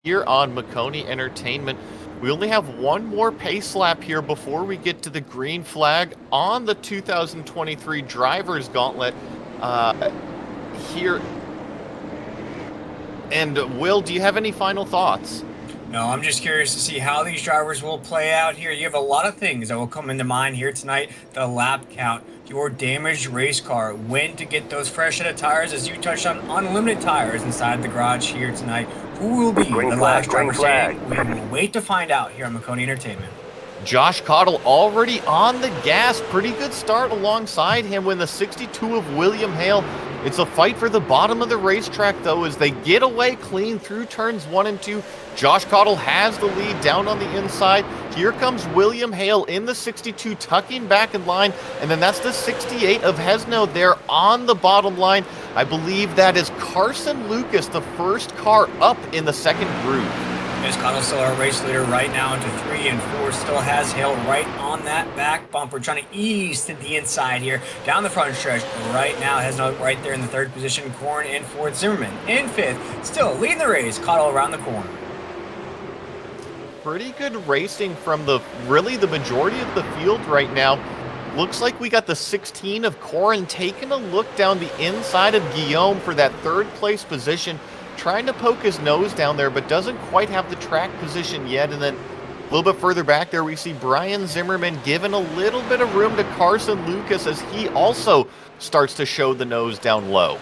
here on Maconi Entertainment. We only have one more pace lap here before we get to the green flag on the 2023 Drivers Gauntlet here. And Will, do you have any final thoughts? No, I'm just curious to see how these drivers will play out here. You have a lot of things that will come into mind here tonight. The lap count, your damaged race car, when to get those fresh set of tires, as you touched on unlimited tires inside the garage here tonight. Who will be the last driver standing? We will wait to find out here on Maconi Entertainment. Josh Cottle already on the gas. Pretty good start alongside him when the 62 of William Hale. It's a fight for the bottom of the racetrack, though, as they get away clean through turns 1 and 2. Josh Cottle has the lead down on the inside. Here comes William Hale in the 62, tucking back in line. And then that's the 68 of Hesno there on the bottom line. I believe that is Carson Lucas, the first car up in the second group. Miss Cottle still our race leader right now into 3 and 4. Still has Hale right on that back bumper, trying to ease to the inside here. Down the front stretch right now. Has no right there in the third position. Corn and fourth. Zimmerman in fifth. Still leading the race. Cottle around the corner. Pretty good racing from the majority of the field right now. Looks like we got the 16 of Corin taking a look down the inside of Guillaume for that third place position. Trying to poke his nose down there, but doesn't quite have the track position yet. And then a little bit further back there, we see Brian Zimmerman giving a little bit of room to Carson Lucas as he also starts to show the nose down low.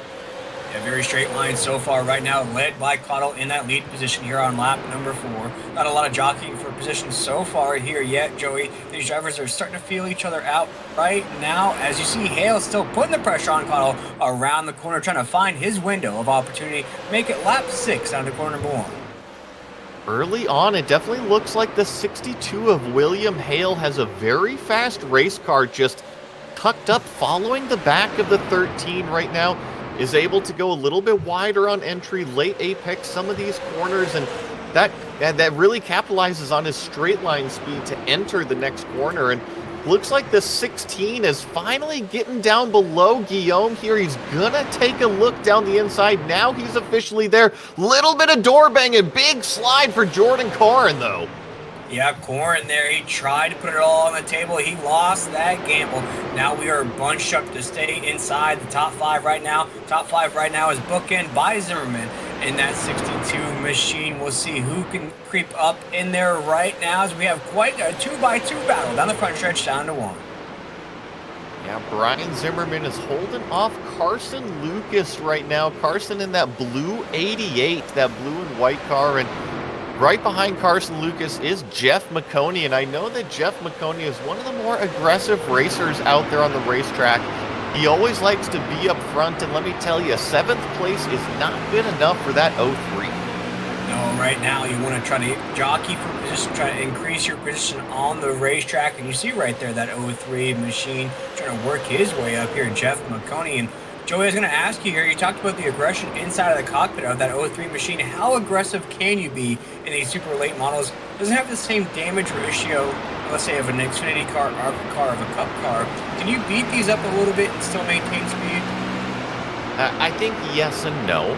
A very straight line so far right now, led by Cottle in that lead position here on lap number 4. Not a lot of jockeying for position so far here yet, Joey. These drivers are starting to feel each other out right now. As you see, Hale still putting the pressure on Cottle around the corner, trying to find his window of opportunity. Make it lap 6 down to corner number 1. Early on, it definitely looks like the 62 of William Hale has a very fast race car just tucked up following the back of the 13 right now. Is able to go a little bit wider on entry, late apex some of these corners, and that really capitalizes on his straight line speed to enter the next corner. And looks like the 16 is finally getting down below Guillaume here. He's gonna take a look down the inside. Now he's officially there. Little bit of door banging, big slide for Jordan Corrin though. Yeah, Corn there, he tried to put it all on the table. He lost that gamble. Now we are bunched up to stay inside the top 5 right now. Top 5 right now is bookend by Zimmerman in that 62 machine. We'll see who can creep up in there right now as we have quite a 2x2 battle down the front stretch down to 1. Yeah, Brian Zimmerman is holding off Carson Lucas right now. Carson in that blue 88, that blue and white car, and right behind Carson Lucas is Jeff Maconi, and I know that Jeff Maconi is one of the more aggressive racers out there on the racetrack. He always likes to be up front, and let me tell you, 7th place is not good enough for that 03. No, right now you want to try to jockey for position, try to increase your position on the racetrack, and you see right there that 03 machine trying to work his way up here, Jeff Maconi. And Joey, I was going to ask you here, you talked about the aggression inside of the cockpit of that 03 machine. How aggressive can you be in these super late models? Doesn't have the same damage ratio, let's say, of an Xfinity car, ARCA car, of a Cup car. Can you beat these up a little bit and still maintain speed? I think yes and no.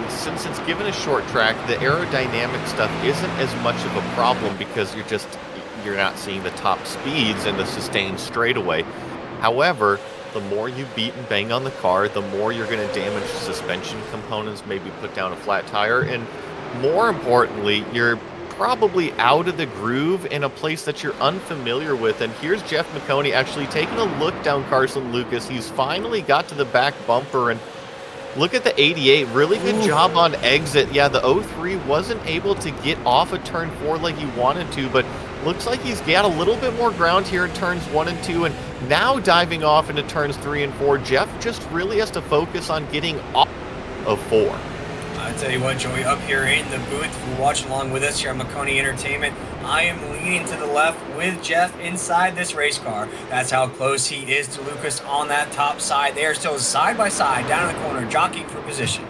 Since it's given a short track, the aerodynamic stuff isn't as much of a problem because you're not seeing the top speeds in the sustained straightaway. However, the more you beat and bang on the car, the more you're going to damage suspension components, maybe put down a flat tire, and more importantly, you're probably out of the groove in a place that you're unfamiliar with. And here's Jeff Maconi actually taking a look down Carson Lucas. He's finally got to the back bumper, and look at the 88. Really good job on exit. Yeah, the 03 wasn't able to get off of turn 4 like he wanted to, but looks like he's got a little bit more ground here in turns 1 and 2, and now diving off into turns 3 and 4. Jeff just really has to focus on getting off of 4. I tell you what, Joey, up here in the booth, if you're watching along with us here at Maconi Entertainment, I am leaning to the left with Jeff inside this race car. That's how close he is to Lucas on that top side. They are still side by side down in the corner, jockeying for position.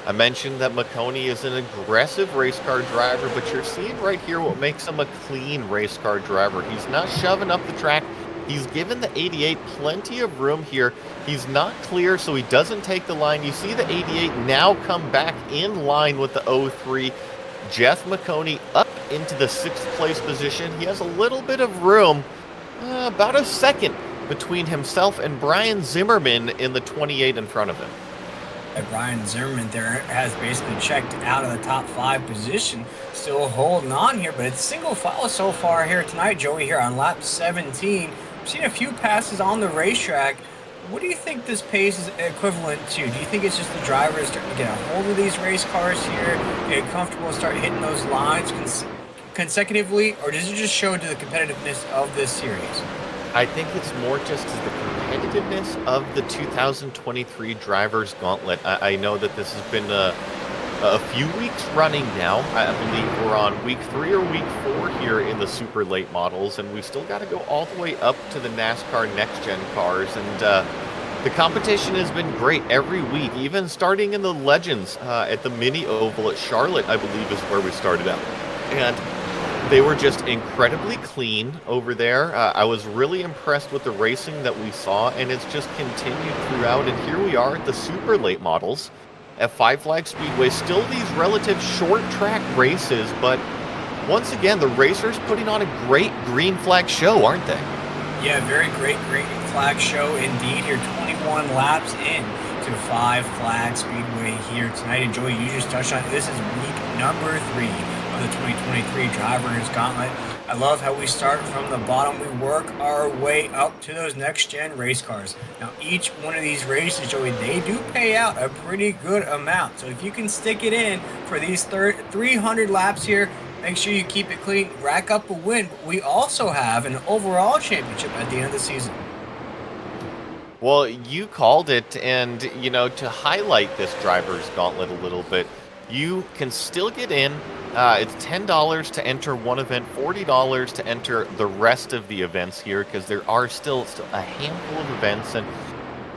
I mentioned that Maconi is an aggressive race car driver, but you're seeing right here what makes him a clean race car driver. He's not shoving up the track. He's given the 88 plenty of room here. He's not clear, so he doesn't take the line. You see the 88 now come back in line with the 03. Jeff Maconi up into the 6th place position. He has a little bit of room, about a second between himself and Brian Zimmerman in the 28 in front of him. Brian Zimmerman there has basically checked out of the top 5 position, still holding on here, but it's single file so far here tonight, Joey, here on lap 17. We've seen a few passes on the racetrack. What do you think this pace is equivalent to? Do you think it's just the drivers starting to get a hold of these race cars here, get comfortable, start hitting those lines consecutively, or does it just show to the competitiveness of this series? I think it's more just as the competitiveness of the 2023 Drivers Gauntlet. I know that this has been a few weeks running now. I believe we're on week 3 or week 4 here in the super late models, and we've still got to go all the way up to the NASCAR next-gen cars. And the competition has been great every week, even starting in the Legends at the mini oval at Charlotte, I believe is where we started out. And they were just incredibly clean over there. I was really impressed with the racing that we saw, and it's just continued throughout. And here we are at the super late models at Five Flag Speedway. Still these relative short track races, but once again, the racers putting on a great green flag show, aren't they? Yeah, very great green flag show indeed here. 21 laps in to Five Flag Speedway here tonight. And Joey, you just touched on it. This is week number 3 of the 2023 Drivers Gauntlet. I love how we start from the bottom. We work our way up to those next-gen race cars. Now, each one of these races, Joey, they do pay out a pretty good amount. So if you can stick it in for these 300 laps here, make sure you keep it clean, rack up a win. But we also have an overall championship at the end of the season. Well, you called it, and, you know, to highlight this Drivers Gauntlet a little bit, you can still get in. It's $10 to enter one event, $40 to enter the rest of the events here, because there are still a handful of events. And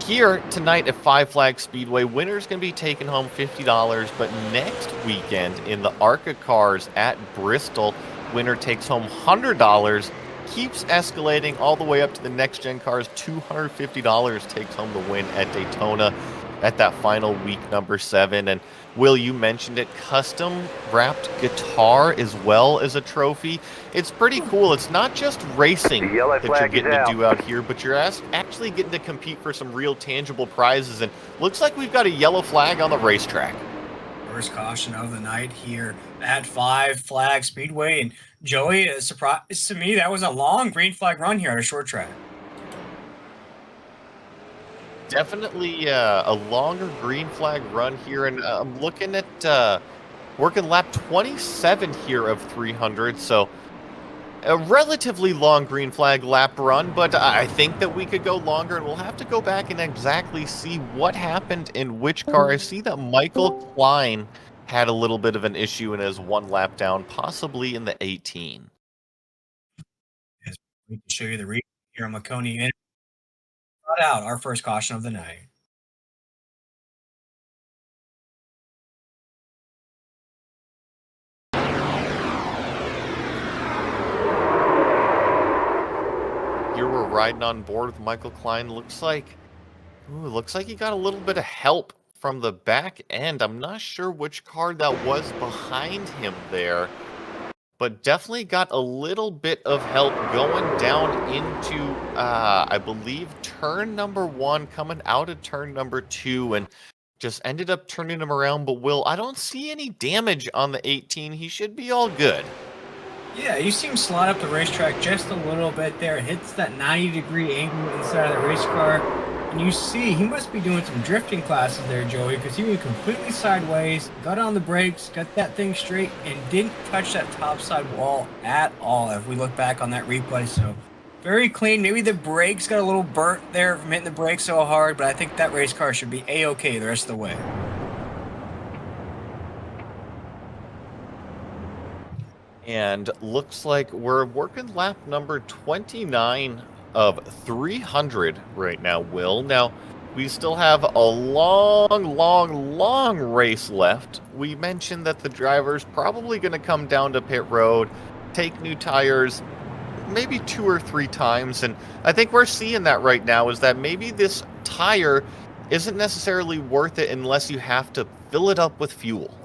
here tonight at Five Flag Speedway, winner's going to be taking home $50, but next weekend in the ARCA cars at Bristol, winner takes home $100, keeps escalating all the way up to the next-gen cars. $250 takes home the win at Daytona at that final week number 7. And Will, you mentioned it, custom wrapped guitar as well as a trophy. It's pretty cool. It's not just racing that you're getting to do out here, but you're actually getting to compete for some real tangible prizes. And looks like we've got a yellow flag on the racetrack. First caution of the night here at Five Flag Speedway. And Joey, a surprise to me, that was a long green flag run here at a short track. Definitely a longer green flag run here, and I'm looking at working lap 27 here of 300, so a relatively long green flag lap run, but I think that we could go longer, and we'll have to go back and exactly see what happened in which car. I see that Michael Klein had a little bit of an issue in his one lap down, possibly in the 18. Yes, we can show you the replay here on Maconi and brought out our first caution of the night. Here we're riding on board with Michael Klein. Looks like he got a little bit of help from the back end. I'm not sure which car that was behind him there, but definitely got a little bit of help going down into, I believe, turn number 1, coming out of turn number 2, and just ended up turning him around. But Will, I don't see any damage on the 18. He should be all good. Yeah, you see him slide up the racetrack just a little bit there. Hits that 90-degree angle inside of the race car. And you see, he must be doing some drifting classes there, Joey, because he went completely sideways, got on the brakes, got that thing straight, and didn't touch that topside wall at all, if we look back on that replay. So, very clean. Maybe the brakes got a little burnt there from hitting the brakes so hard, but I think that race car should be A-okay the rest of the way. And looks like we're working lap number 29 of 300 right now, Will. Now, we still have a long race left. We mentioned that the driver's probably going to come down to pit road, take new tires, maybe 2 or 3 times, and I think we're seeing that right now, is that maybe this tire isn't necessarily worth it unless you have to fill it up with fuel.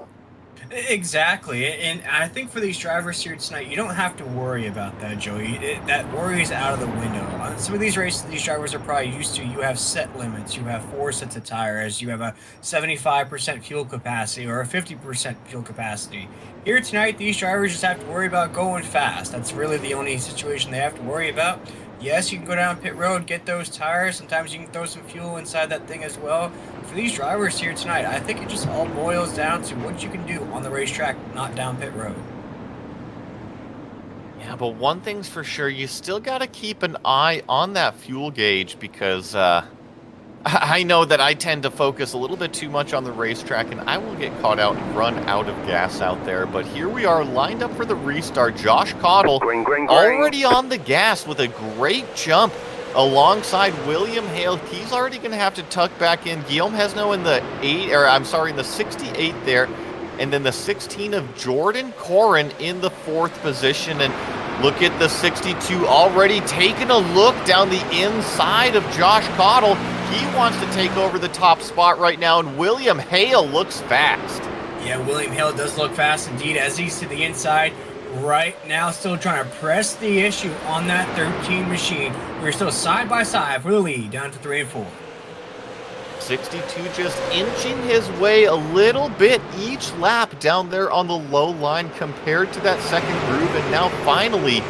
Exactly, and I think for these drivers here tonight, you don't have to worry about that, Joey. That worry is out of the window. On some of these races, these drivers are probably used to. You have set limits. You have 4 sets of tires. You have a 75% fuel capacity or a 50% fuel capacity. Here tonight, these drivers just have to worry about going fast. That's really the only situation they have to worry about. Yes, you can go down pit road, get those tires. Sometimes you can throw some fuel inside that thing as well. For these drivers here tonight, I think it just all boils down to what you can do on the racetrack, not down pit road. Yeah, but one thing's for sure, you still got to keep an eye on that fuel gauge because I know that I tend to focus a little bit too much on the racetrack, and I will get caught out and run out of gas out there. But here we are lined up for the restart. Josh Cottle already on the gas with a great jump alongside William Hale. He's already going to have to tuck back in. Guillaume Hesno in the in the 68 there. And then the 16 of Jordan Corrin in the 4th position. And look at the 62 already taking a look down the inside of Josh Cottle. He wants to take over the top spot right now, and William Hale looks fast. Yeah, William Hale does look fast indeed as he's to the inside right now, still trying to press the issue on that 13 machine. We're still side by side for the lead, down to 3 and 4. 62 just inching his way a little bit each lap down there on the low line compared to that second groove, and now finally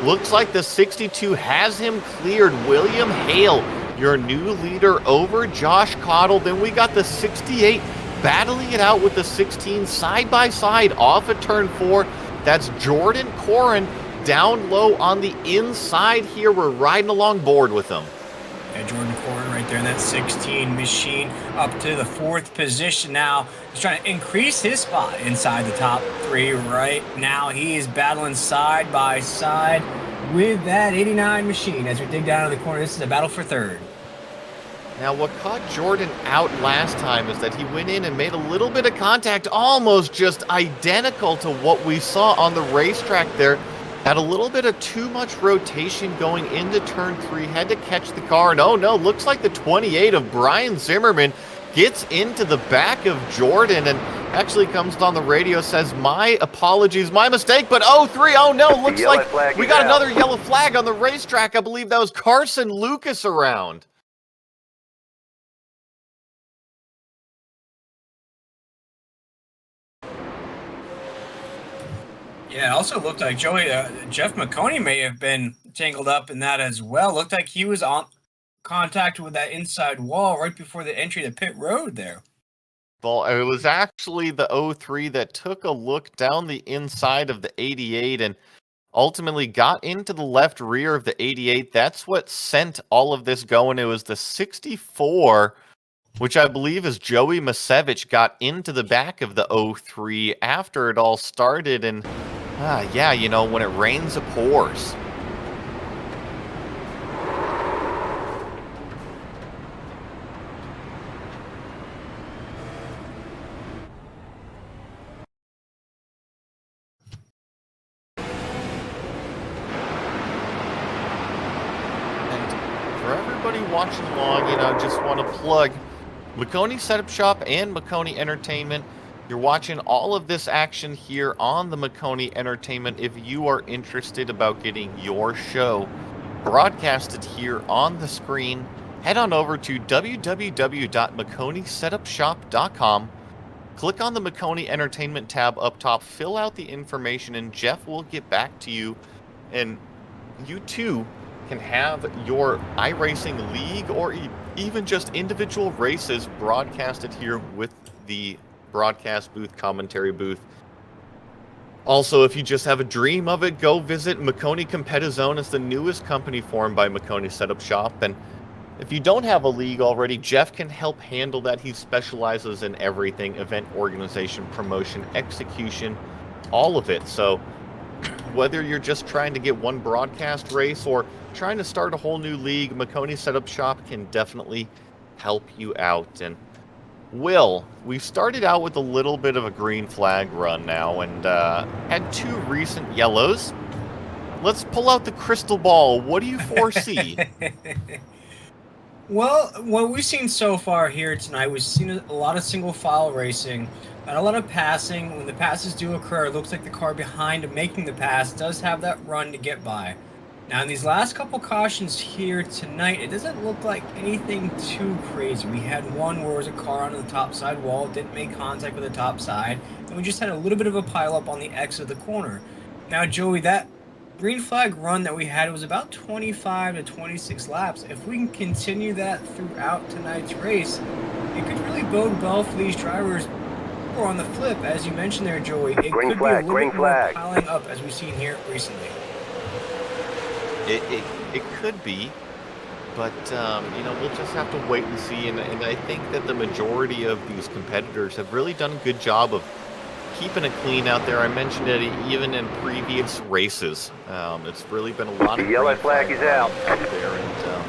looks like the 62 has him cleared. William Hale, your new leader over Josh Cottle. Then we got the 68 battling it out with the 16 side by side off of turn 4. That's Jordan Corrin down low on the inside here. We're riding along board with him. Yeah, Jordan Corrin right there in that 16 machine up to the 4th position now. He's trying to increase his spot inside the top 3 right now. He is battling side by side with that 89 machine as we dig down to the corner. This is a battle for 3rd. Now, what caught Jordan out last time is that he went in and made a little bit of contact, almost just identical to what we saw on the racetrack there. Had a little bit of too much rotation going into turn 3, had to catch the car, and oh no, looks like the 28 of Brian Zimmerman gets into the back of Jordan and actually comes on the radio, says, my apologies, my mistake, but oh no, looks like we got another yellow flag on the racetrack. I believe that was Carson Lucas around. Yeah, it also looked like Joey, Jeff Maconi may have been tangled up in that as well. Looked like he was on contact with that inside wall right before the entry to pit road there. Well, it was actually the 03 that took a look down the inside of the 88 and ultimately got into the left rear of the 88. That's what sent all of this going. It was the 64, which I believe is Joey Masevich, got into the back of the 03 after it all started. And yeah, you know, when it rains, it pours. For everybody watching along, you know, just want to plug Maconi Setup Shop and Maconi Entertainment. You're watching all of this action here on the Maconi Entertainment. If you are interested about getting your show broadcasted here on the screen, head on over to www.maconisetupshop.com. Click on the Maconi Entertainment tab up top, fill out the information, and Jeff will get back to you. And you too can have your iRacing league or even just individual races broadcasted here with the broadcast booth, commentary booth. Also, if you just have a dream of it, go visit Maconi Competizone. It's the newest company formed by Maconi Setup Shop. And if you don't have a league already, Jeff can help handle that. He specializes in everything: event organization, promotion, execution, all of it. So whether you're just trying to get one broadcast race or trying to start a whole new league, Maconi Setup Shop can definitely help you out. And Will, we started out with a little bit of a green flag run now and had 2 recent yellows. let's pull out the crystal ball. What do you foresee? Well, what we've seen so far here tonight, we've seen a lot of single file racing, not a lot of passing. When the passes do occur, it looks like the car behind making the pass does have that run to get by. Now, in these last couple cautions here tonight, it doesn't look like anything too crazy. We had one where there was a car on the top side wall, didn't make contact with the top side, and we just had a little bit of a pileup on the exit of the corner. Now, Joey, that green flag run that we had was about 25 to 26 laps. If we can continue that throughout tonight's race, it could really bode well for these drivers. Or on the flip, as you mentioned there, Joey, it Green could flag, be a little green bit more flag. piling up as we've seen here recently. It could be, but we'll just have to wait and see. And I think that the majority of these competitors have really done a good job of keeping it clean out there. I mentioned it even in previous races. It's really been a lot of The yellow green flag is out there, and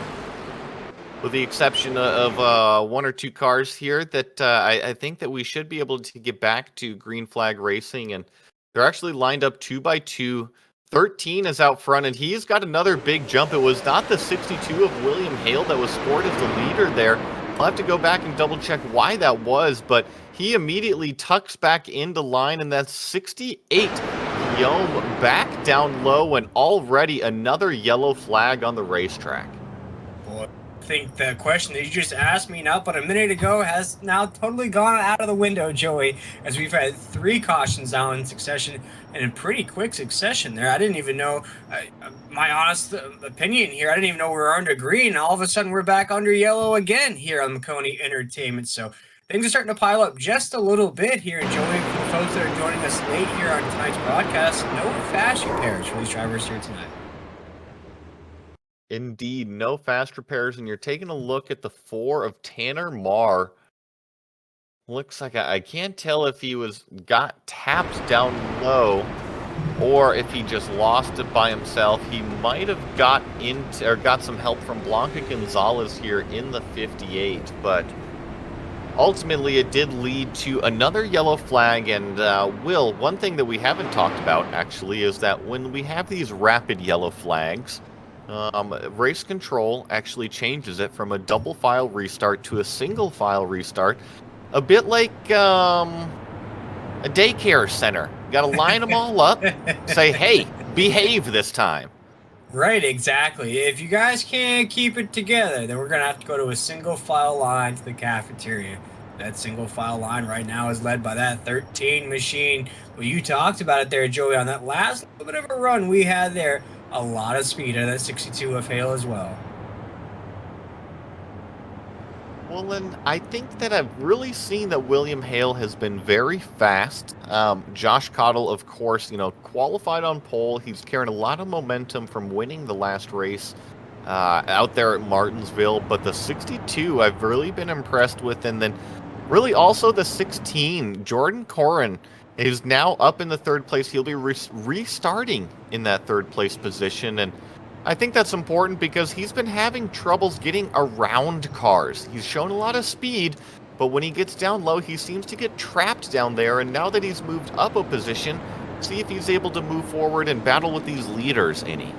with the exception of one or two cars here, that I think that we should be able to get back to green flag racing, and they're actually lined up 2 by 2. 13 is out front, and he's got another big jump. It was not the 62 of William Hale that was scored as the leader there. I'll have to go back and double check why that was, but he immediately tucks back into line, and that's 68. Guillaume back down low, and already another yellow flag on the racetrack. Boy, I think the question that you just asked me not but a minute ago has now totally gone out of the window, Joey, as we've had 3 cautions now in succession and in pretty quick succession there. I didn't even know, my honest opinion here, I didn't even know we were under green. All of a sudden, we're back under yellow again here on Maconi Entertainment. So things are starting to pile up just a little bit here. And Joey, for the folks that are joining us late here on tonight's broadcast, no fast repairs for these drivers here tonight. Indeed, no fast repairs, and you're taking a look at the 4 of Tanner Marr. Looks like I can't tell if he got tapped down low or if he just lost it by himself. He might have got some help from Blanca Gonzalez here in the 58, but ultimately it did lead to another yellow flag. And Will, one thing that we haven't talked about actually is that when we have these rapid yellow flags, race control actually changes it from a double file restart to a single file restart, a bit like a daycare center. You got to line them all up, say, hey, behave this time. Right, exactly. If you guys can't keep it together, then we're going to have to go to a single file line to the cafeteria. That single file line right now is led by that 13 machine. Well, you talked about it there, Joey, on that last little bit of a run we had there. A lot of speed out of that 62 of Hale as well. Well, then I think that I've really seen that William Hale has been very fast. Josh Cottle, of course, qualified on pole. He's carrying a lot of momentum from winning the last race out there at Martinsville. But the 62, I've really been impressed with. And then really also the 16, Jordan Corrin, is now up in the 3rd place. He'll be restarting in that 3rd place position. And I think that's important because he's been having troubles getting around cars. He's shown a lot of speed, but when he gets down low, he seems to get trapped down there. And now that he's moved up a position, see if he's able to move forward and battle with these leaders any.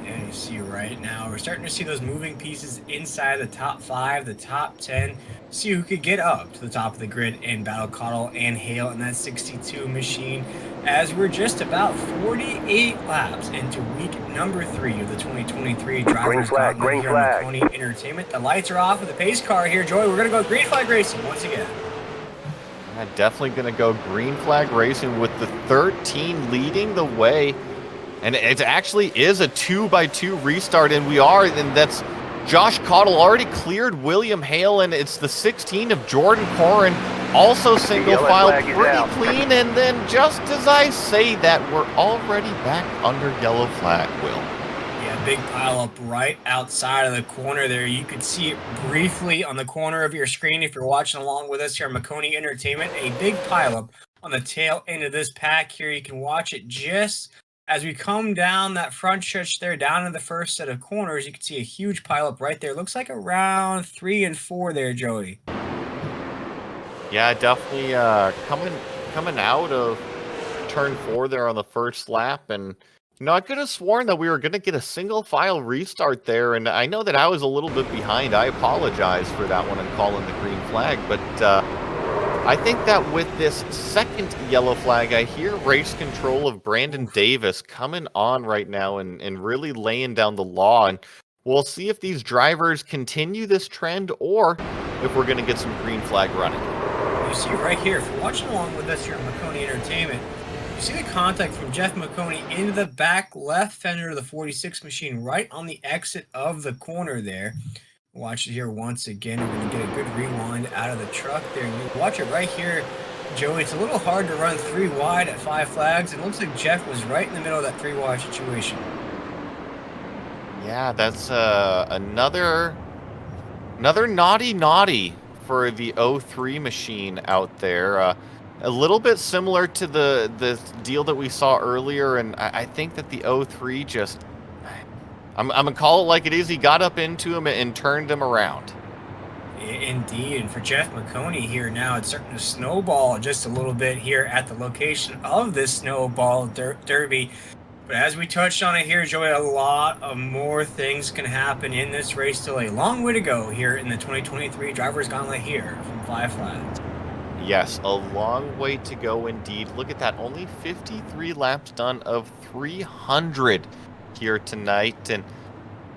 Yeah, you see right now, we're starting to see those moving pieces inside the top 5, the top 10. See who could get up to the top of the grid and battle Cottle and Hale in that 62 machine, as we're just about 48 laps into week number 3 of the 2023 Drivers Gauntlet here on Maconi Entertainment. The lights are off with the pace car here, Joey. We're going to go green flag racing once again. Yeah, definitely going to go green flag racing with the 13 leading the way. And it actually is a 2 by 2 restart, and that's Josh Cottle already cleared William Hale, and it's the 16 of Jordan Corrin, also single file, pretty clean. And then just as I say that, we're already back under yellow flag, Will. Yeah, big pile up right outside of the corner there. You could see it briefly on the corner of your screen if you're watching along with us here at Maconi Entertainment. A big pile up on the tail end of this pack here. You can watch it just as we come down that front stretch there, down in the first set of corners. You can see a huge pileup right there. Looks like around 3 and 4 there, Joey. Yeah, definitely coming out of turn 4 there on the first lap, and No, I could have sworn that we were going to get a single file restart there, and I know that I was a little bit behind. I apologize for that one and calling the green flag, but I think that with this second yellow flag, I hear race control of Brandon Davis coming on right now and really laying down the law, and we'll see if these drivers continue this trend or if we're going to get some green flag running. You see right here, if you're watching along with us here at Maconi Entertainment, you see the contact from Jeff Maconi into the back left fender of the 46 machine right on the exit of the corner there. Watch it here once again. We're going to get a good rewind out of the truck there. And you watch it right here, Joey. It's a little hard to run 3 wide at 5 flags. It looks like Jeff was right in the middle of that 3 wide situation. Yeah, that's another naughty for the 03 machine out there. A little bit similar to the deal that we saw earlier, and I think that the 03 just, I'm gonna call it like it is. He got up into him and turned him around. Indeed, and for Jeff Maconi here now, it's starting to snowball just a little bit here at the location of this snowball derby. But as we touched on it here, Joey, a lot of more things can happen in this race. Still a long way to go here in the 2023 Drivers' Gauntlet here from 5 flags. Yes, a long way to go indeed. Look at that, only 53 laps done of 300 here tonight. And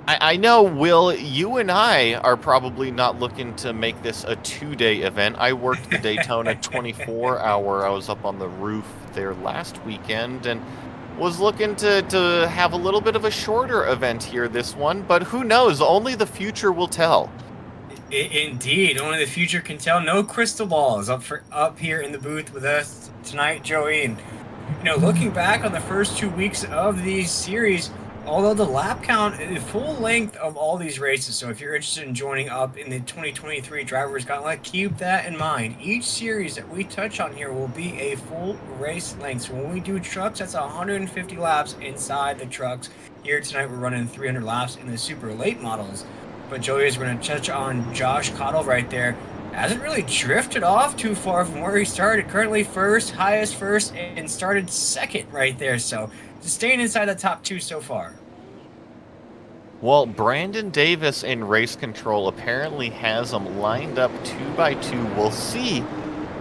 I know, Will, you and I are probably not looking to make this a 2-day event. I worked the Daytona 24-hour. I was up on the roof there last weekend and was looking to have a little bit of a shorter event here this one, but who knows? Only the future will tell. Indeed, only the future can tell. No crystal balls up here in the booth with us tonight, Joey. And looking back on the first 2 weeks of these series, although the lap count is full length of all these races, so if you're interested in joining up in the 2023 Drivers' Gauntlet, keep that in mind. Each series that we touch on here will be a full race length. So when we do trucks, that's 150 laps inside the trucks. Here tonight, we're running 300 laps in the super late models. But Joey, is going to touch on Josh Cottle right there. Hasn't really drifted off too far from where he started. Currently highest first, and started second right there. So just staying inside the top 2 so far. Well, Brandon Davis in race control apparently has them lined up 2 by 2. We'll see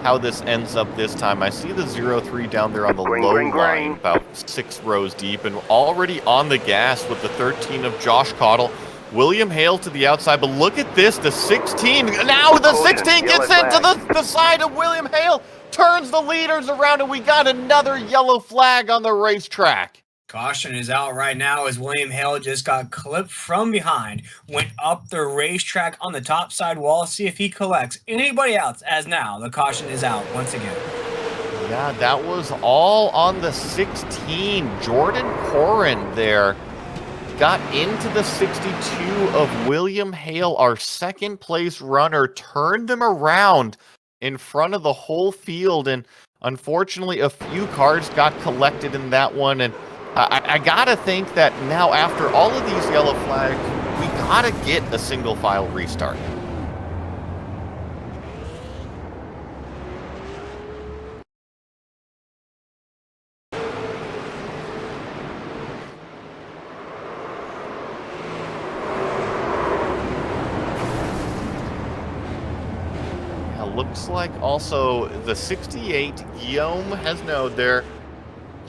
how this ends up this time. I see the 03 down there on the low line, about 6 rows deep, and already on the gas with the 13 of Josh Cottle. William Hale to the outside, but look at this, the 16. Now the 16 gets into the side of William Hale, turns the leaders around, and we got another yellow flag on the racetrack. Caution is out right now as William Hale just got clipped from behind, went up the racetrack on the top side wall. See if he collects anybody else, as now the caution is out once again. Yeah, that was all on the 16. Jordan Corrin there got into the 62 of William Hale, our second place runner, turned them around in front of the whole field, and unfortunately a few cars got collected in that one. And I gotta think that now, after all of these yellow flags, we gotta get a single file restart. Looks like also the 68, Guillaume Hesnaud there.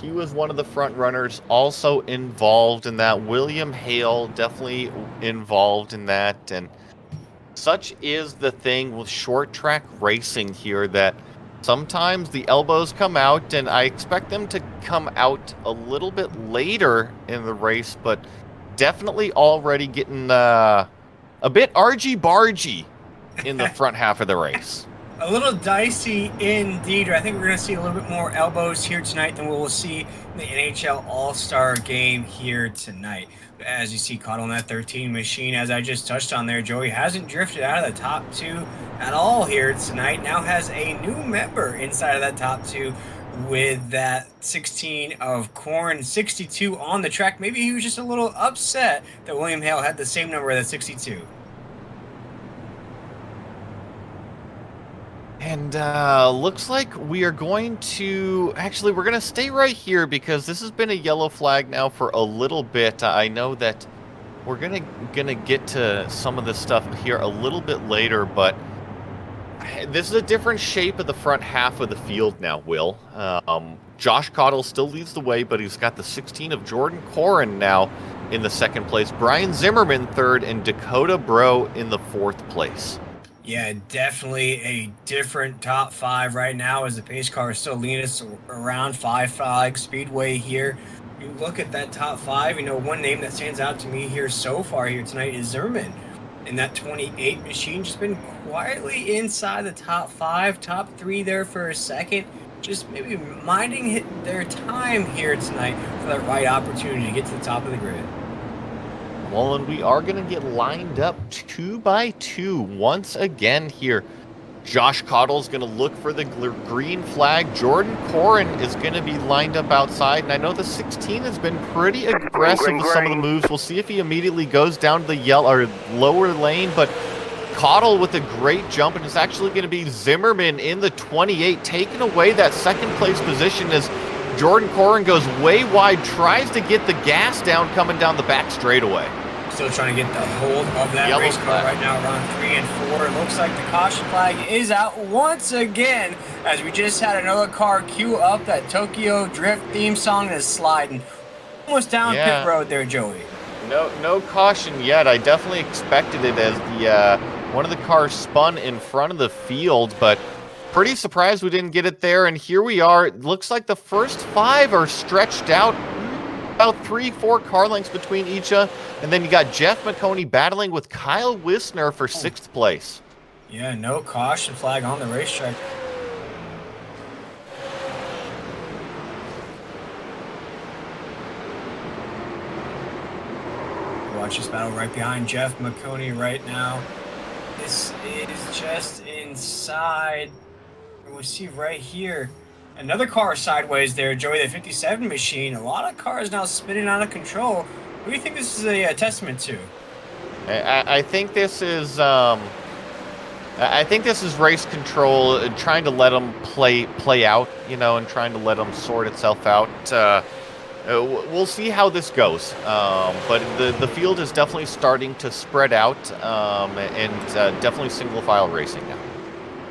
He was one of the front runners, also involved in that. William Hale definitely involved in that. And such is the thing with short track racing here, that sometimes the elbows come out, and I expect them to come out a little bit later in the race, but definitely already getting a bit argy-bargy in the front half of the race. A little dicey indeed. I think we're going to see a little bit more elbows here tonight than we will see in the NHL All-Star Game here tonight. But as you see, Cottle in that 13 machine, as I just touched on there, Joey hasn't drifted out of the top 2 at all here tonight. Now has a new member inside of that top 2 with that 16 of Corrin, 62 on the track. Maybe he was just a little upset that William Hale had the same number as 62. And looks like we are going to actually we're going to stay right here because this has been a yellow flag now for a little bit. I know that we're gonna get to some of this stuff here a little bit later, but this is a different shape of the front half of the field now, Will. Josh Cottle still leads the way, but he's got the 16 of Jordan Corrin now in the second place. Brian Zimmerman third, and Dakota Bro in the fourth place. Yeah, definitely a different top five right now as the pace car is still leading us around Five Flag Speedway here. You look at that top five, one name that stands out to me here so far here tonight is Zimmerman. And that 28 machine just been quietly inside the top five, top three there for a second. Just maybe minding their time here tonight for that right opportunity to get to the top of the grid. Well, and we are going to get lined up 2 by 2 once again here. Josh Cottle's going to look for the green flag. Jordan Corrin is going to be lined up outside. And I know the 16 has been pretty aggressive with some of the moves. We'll see if he immediately goes down to the yellow or lower lane. But Cottle with a great jump, and it's actually going to be Zimmerman in the 28, taking away that second place position as Jordan Corrin goes way wide, tries to get the gas down coming down the back straightaway. Still trying to get the hold of that Yellow race car flag right now, around 3 and 4. It looks like the caution flag is out once again, as we just had another car queue up that Tokyo Drift theme song and is sliding almost down pit road there, Joey. No caution yet. I definitely expected it as the one of the cars spun in front of the field, but pretty surprised we didn't get it there. And here we are. It looks like the first 5 are stretched out about 3-4 car lengths between each. And then you got Jeff Maconi battling with Kyle Wisner for 6th place. Yeah, no caution flag on the racetrack. Watch this battle right behind Jeff Maconi right now. This is just inside. We see right here another car sideways there, Joey, the 57 machine. A lot of cars now spinning out of control. What do you think this is a testament to? I think this is race control, trying to let them play out, and trying to let them sort itself out. We'll see how this goes, but the field is definitely starting to spread out, and definitely single file racing now.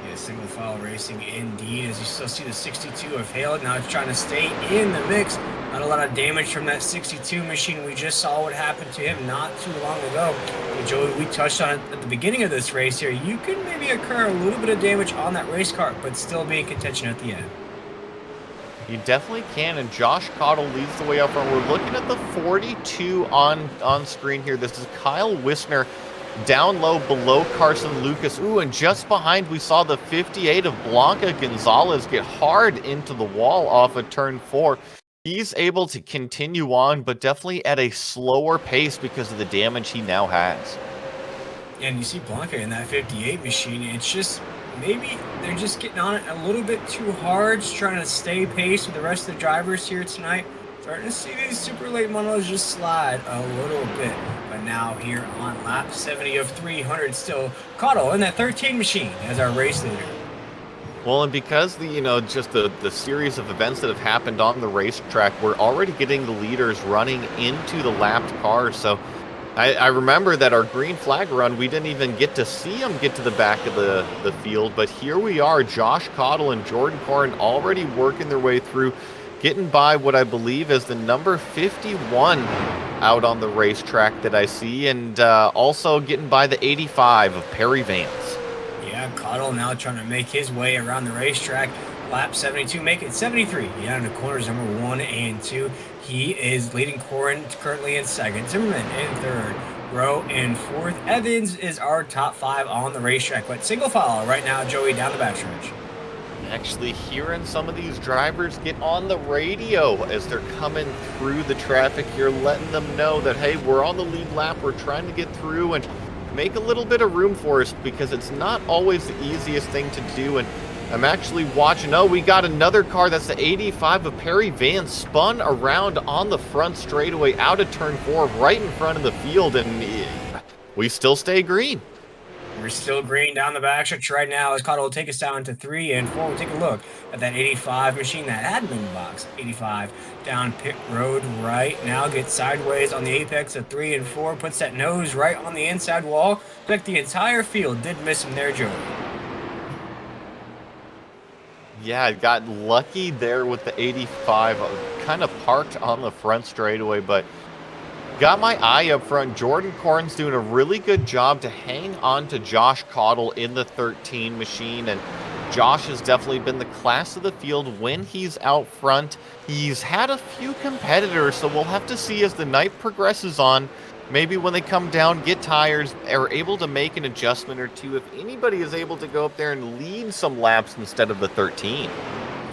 Yeah, single file racing indeed, as you still see the 62 of Hale. Now it's trying to stay in the mix. Not a lot of damage from that 62 machine. We just saw what happened to him not too long ago. And Joey, we touched on it at the beginning of this race here. You can maybe occur a little bit of damage on that race car, but still be in contention at the end. You definitely can, and Josh Cottle leads the way up front. We're looking at the 42 on screen here. This is Kyle Wisner down low below Carson Lucas. Ooh, and just behind we saw the 58 of Blanca Gonzalez get hard into the wall off of turn 4. He's able to continue on, but definitely at a slower pace because of the damage he now has. And you see Blanca in that 58 machine. It's just maybe they're just getting on it a little bit too hard, just trying to stay pace with the rest of the drivers here tonight. Starting to see these super late monos just slide a little bit. But now here on lap 70 of 300, still Cottle in that 13 machine as our race leader. Well, and because just the series of events that have happened on the racetrack, we're already getting the leaders running into the lapped cars. So I remember that our green flag run, we didn't even get to see them get to the back of the field. But here we are, Josh Cottle and Jordan Corrin already working their way through, getting by what I believe is the number 51 out on the racetrack that I see, and also getting by the 85 of Perry Vance. Yeah, Cottle now trying to make his way around the racetrack. Lap 72, make it 73. Yeah, in the corners, number 1 and 2. He is leading Corrin currently in second. Zimmerman in third. Rowe in fourth. Evans is our top 5 on the racetrack. But single file right now, Joey, down the backstretch. Actually hearing some of these drivers get on the radio as they're coming through the traffic here, letting them know that, hey, we're on the lead lap. We're trying to get through and make a little bit of room for us because it's not always the easiest thing to do. And I'm actually watching. Oh, we got another car. That's the 85 of Perry Vance, spun around on the front straightaway out of turn 4, right in front of the field, and we still stay green. We're still green down the backstretch right now as Cotto will take us down to 3 and 4. We'll take a look at that 85 machine that had been in the box. 85 down pit road right now, gets sideways on the apex of 3 and 4, puts that nose right on the inside wall. Looks like the entire field did miss him there, Joey. Yeah, I got lucky there with the 85, kind of parked on the front straightaway, but got my eye up front. Jordan Corn's doing a really good job to hang on to Josh Cottle in the 13 machine, and Josh has definitely been the class of the field when he's out front. He's had a few competitors, so we'll have to see as the night progresses on. Maybe when they come down, get tires, are able to make an adjustment or two. If anybody is able to go up there and lead some laps instead of the 13.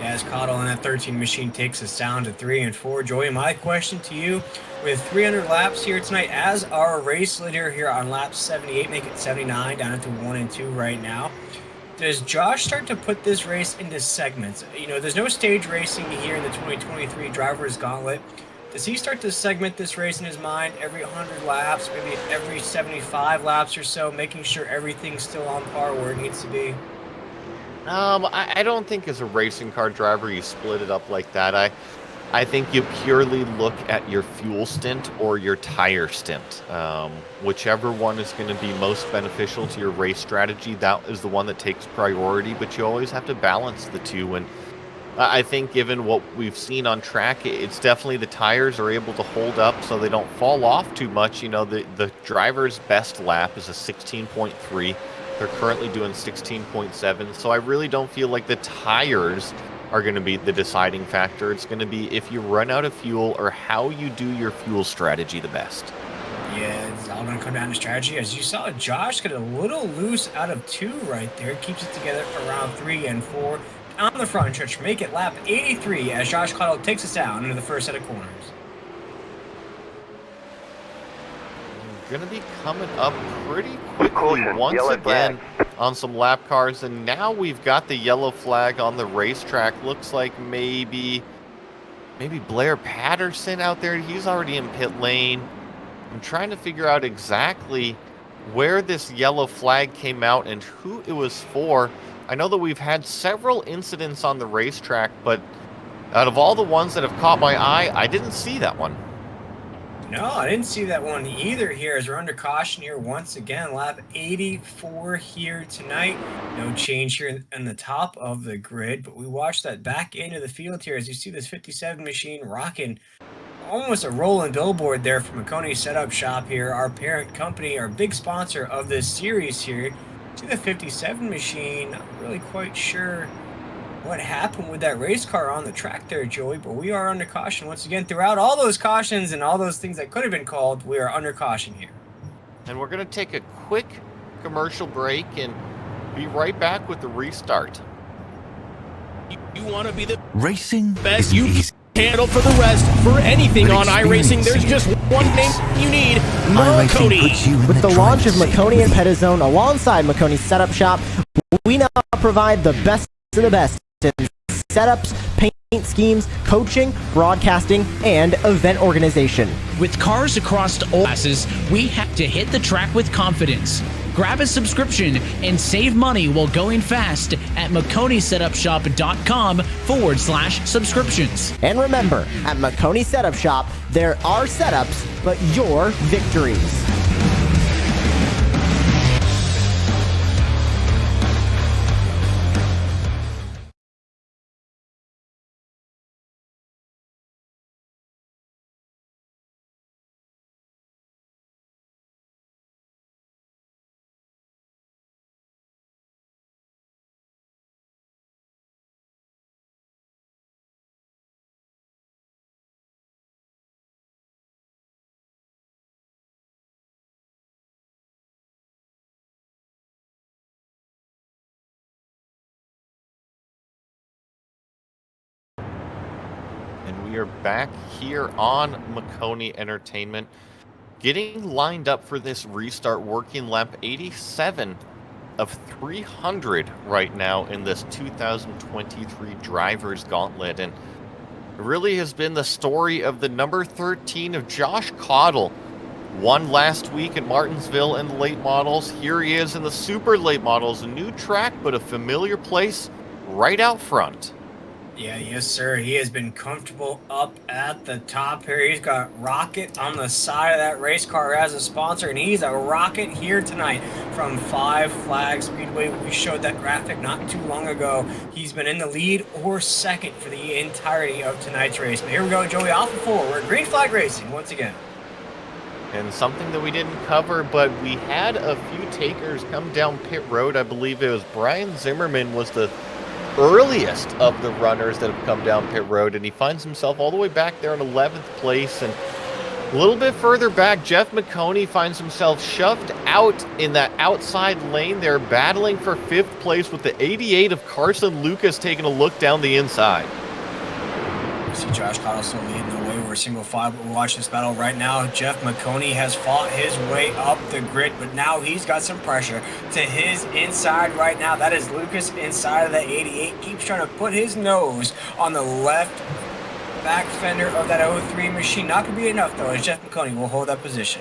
As Cottle in that 13 machine takes us down to 3 and 4. Joey, my question to you, with 300 laps here tonight as our race leader here on lap 78, make it 79 down to 1 and 2 right now. Does Josh start to put this race into segments? You know, there's no stage racing here in the 2023 Drivers Gauntlet. Does he start to segment this race in his mind every 100 laps, maybe every 75 laps or so, making sure everything's still on par where it needs to be? I don't think as a racing car driver you split it up like that. I think you purely look at your fuel stint or your tire stint. Whichever one is going to be most beneficial to your race strategy, that is the one that takes priority, but you always have to balance the two. And I think given what we've seen on track, it's definitely the tires are able to hold up so they don't fall off too much. You know, the driver's best lap is a 16.3. They're currently doing 16.7. So I really don't feel like the tires are going to be the deciding factor. It's going to be if you run out of fuel or how you do your fuel strategy the best. Yeah, it's all going to come down to strategy. As you saw, Josh get a little loose out of 2 right there. Keeps it together around 3 and 4. On the front stretch, make it lap 83 as Josh Cottle takes us down into the first set of corners. Going to be coming up pretty quickly once again on some lap cars, and now we've got the yellow flag on the racetrack. Looks like maybe Blair Patterson out there. He's already in pit lane. I'm trying to figure out exactly where this yellow flag came out and who it was for. I know that we've had several incidents on the racetrack, but out of all the ones that have caught my eye, I didn't see that one. No, I didn't see that one either here as we're under caution here once again. Lap 84 here tonight. No change here in the top of the grid, but we watch that back end of the field here as you see this 57 machine rocking almost a rolling billboard there from Maconi Setup Shop here, our parent company, our big sponsor of this series here. See the 57 machine, not really quite sure what happened with that race car on the track there, Joey, but we are under caution once again. Throughout all those cautions and all those things that could have been called, we are under caution here. And we're going to take a quick commercial break and be right back with the restart. You want to be the racing best you handle for the rest. For anything on iRacing, there's just one name you need: Maconi. With the launch of Maconi and Petizone alongside Maconi Setup Shop, we now provide the best of the best in setups, paint schemes, coaching, broadcasting, and event organization. With cars across all classes, we have to hit the track with confidence. Grab a subscription and save money while going fast at MaconiSetupShop.com/subscriptions. And remember, at Maconi Setup Shop, there are setups, but your victories. We are back here on Maconi Entertainment, getting lined up for this restart, working lap 87 of 300 right now in this 2023 Drivers Gauntlet. And it really has been the story of the number 13 of Josh Cottle Won last week at Martinsville in the late models. Here he is in the super late models. A new track, but a familiar place right out front. Yeah, yes, sir. He has been comfortable up at the top here. He's got Rocket on the side of that race car as a sponsor, and he's a rocket here tonight from Five Flag Speedway. We showed that graphic not too long ago. He's been in the lead or second for the entirety of tonight's race. But here we go, Joey, Alpha 4. We're green flag racing once again. And something that we didn't cover, but we had a few takers come down pit road. I believe it was Brian Zimmerman was the earliest of the runners that have come down pit road, and he finds himself all the way back there in 11th place. And a little bit further back, Jeff Maconi finds himself shoved out in that outside lane there, battling for 5th place with the 88 of Carson Lucas taking a look down the inside. You see Josh Cottle still leading the way. We're single file, but we're watching this battle right now. Jeff Maconi has fought his way up the grid, but now he's got some pressure to his inside right now. That is Lucas inside of that 88. Keeps trying to put his nose on the left back fender of that 03 machine. Not going to be enough, though, as Jeff Maconi will hold that position.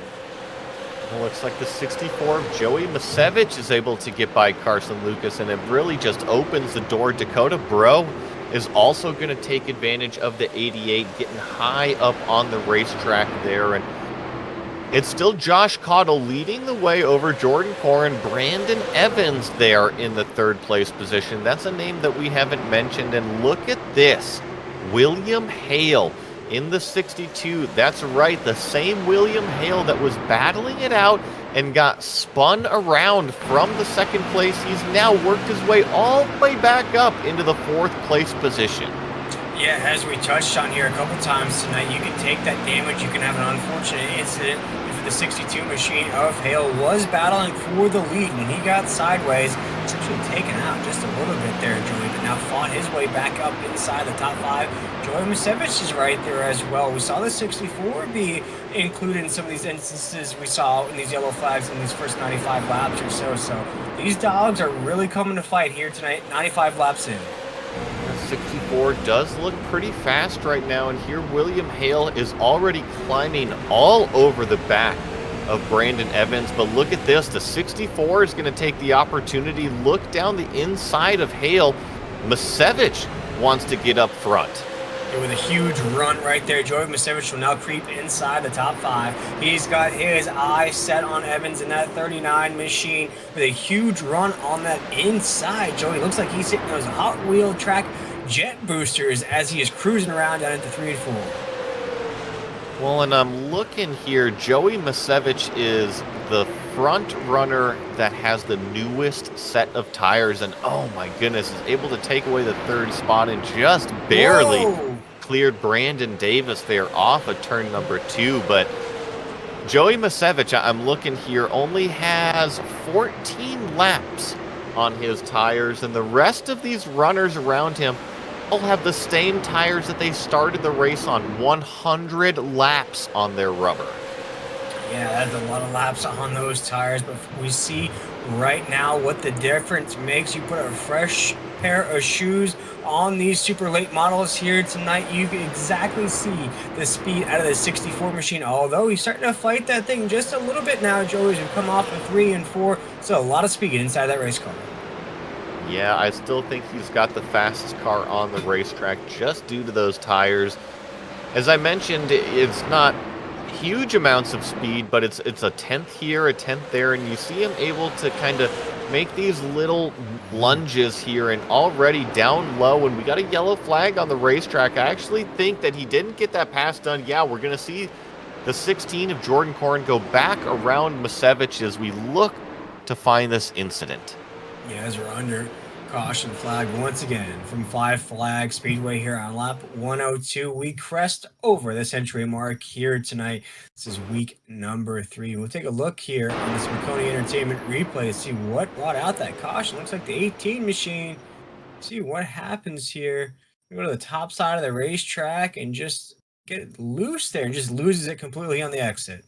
It looks like the 64 of Joey Masevich is able to get by Carson Lucas, and it really just opens the door. Dakota Bro is also going to take advantage of the 88, getting high up on the racetrack there. And it's still Josh Cottle leading the way over Jordan Corrin. Brandon Evans there in the 3rd place position. That's a name that we haven't mentioned. And look at this, William Hale in the 62. That's right, the same William Hale that was battling it out and got spun around from the 2nd place. He's now worked his way all the way back up into the 4th place position. Yeah, as we touched on here a couple times tonight, you can take that damage. You can have an unfortunate incident. If the 62 machine of Hale was battling for the lead when he got sideways, essentially taken out just a little bit there, Joey, but now fought his way back up inside the top 5. Joey Masevich is right there as well. We saw the 64 be included in some of these instances we saw in these yellow flags in these first 95 laps or so. So these dogs are really coming to fight here tonight, 95 laps in. 64 does look pretty fast right now, and here William Hale is already climbing all over the back of Brandon Evans. But look at this, the 64 is going to take the opportunity, look down the inside of Hale. Masevich wants to get up front. With a huge run right there, Joey Masevich will now creep inside the top 5. He's got his eye set on Evans in that 39 machine with a huge run on that inside. Joey looks like he's hitting those Hot Wheel track jet boosters as he is cruising around down into 3 and 4. Well, and I'm looking here, Joey Masevich is the front runner that has the newest set of tires, and oh my goodness, is able to take away the 3rd spot and just barely cleared Brandon Davis there off of turn number 2. But Joey Masevich, I'm looking here, only has 14 laps on his tires, and the rest of these runners around him all have the same tires that they started the race on, 100 laps on their rubber. Yeah, that's a lot of laps on those tires, but we see right now what the difference makes. You put a fresh pair of shoes on these super late models here tonight, you can exactly see the speed out of the 64 machine, although he's starting to fight that thing just a little bit now, Joey, as we come off of 3 and 4. So a lot of speed inside that race car. Yeah, I still think he's got the fastest car on the racetrack just due to those tires. As I mentioned, it's not huge amounts of speed, but it's a 10th here, a 10th there, and you see him able to kind of make these little lunges here, and already down low, and we got a yellow flag on the racetrack. I actually think that he didn't get that pass done. Yeah, we're going to see the 16 of Jordan Corrin go back around Masevich as we look to find this incident. Yeah, as we're under caution flag once again from Five Flag Speedway here on lap 102. We crest over the century mark here tonight. This is week number 3. We'll take a look here on this Maconi Entertainment replay to see what brought out that caution. Looks like the 18 machine. See what happens here. We go to the top side of the racetrack and just get it loose there and just loses it completely on the exit.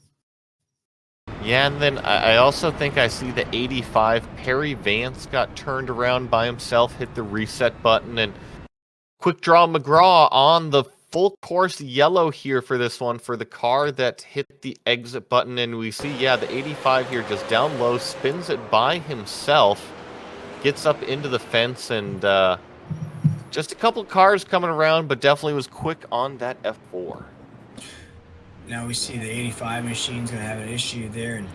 Yeah, and then I also think I see the 85. Perry Vance got turned around by himself, hit the reset button, and Quick Draw McGraw on the full course yellow here for this one for the car that hit the exit button, and we see, yeah, the 85 here just down low, spins it by himself, gets up into the fence, and just a couple cars coming around, but definitely was quick on that F4. Now we see the 85 machine's going to have an issue there. And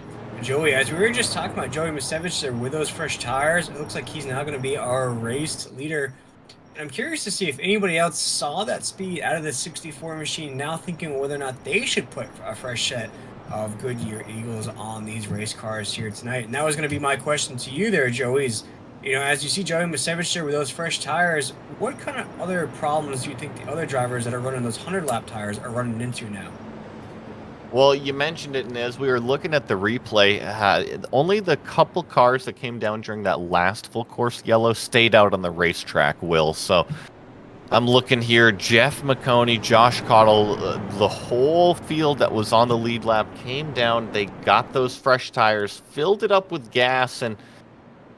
Joey, as we were just talking about Joey Masevich there with those fresh tires, it looks like he's now going to be our race leader. And I'm curious to see if anybody else saw that speed out of the 64 machine, now thinking whether or not they should put a fresh set of Goodyear Eagles on these race cars here tonight. And that was going to be my question to you there, Joey. As you see Joey Masevich there with those fresh tires, what kind of other problems do you think the other drivers that are running those 100-lap tires are running into now? Well, you mentioned it, and as we were looking at the replay, only the couple cars that came down during that last full course yellow stayed out on the racetrack, Will. So I'm looking here, Jeff Maconi, Josh Cottle, the whole field that was on the lead lap came down. They got those fresh tires, filled it up with gas, and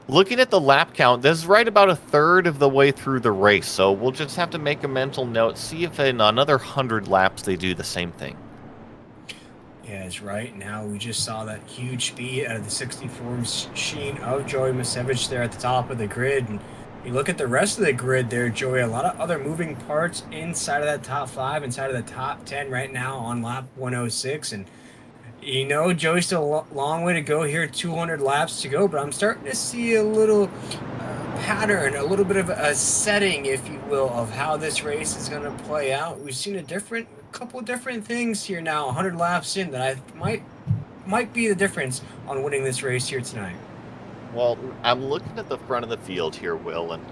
looking at the lap count, this is right about a third of the way through the race. So we'll just have to make a mental note, see if in another 100 laps they do the same thing. Yeah, it's right. Now we just saw that huge speed out of the 64 machine of Joey Masevich there at the top of the grid. And you look at the rest of the grid there, Joey, a lot of other moving parts inside of that top 5, inside of the top 10 right now on lap 106. And, Joey's still a long way to go here, 200 laps to go. But I'm starting to see a little pattern, a little bit of a setting, if you will, of how this race is going to play out. We've seen a couple different things here now, 100 laps in, that might be the difference on winning this race here tonight. Well, I'm looking at the front of the field here, Will, and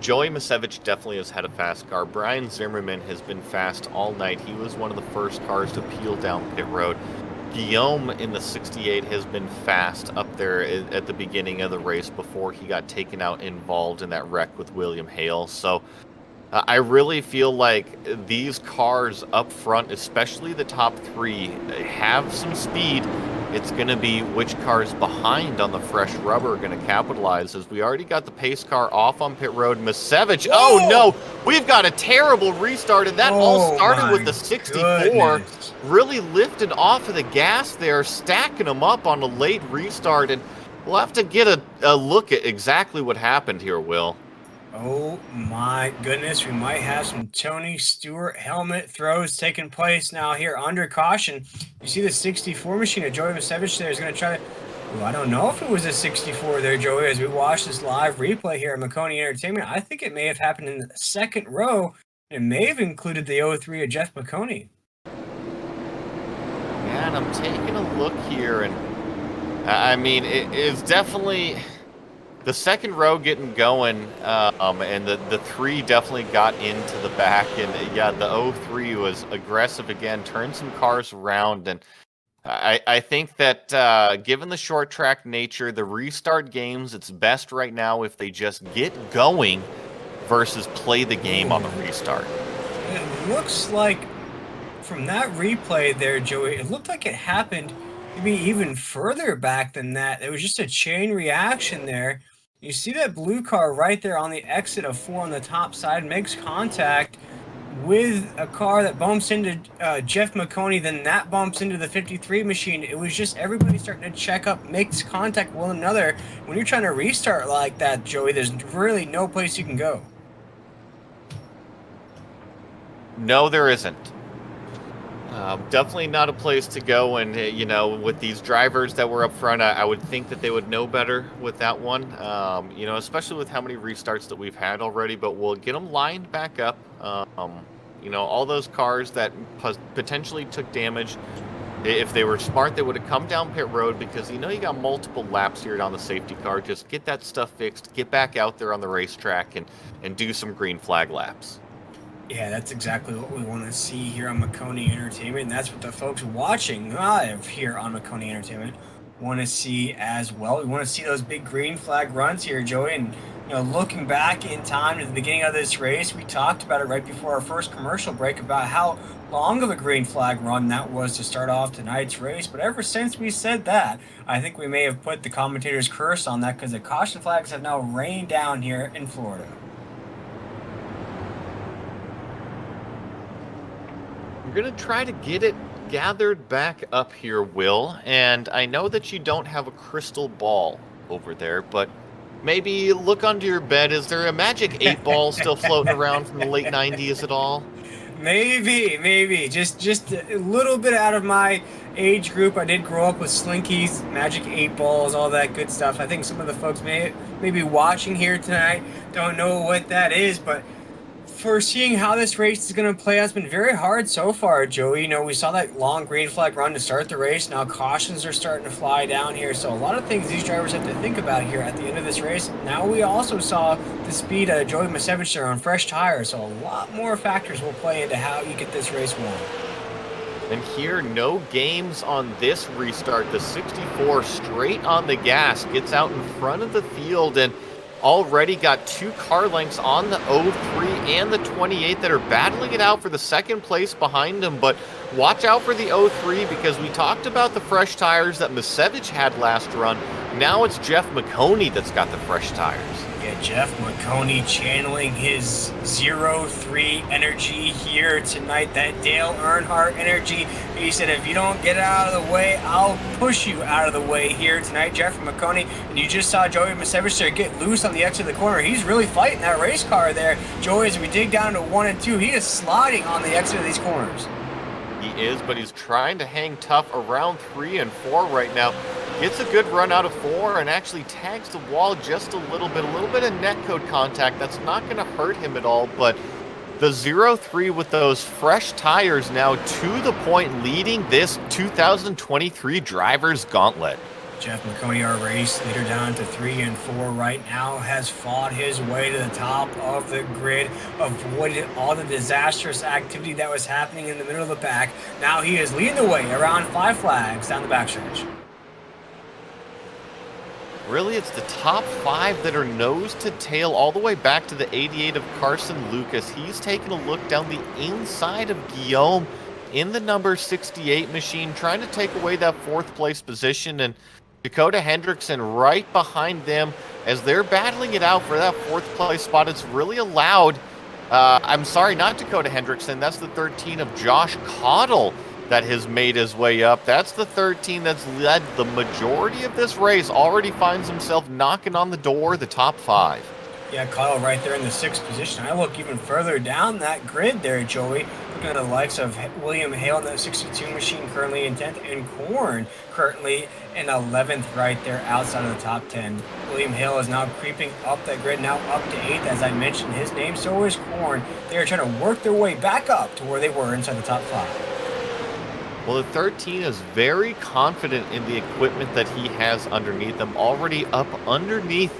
Joey Masevich definitely has had a fast car. Brian Zimmerman has been fast all night. He was one of the first cars to peel down pit road. Guillaume in the 68 has been fast up there at the beginning of the race before he got taken out involved in that wreck with William Hale. So I really feel like these cars up front, especially the top 3, have some speed. It's going to be which cars behind on the fresh rubber are going to capitalize, as we already got the pace car off on pit road. Masevich, oh no, we've got a terrible restart, and that all started with the 64. Goodness. Really lifted off of the gas there, stacking them up on a late restart, and we'll have to get a look at exactly what happened here, Will. Oh my goodness, we might have some Tony Stewart helmet throws taking place now here under caution. You see the 64 machine of Joey Masevich there is going to try to... Well, I don't know if it was a 64 there, Joey, as we watch this live replay here at Maconi Entertainment. I think it may have happened in the second row. It may have included the 03 of Jeff Maconi. Yeah, and I'm taking a look here, and I mean, it's definitely... The second row getting going, and the 3 definitely got into the back, and yeah, the 03 was aggressive again, turned some cars around, and I think that given the short track nature, the restart games, it's best right now if they just get going versus play the game on the restart. It looks like from that replay there, Joey, it looked like it happened maybe even further back than that. There was just a chain reaction there. You see that blue car right there on the exit of 4 on the top side, makes contact with a car that bumps into Jeff Maconi, then that bumps into the 53 machine. It was just everybody starting to check up, makes contact with one another. When you're trying to restart like that, Joey, there's really no place you can go. No, there isn't. Definitely not a place to go, and with these drivers that were up front, I would think that they would know better with that one. Especially with how many restarts that we've had already. But we'll get them lined back up. All those cars that potentially took damage. If they were smart, they would have come down pit road, because you got multiple laps here on the safety car. Just get that stuff fixed, get back out there on the racetrack, and do some green flag laps. Yeah, that's exactly what we want to see here on Maconi Entertainment. And that's what the folks watching live here on Maconi Entertainment want to see as well. We want to see those big green flag runs here, Joey. And, looking back in time to the beginning of this race, we talked about it right before our first commercial break about how long of a green flag run that was to start off tonight's race. But ever since we said that, I think we may have put the commentator's curse on that, because the caution flags have now rained down here in Florida. We're going to try to get it gathered back up here, Will. And I know that you don't have a crystal ball over there, but maybe look under your bed. Is there a magic 8 ball still floating around from the late 90s at all? Maybe. Just a little bit out of my age group. I did grow up with Slinkies, Magic 8 balls, all that good stuff. I think some of the folks may be watching here tonight don't know what that is, but foreseeing how this race is going to play out, it's been very hard so far, Joey. You know, we saw that long green flag run to start the race. Now cautions are starting to fly down here. So a lot of things these drivers have to think about here at the end of this race. Now we also saw the speed of Joey Masevich there on fresh tires. So a lot more factors will play into how you get this race won. And here, no games on this restart. The 64 straight on the gas gets out in front of the field and already got 2 car lengths on the 03 and the 28 that are battling it out for the second place behind them. But watch out for the 03 because we talked about the fresh tires that Masevich had last run. Now it's Jeff Maconi that's got the fresh tires. Yeah, Jeff Maconi channeling his 03 energy here tonight, that Dale Earnhardt energy. He said, if you don't get out of the way, I'll push you out of the way here tonight, Jeff Maconi. And you just saw Joey Masevich there get loose on the exit of the corner. He's really fighting that race car there. Joey, as we dig down to 1 and 2, he is sliding on the exit of these corners. He is, but he's trying to hang tough around 3 and 4 right now. Gets a good run out of 4 and actually tags the wall just a little bit of netcode contact. That's not going to hurt him at all, but the 03 with those fresh tires now to the point leading this 2023 Drivers Gauntlet. Jeff Maconi, our race leader, down to 3 and 4 right now, has fought his way to the top of the grid, avoided all the disastrous activity that was happening in the middle of the pack. Now he is leading the way around 5 flags down the backstretch. Really, it's the top 5 that are nose to tail all the way back to the 88 of Carson Lucas. He's taking a look down the inside of Guillaume in the number 68 machine, trying to take away that 4th place position, and Dakota Hendrickson right behind them as they're battling it out for that 4th place spot. It's really allowed, I'm sorry, not Dakota Hendrickson, that's the 13 of Josh Cottle that has made his way up. That's the 13 that's led the majority of this race, already finds himself knocking on the door, the top 5. Yeah, Kyle right there in the 6th position. I look even further down that grid there, Joey. Looking at the likes of William Hale in that 62 machine currently in 10th, and Korn currently in 11th right there outside of the top 10. William Hale is now creeping up that grid, now up to 8th. As I mentioned his name, so is Korn. They are trying to work their way back up to where they were inside the top 5. Well, the 13 is very confident in the equipment that he has underneath him, already up underneath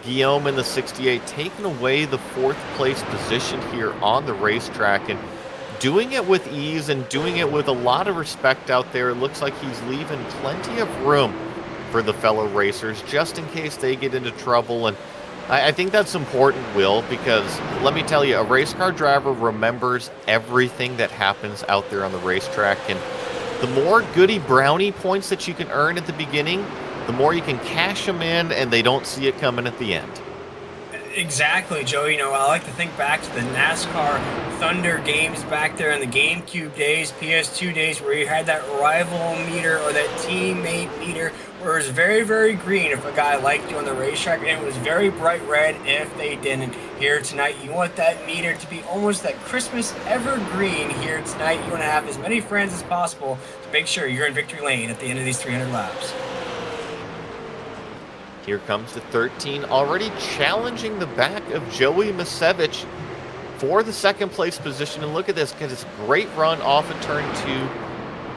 Guillaume in the 68, taking away the 4th place position here on the racetrack and doing it with ease and doing it with a lot of respect out there. It looks like he's leaving plenty of room for the fellow racers just in case they get into trouble. And I think that's important, Will, because let me tell you, a race car driver remembers everything that happens out there on the racetrack. And the more goody brownie points that you can earn at the beginning, the more you can cash them in and they don't see it coming at the end. Exactly, Joe. You know, I like to think back to the NASCAR Thunder games back there in the GameCube days, PS2 days, where you had that rival meter or that teammate meter where it was very, very green if a guy liked you on the racetrack, and it was very bright red if they didn't. Here tonight, you want that meter to be almost that Christmas evergreen here tonight. You want to have as many friends as possible to make sure you're in victory lane at the end of these 300 laps. Here comes the 13, already challenging the back of Joey Masevich for the 2nd place position. And look at this, get this great run off of turn 2,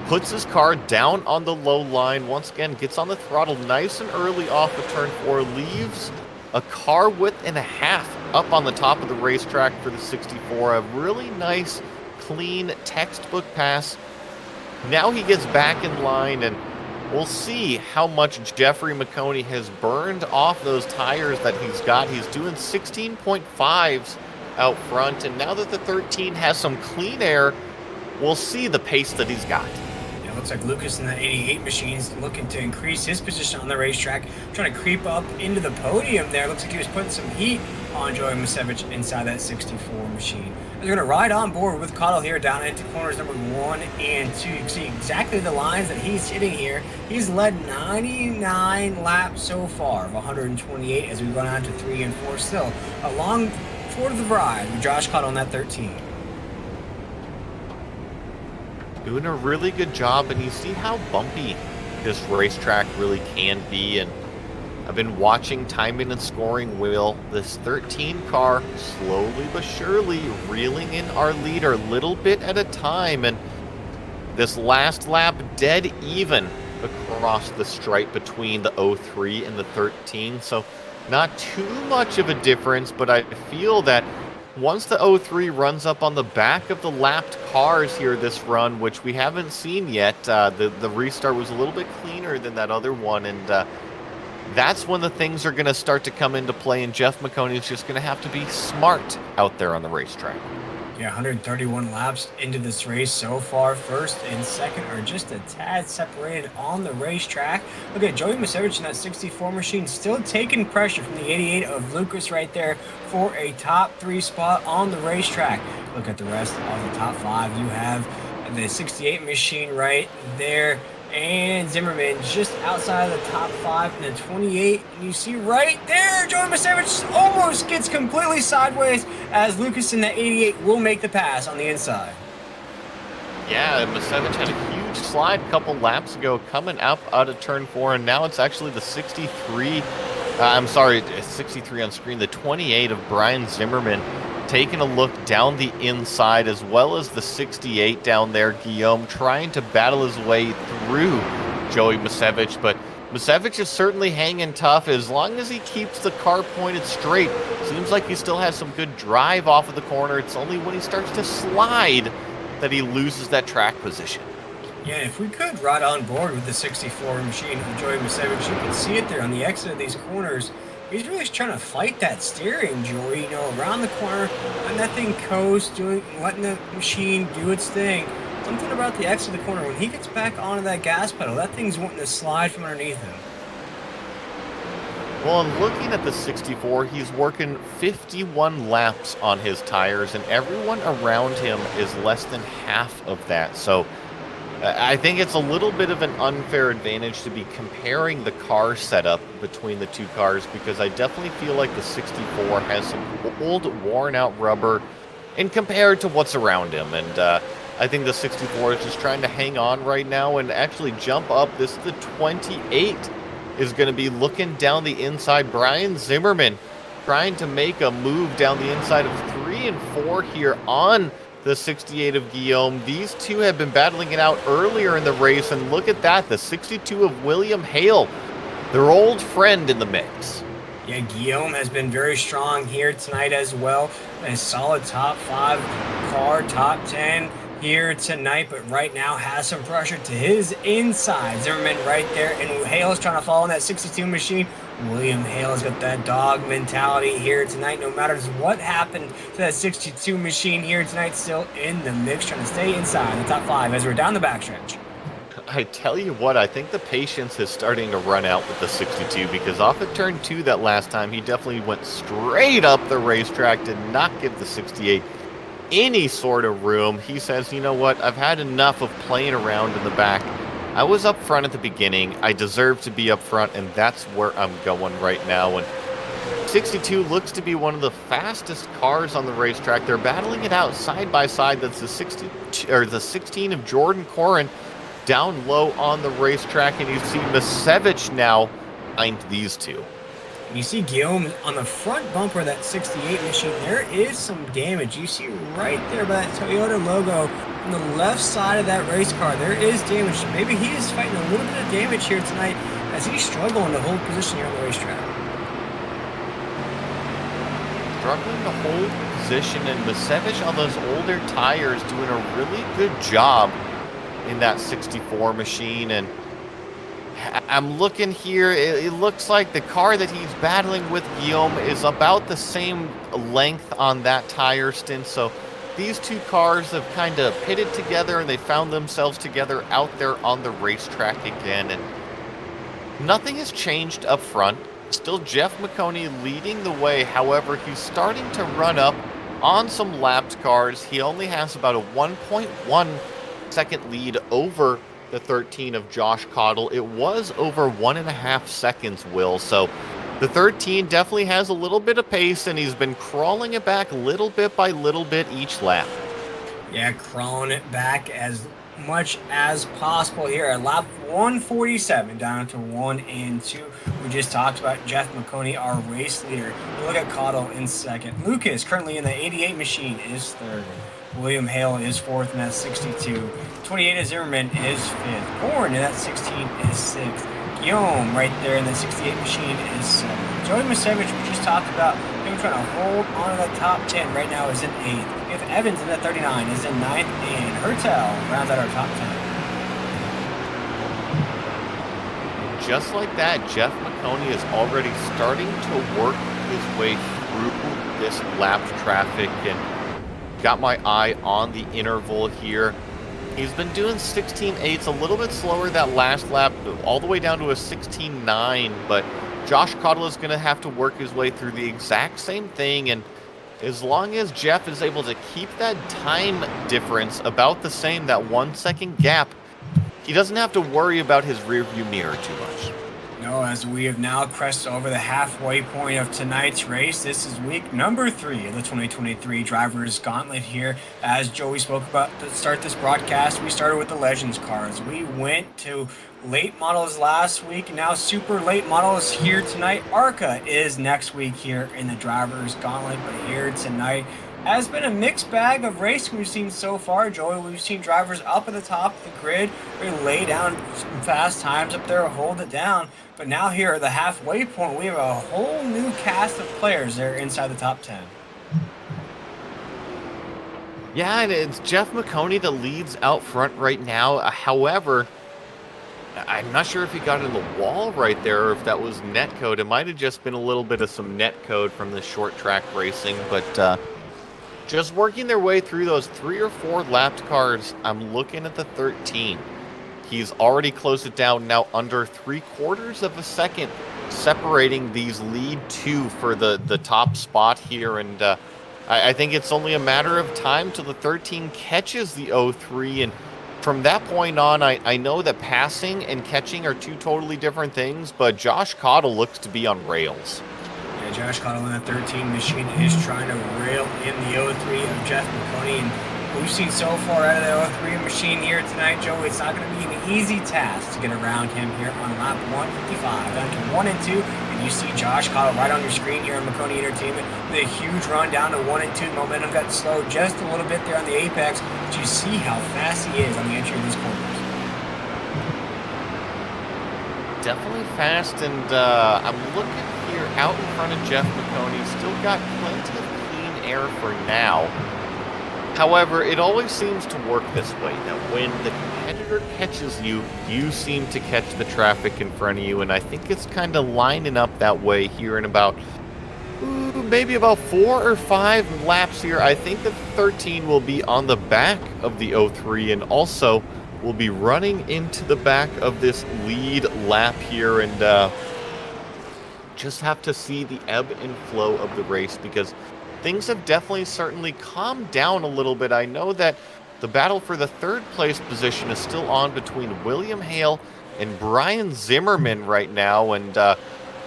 puts his car down on the low line, once again gets on the throttle nice and early off of turn 4, leaves a car width and a half up on the top of the racetrack for the 64. A really nice, clean textbook pass. Now he gets back in line, and we'll see how much Jeffrey Maconi has burned off those tires that he's got. He's doing 16.5s out front, and now that the 13 has some clean air, we'll see the pace that he's got. It looks like Lucas in the 88 machine is looking to increase his position on the racetrack, trying to creep up into the podium there. Looks like he was putting some heat on Joey Masevich inside that 64 machine. They're going to ride on board with Cottle here down into corners number 1 and 2. You can see exactly the lines that he's hitting here. He's led 99 laps so far of 128 as we run on to 3 and 4. Still a long Fourth of the ride with Josh Cottle on that 13. Doing a really good job, and you see how bumpy this racetrack really can be. And I've been watching timing and scoring wheel. This 13 car slowly but surely reeling in our leader a little bit at a time. And this last lap dead even across the stripe between the 03 and the 13. So not too much of a difference, but I feel that once the 03 runs up on the back of the lapped cars here this run, which we haven't seen yet, the restart was a little bit cleaner than that other one, and that's when the things are going to start to come into play, and Jeff Maconi is just going to have to be smart out there on the racetrack. Yeah, 131 laps into this race so far. First and second are just a tad separated on the racetrack. Look at Joey Masevich in that 64 machine still taking pressure from the 88 of Lucas right there for a top 3 spot on the racetrack. Look at the rest of the top 5. You have the 68 machine right there, and Zimmerman just outside of the top 5 in the 28. And you see right there, Joey Masevich almost gets completely sideways as Lucas in the 88 will make the pass on the inside. Yeah, Masevich had a huge slide a couple laps ago coming up out of turn 4, and now it's actually the 63. I'm sorry, 63 on screen. The 28 of Brian Zimmerman taking a look down the inside, as well as the 68 down there, Guillaume, trying to battle his way through Joey Masevich. But Masevich is certainly hanging tough as long as he keeps the car pointed straight. Seems like he still has some good drive off of the corner. It's only when he starts to slide that he loses that track position. Yeah, if we could ride on board with the 64 machine of Joey Masevich, you can see it there on the exit of these corners. He's really just trying to fight that steering, Joey, around the corner, and that thing coast, letting the machine do its thing. Something about the exit of the corner, when he gets back onto that gas pedal, that thing's wanting to slide from underneath him. Well, and looking at the 64, he's working 51 laps on his tires, and everyone around him is less than half of that. So I think it's a little bit of an unfair advantage to be comparing the car setup between the two cars, because I definitely feel like the 64 has some old, worn-out rubber and compared to what's around him. And I think the 64 is just trying to hang on right now and actually jump up. This is the 28 is going to be looking down the inside. Brian Zimmerman trying to make a move down the inside of 3 and 4 here on the 68 of Guillaume. These two have been battling it out earlier in the race, and look at that, the 62 of William Hale, their old friend in the mix. Yeah, Guillaume has been very strong here tonight as well. A solid top 5 car, top 10 here tonight, but right now has some pressure to his inside. Zimmerman right there, and Hale's trying to follow in that 62 machine. William Hale's got that dog mentality here tonight. No matter what happened to that 62 machine here tonight, still in the mix, trying to stay inside the top 5 as we're down the backstretch. I tell you what, I think the patience is starting to run out with the 62, because off at turn 2 that last time, he definitely went straight up the racetrack, did not give the 68 any sort of room. He says, you know what, I've had enough of playing around in the back. I was up front at the beginning. I deserve to be up front, and that's where I'm going right now. And 62 looks to be one of the fastest cars on the racetrack. They're battling it out side by side. That's the 16 of Jordan Corrin down low on the racetrack, and you see Masevich now behind these two. You see Guillaume on the front bumper of that 68 machine. There is some damage. You see right there by that Toyota logo on the left side of that race car. There is damage. Maybe he is fighting a little bit of damage here tonight as he's struggling to hold position here on the racetrack. Struggling to hold position, and Masevich on those older tires doing a really good job in that 64 machine. And I'm looking here, it looks like the car that he's battling with, Guillaume, is about the same length on that tire stint. So these two cars have kind of pitted together, and they found themselves together out there on the racetrack again. And nothing has changed up front. Still Jeff Maconi leading the way. However, he's starting to run up on some lapped cars. He only has about a 1.1 second lead over the 13 of Josh Cottle. It was over 1.5 seconds, Will. So the 13 definitely has a little bit of pace, and he's been crawling it back little bit by little bit each lap. Yeah, crawling it back as much as possible here at lap 147 down to 1 and 2. We just talked about Jeff Maconi, our race leader. You look at Cottle in second. Lucas, currently in the 88 machine, is third. William Hale is fourth in that 62. 28 of Zimmerman is fifth. Orrin in that 16 is sixth. Guillaume right there in the 68 machine is seventh. Joey Masevich, we just talked about him trying to hold on to the top 10. Right now is in eighth. We have Evans in the 39 is in ninth, and Hertel rounds out our top 10. Just like that, Jeff Maconi is already starting to work his way through this lapped traffic, and got my eye on the interval here. He's been doing 16.8s, a little bit slower that last lap, all the way down to a 16.9, but Josh Cottle is going to have to work his way through the exact same thing, and as long as Jeff is able to keep that time difference about the same, that 1 second gap, he doesn't have to worry about his rearview mirror too much. No, as we have now crested over the halfway point of tonight's race. This is week number 3 of the 2023 Drivers Gauntlet here. As Joey spoke about to start this broadcast, we started with the Legends cars. We went to late models last week, and now super late models here tonight. ARCA is next week here in the Drivers Gauntlet, but here tonight has been a mixed bag of racing we've seen so far, Joey. We've seen drivers up at the top of the grid, really lay down some fast times up there, hold it down. But now here at the halfway point, we have a whole new cast of players there inside the top 10. Yeah, and it's Jeff Maconi that leads out front right now. However, I'm not sure if he got in the wall right there or if that was net code. It might have just been a little bit of some net code from the short track racing, but just working their way through those 3 or 4 lapped cars, I'm looking at the 13. He's already closed it down now under 3/4 of a second, separating these lead 2 for the top spot here. And I think it's only a matter of time till the 13 catches the 03. And from that point on, I know that passing and catching are 2 totally different things, but Josh Cottle looks to be on rails. Yeah, Josh Cottle in that 13 machine is trying to rail in the 03 of Jeff Maconi. And we've seen so far out of the 03 machine here tonight, Joe, it's not going to be an easy task to get around him here on lap 155. Down to 1 and 2, and you see Josh Cottle right on your screen here on Maconi Entertainment with a huge run down to 1 and 2. Momentum got slowed just a little bit there on the apex, but you see how fast he is on the entry of these corners. Definitely fast, and I'm looking here out in front of Jeff Maconi. Still got plenty of clean air for now. However, it always seems to work this way, that when the competitor catches you, you seem to catch the traffic in front of you, and I think it's kind of lining up that way here in about, maybe about 4 or 5 laps here. I think the 13 will be on the back of the 03, and also will be running into the back of this lead lap here, and just have to see the ebb and flow of the race, because things have definitely certainly calmed down a little bit. I know that the battle for the 3rd place position is still on between William Hale and Brian Zimmerman right now, and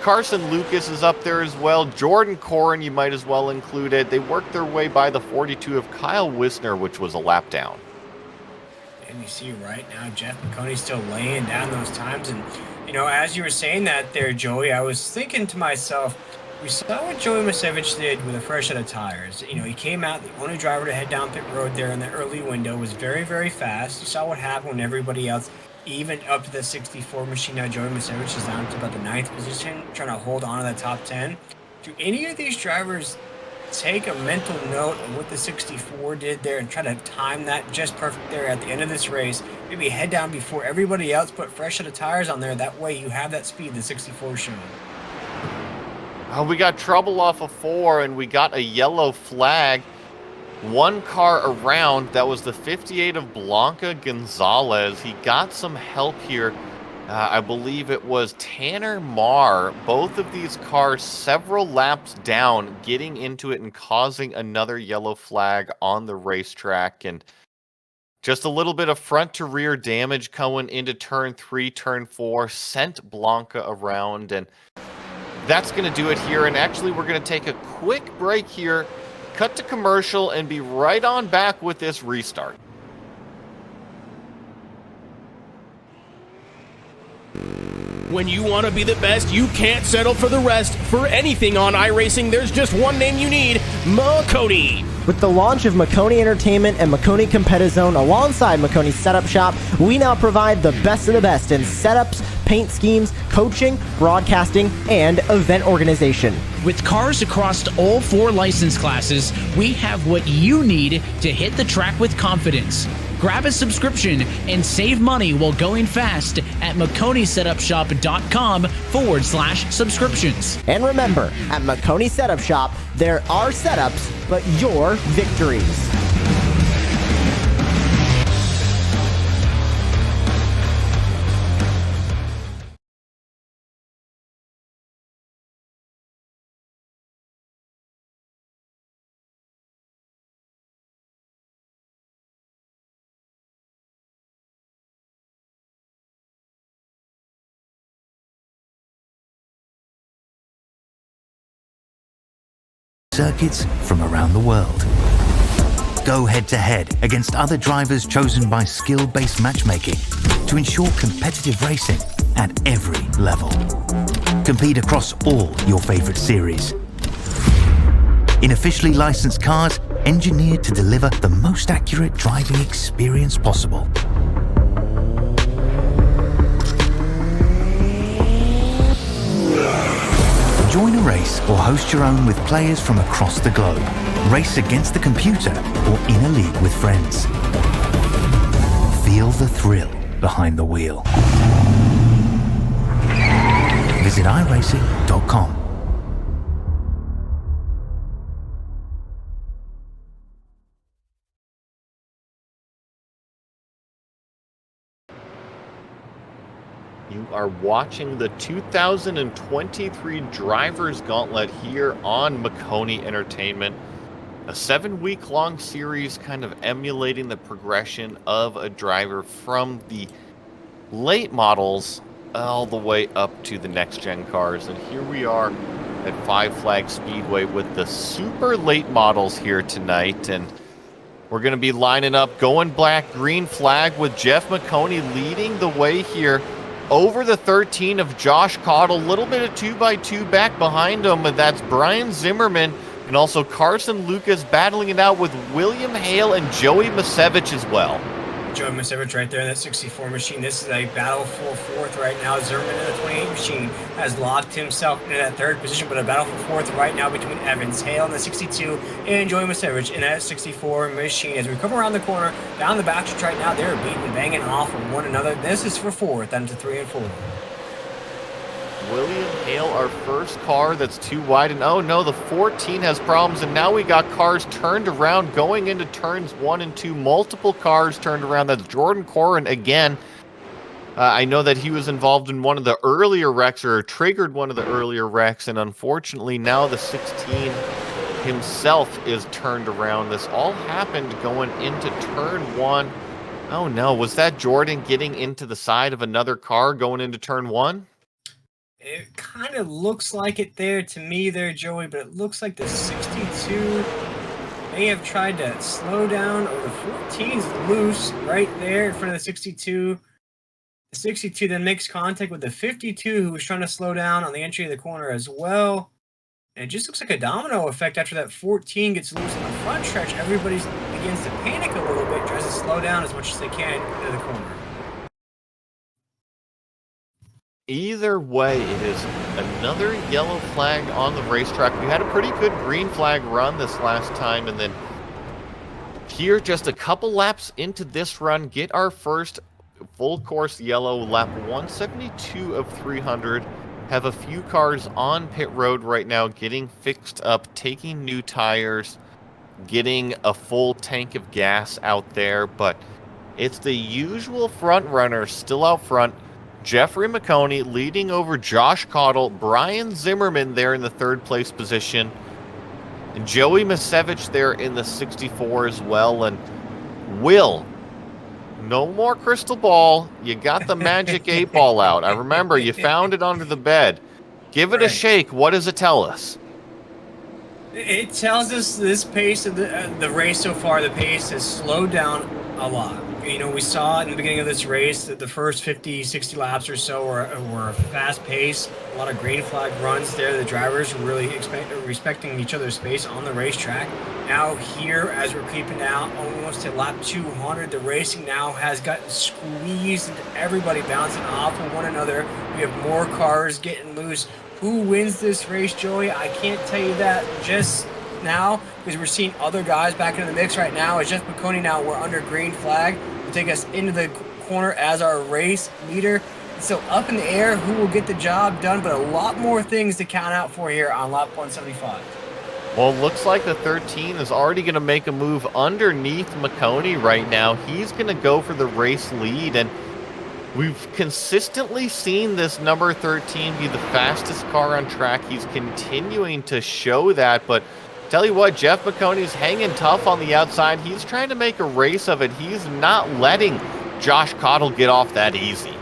Carson Lucas is up there as well. Jordan Corrin, you might as well include it. They worked their way by the 42 of Kyle Wisner, which was a lap down. And you see right now Jeff Maconi still laying down those times. And, you know, as you were saying that there, Joey, I was thinking to myself, we saw what Joey Masevich did with a fresh set of tires. You know, he came out, the only driver to head down pit road there in the early window, was very, very fast. You saw what happened when everybody else, even up to the 64 machine. Now Joey Masevich is down to about the 9th position, trying to hold on to that top 10. Do any of these drivers take a mental note of what the 64 did there and try to time that just perfect there at the end of this race? Maybe head down before everybody else, put fresh set of tires on there. That way you have that speed the 64 is showing. We got trouble off of 4, and we got a yellow flag. 1 car around, that was the 58 of Blanca Gonzalez. He got some help here I believe it was Tanner Marr. Both of these cars several laps down, getting into it and causing another yellow flag on the racetrack. And just a little bit of front to rear damage going into turn 3, turn 4, sent Blanca around. And that's going to do it here. And actually, we're going to take a quick break here, cut to commercial, and be right on back with this restart. When you want to be the best, you can't settle for the rest. For anything on iRacing, there's just one name you need, Maconi. With the launch of Maconi Entertainment and Maconi Competizone alongside Maconi Setup Shop, we now provide the best of the best in setups, paint schemes, coaching, broadcasting, and event organization. With cars across all 4 license classes, we have what you need to hit the track with confidence. Grab a subscription and save money while going fast at MaconiSetupShop.com/subscriptions. And remember, at Maconi Setup Shop, there are setups, but your victories. Circuits from around the world. Go head-to-head against other drivers chosen by skill-based matchmaking to ensure competitive racing at every level. Compete across all your favorite series. In officially licensed cars, engineered to deliver the most accurate driving experience possible. Join a race or host your own with players from across the globe. Race against the computer or in a league with friends. Feel the thrill behind the wheel. Visit iRacing.com. You are watching the 2023 Drivers Gauntlet here on Maconi Entertainment. A 7-week-long series kind of emulating the progression of a driver from the late models all the way up to the next-gen cars. And here we are at Five Flag Speedway with the super late models here tonight. And we're going to be lining up going black, green flag with Jeff Maconi leading the way here over the 13 of Josh Cottle. A little bit of 2x2 back behind him, and that's Brian Zimmerman and also Carson Lucas battling it out with William Hale and Joey Masevich as well. Joey Masevich right there in that 64 machine. This is a battle for fourth right now. Zimmerman in the 28 machine has locked himself into that third position, but a battle for fourth right now between Evans, Hale in the 62, and Joey Masevich in that 64 machine. As we come around the corner, down the backstretch right now, they're beating and banging off of one another. This is for fourth, down to 3 and 4. William Hale, our first car that's too wide, and oh no, the 14 has problems, and now we got cars turned around going into turns 1 and 2. Multiple cars turned around. That's Jordan Corrin again. I know that he was involved in one of the earlier wrecks, or triggered one of the earlier wrecks, and unfortunately now the 16 himself is turned around. This all happened going into turn 1. Oh no, was that Jordan getting into the side of another car going into turn 1? It kind of looks like it there to me there, Joey, but it looks like the 62 may have tried to slow down, or the 14's loose right there in front of the 62. The 62 then makes contact with the 52, who was trying to slow down on the entry of the corner as well. And it just looks like a domino effect after that 14 gets loose on the front stretch. Everybody begins to panic a little bit, tries to slow down as much as they can into the corner. Either way, it is another yellow flag on the racetrack. We had a pretty good green flag run this last time, and then here, just a couple laps into this run, get our first full course yellow. Lap 172 of 300. Have a few cars on pit road right now getting fixed up, taking new tires, getting a full tank of gas out there, but it's the usual front runners still out front. Jeffrey Maconi leading over Josh Caudle, Brian Zimmerman there in the 3rd place position, and Joey Masevich there in the 64 as well. And Will, no more crystal ball. You got the magic 8-ball out. I remember you found it under the bed. Give it a shake. What does it tell us? It tells us this pace of the race so far, the pace has slowed down a lot. You know, we saw in the beginning of this race that the first 50, 60 laps or so were fast paced, a lot of green flag runs there. The drivers were really respecting each other's space on the racetrack. Now here, as we're creeping out almost to lap 200, the racing now has gotten squeezed and everybody bouncing off of one another. We have more cars getting loose. Who wins this race, Joey? I can't tell you that just now because we're seeing other guys back into the mix right now. It's Jeff Maconi now. We're under green flag to take us into the corner as our race leader. So up in the air, who will get the job done, but a lot more things to count out for here on lap 175. Well, looks like the 13 is already going to make a move underneath Maconi right now. He's going to go for the race lead, and we've consistently seen this number 13 be the fastest car on track. He's continuing to show that, but tell you what, Jeff Maconi's hanging tough on the outside. He's trying to make a race of it. He's not letting Josh Caudle get off that easy.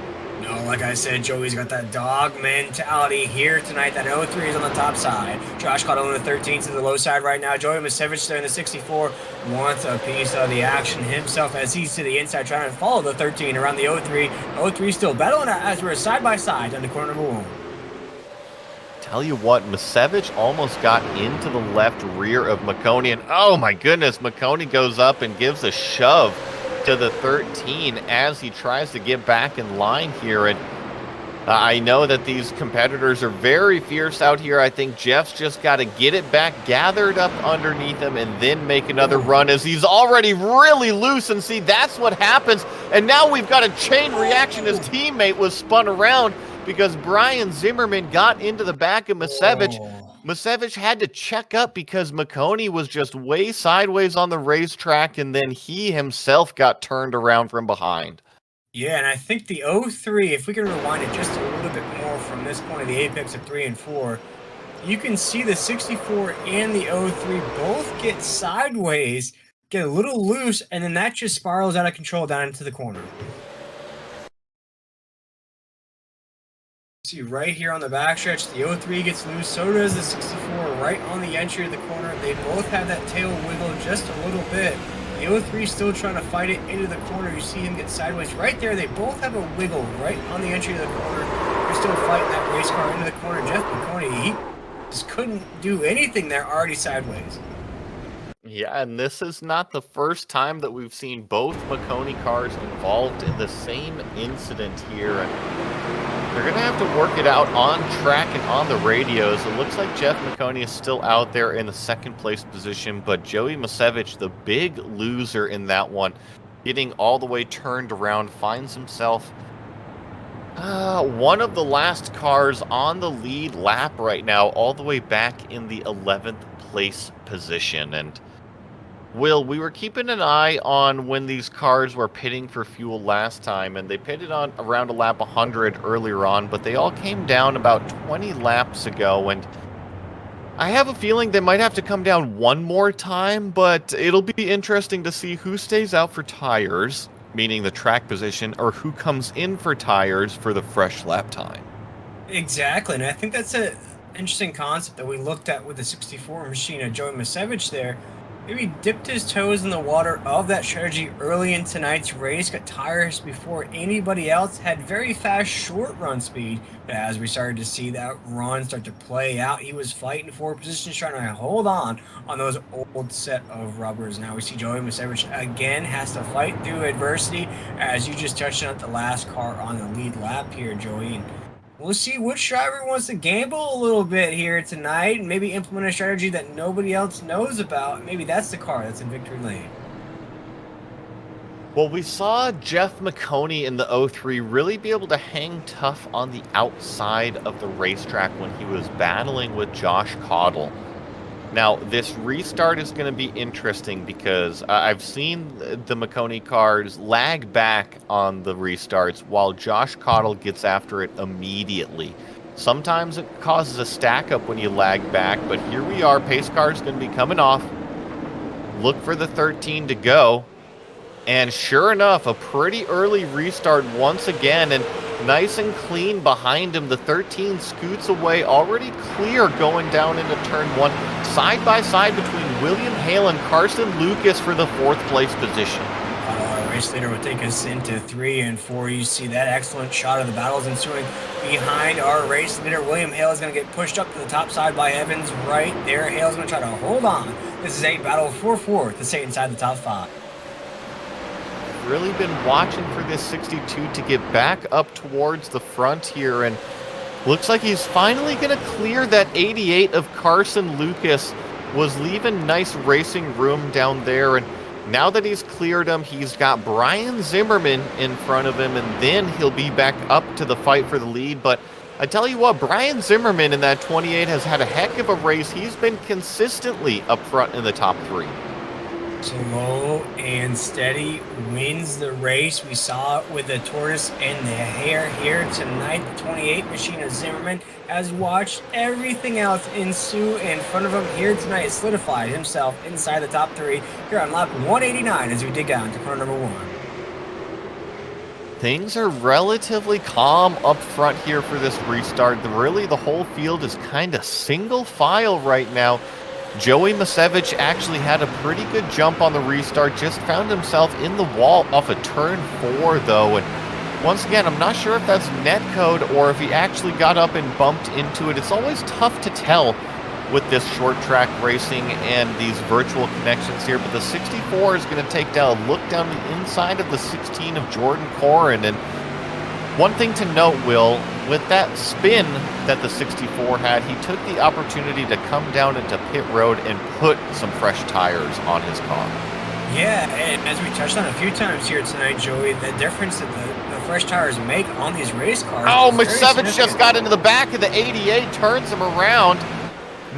No, like I said, Joey's got that dog mentality here tonight. That 03 is on the top side. Josh Caudle in the 13 to the low side right now. Joey Masevich there in the 64 wants a piece of the action himself as he's to the inside trying to follow the 13 around the 03. 03 still battling as we're side by side on the corner number 1. Tell you what, Masevich almost got into the left rear of Maconi, and oh my goodness, Maconi goes up and gives a shove to the 13 as he tries to get back in line here. And I know that these competitors are very fierce out here. I think Jeff's just got to get it back gathered up underneath him and then make another run as he's already really loose. And see, that's what happens. And now we've got a chain reaction. His teammate was spun around because Brian Zimmerman got into the back of Masevich. Masevich had to check up because Maconi was just way sideways on the racetrack, and then he himself got turned around from behind. Yeah, and I think the 03, if we can rewind it just a little bit more from this point of the apex of 3 and 4, you can see the 64 and the 03 both get sideways, get a little loose, and then that just spirals out of control down into the corner. See right here on the backstretch, the 03 gets loose, so does the 64 right on the entry of the corner. They both have that tail wiggle just a little bit. The 03 still trying to fight it into the corner. You see him get sideways right there. They both have a wiggle right on the entry of the corner. They're still fighting that race car into the corner. Jeff Maconi, he just couldn't do anything there, already sideways. Yeah, and this is not the first time that we've seen both Maconi cars involved in the same incident here. And they're going to have to work it out on track and on the radios. It looks like Jeff Maconi is still out there in the 2nd place position, but Joey Masevich, the big loser in that one, getting all the way turned around, finds himself one of the last cars on the lead lap right now, all the way back in the 11th place position. And Will, we were keeping an eye on when these cars were pitting for fuel last time, and they pitted on around a lap 100 earlier on, but they all came down about 20 laps ago, and I have a feeling they might have to come down one more time, but it'll be interesting to see who stays out for tires, meaning the track position, or who comes in for tires for the fresh lap time. Exactly, and I think that's an interesting concept that we looked at with the 64 machine of Joey Masevich there. Maybe dipped his toes in the water of that strategy early in tonight's race, got tires before anybody else, had very fast short run speed, but as we started to see that run start to play out, he was fighting for positions, trying to hold on those old set of rubbers. Now we see Joey Masevich again has to fight through adversity, as you just touched on the last car on the lead lap here, Joey. And we'll see which driver wants to gamble a little bit here tonight and maybe implement a strategy that nobody else knows about. Maybe that's the car that's in victory lane. Well, we saw Jeff Maconi in the 03 really be able to hang tough on the outside of the racetrack when he was battling with Josh Caudle. Now, this restart is going to be interesting because I've seen the Maconi cars lag back on the restarts while Josh Cottle gets after it immediately. Sometimes it causes a stack up when you lag back, but here we are. Pace car is going to be coming off. Look for the 13 to go. And sure enough, a pretty early restart once again, and nice and clean behind him. The 13 scoots away, already clear going down into turn 1. Side by side between William Hale and Carson Lucas for the 4th place position. Our race leader will take us into 3 and 4. You see that excellent shot of the battles ensuing behind our race leader. William Hale is going to get pushed up to the top side by Evans right there. Hale's going to try to hold on. This is a battle for 4th to stay inside the top 5. Really been watching for this 62 to get back up towards the front here, and looks like he's finally going to clear that 88 of Carson Lucas. Was leaving nice racing room down there, and now that he's cleared him, he's got Brian Zimmerman in front of him, and then he'll be back up to the fight for the lead. But I tell you what, Brian Zimmerman in that 28 has had a heck of a race. He's been consistently up front in the top 3. Slow and steady wins the race. We saw it with the tortoise and the hare here tonight. The 28 machine of Zimmerman has watched everything else ensue in front of him here tonight. Solidified himself inside the top 3 here on lap 189 as we dig down to corner number 1. Things are relatively calm up front here for this restart. Really, the whole field is kind of single file right now. Joey Masevich actually had a pretty good jump on the restart, just found himself in the wall off of turn 4 though, and once again, I'm not sure if that's netcode or if he actually got up and bumped into it. It's always tough to tell with this short track racing and these virtual connections here, but the 64 is going to take down a look down the inside of the 16 of Jordan Corrin. And one thing to note, Will, with that spin that the 64 had, he took the opportunity to come down into pit road and put some fresh tires on his car. Yeah, and as we touched on a few times here tonight, Joey, the difference that the fresh tires make on these race cars. Oh, Masevich just got into the back of the 88, turns him around.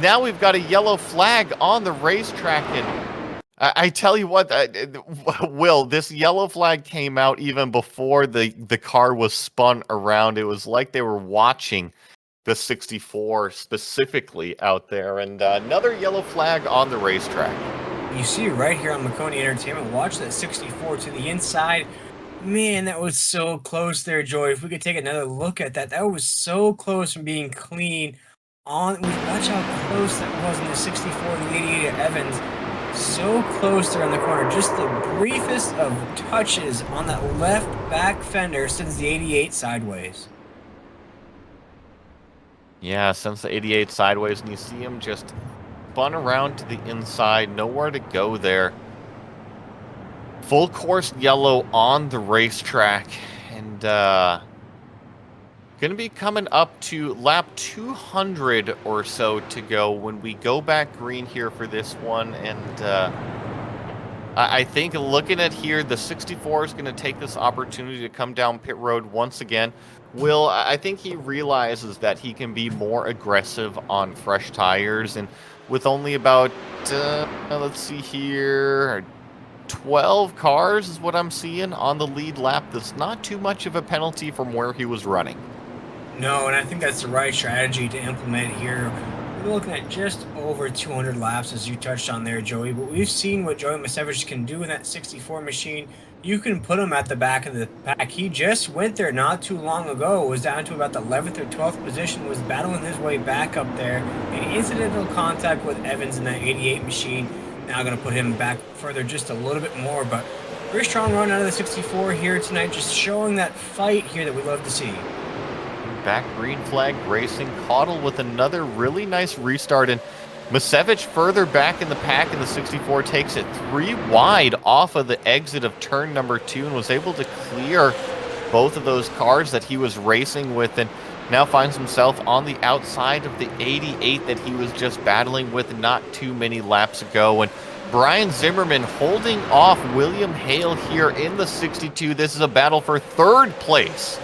Now we've got a yellow flag on the racetrack, and I tell you what, Will, this yellow flag came out even before the car was spun around. It was like they were watching the 64 specifically out there, and another yellow flag on the racetrack. You see right here on Maconi Entertainment, watch that 64 to the inside. Man, that was so close there, Joey. If we could take another look at that, that was so close from being clean. Watch how close that was in the 64 to the 88 of Evans. So close there on the corner. Just the briefest of touches on that left back fender since the 88 sideways. Yeah, since the 88 sideways, and you see him just spun around to the inside. Nowhere to go there. Full course yellow on the racetrack. And going to be coming up to lap 200 or so to go when we go back green here for this one. And I think looking at here, the 64 is going to take this opportunity to come down pit road once again. Will, I think he realizes that he can be more aggressive on fresh tires. And with only about, let's see here, 12 cars is what I'm seeing on the lead lap. That's not too much of a penalty from where he was running. No, and I think that's the right strategy to implement here. We're looking at just over 200 laps, as you touched on there, Joey. But we've seen what Joey Masevich can do in that 64 machine. You can put him at the back of the pack. He just went there not too long ago. Was down to about the 11th or 12th position. Was battling his way back up there. An incidental contact with Evans in that 88 machine. Now going to put him back further just a little bit more. But very strong run out of the 64 here tonight. Just showing that fight here that we love to see. Back green flag racing. Caudle with another really nice restart, and Masevich further back in the pack in the 64 takes it 3 wide off of the exit of turn number 2 and was able to clear both of those cars that he was racing with, and now finds himself on the outside of the 88 that he was just battling with not too many laps ago. And Brian Zimmerman holding off William Hale here in the 62. This is a battle for 3rd place.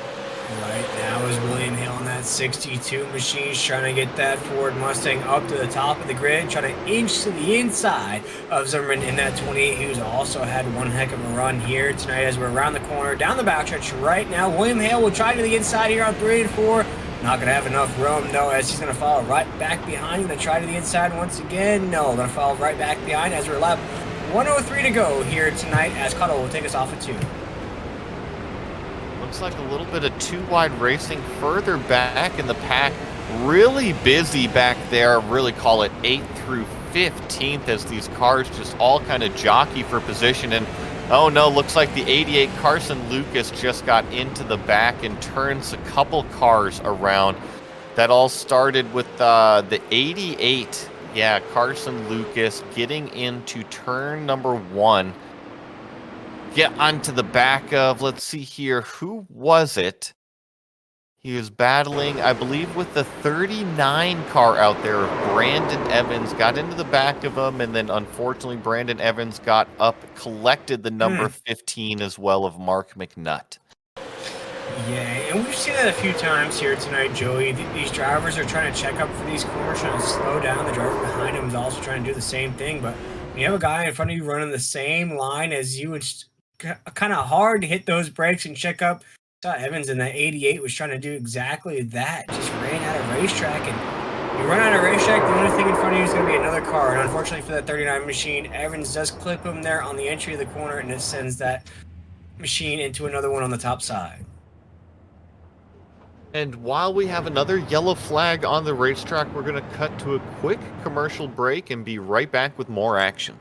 Right now is William Hale in that that 62 machine's trying to get that Ford Mustang up to the top of the grid, trying to inch to the inside of Zimmerman in that 28, who's also had one heck of a run here tonight as we're around the corner, down the backstretch right now. William Hale will try to the inside here on 3 and 4. Not going to have enough room, though, as he's going to follow right back behind. Going to try to the inside once again. No, going to follow right back behind as we're lap 103 to go here tonight, as Cuttle will take us off at 2. Looks like a little bit of two-wide racing further back in the pack. Really busy back there. Really call it 8th through 15th as these cars just all kind of jockey for position. And oh no, looks like the 88 Carson Lucas just got into the back and turns a couple cars around. That all started with the 88. Yeah, Carson Lucas getting into turn number 1. Get onto the back of, let's see here, who was it? He was battling, I believe, with the 39 car out there of Brandon Evans, got into the back of him, and then unfortunately Brandon Evans got up, collected the number 15 as well of Mark McNutt. Yeah, and we've seen that a few times here tonight, Joey. These drivers are trying to check up for these corners, trying to slow down. The driver behind him is also trying to do the same thing, but when you have a guy in front of you running the same line as you, it's kind of hard to hit those brakes and check up. Saw Evans in that 88 was trying to do exactly that. Just ran out of racetrack, and you run out of racetrack, the only thing in front of you is going to be another car. And unfortunately for that 39 machine, Evans does clip him there on the entry of the corner, and it sends that machine into another one on the top side. And while we have another yellow flag on the racetrack, we're going to cut to a quick commercial break and be right back with more action.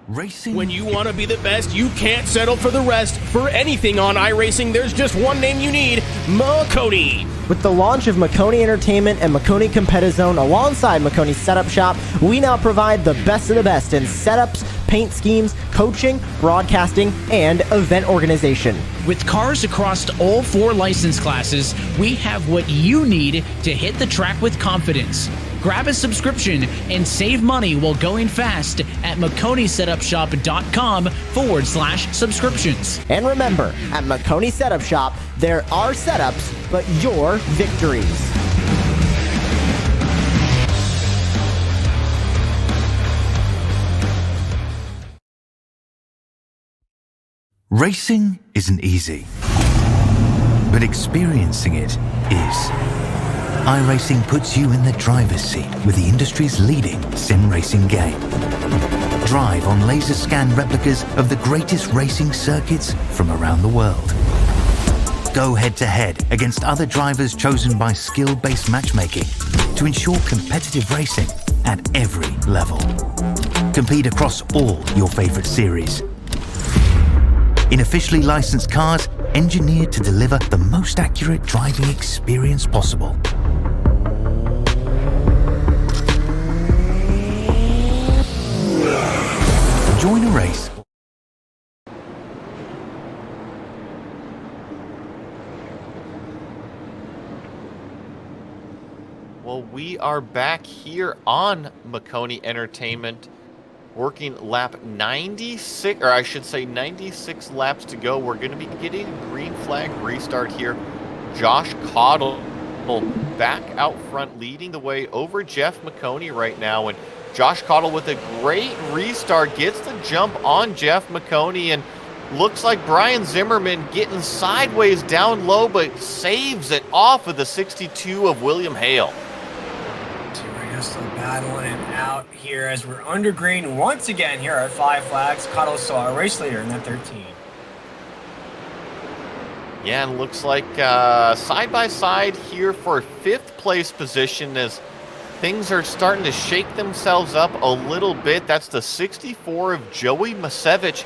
Racing. When you want to be the best, you can't settle for the rest. For anything on iRacing, there's just one name you need, Maconi. With the launch of Maconi Entertainment and Maconi Competizone alongside Maconi Setup Shop, we now provide the best of the best in setups, paint schemes, coaching, broadcasting, and event organization. With cars across all 4 license classes, we have what you need to hit the track with confidence. Grab a subscription and save money while going fast at MaconiSetupShop.com/subscriptions. And remember, at Maconi Setup Shop, there are setups, but your victories. Racing isn't easy, but experiencing it is. iRacing puts you in the driver's seat with the industry's leading sim racing game. Drive on laser scan replicas of the greatest racing circuits from around the world. Go head to head against other drivers chosen by skill-based matchmaking to ensure competitive racing at every level. Compete across all your favorite series. In officially licensed cars, engineered to deliver the most accurate driving experience possible. Join a race. Well, we are back here on Maconi Entertainment, working lap 96, or I should say 96 laps to go. We're going to be getting a green flag restart here. Josh Cottle back out front, leading the way over Jeff Maconi right now. And Josh Cottle with a great restart gets the jump on Jeff Maconi, and looks like Brian Zimmerman getting sideways down low, but saves it off of the 62 of William Hale. So we're just still battling it out here as we're under green once again here at 5 flags. Cottle's still our race leader in that 13. Yeah, and looks like side by side here for 5th place position as things are starting to shake themselves up a little bit. That's the 64 of Joey Masevich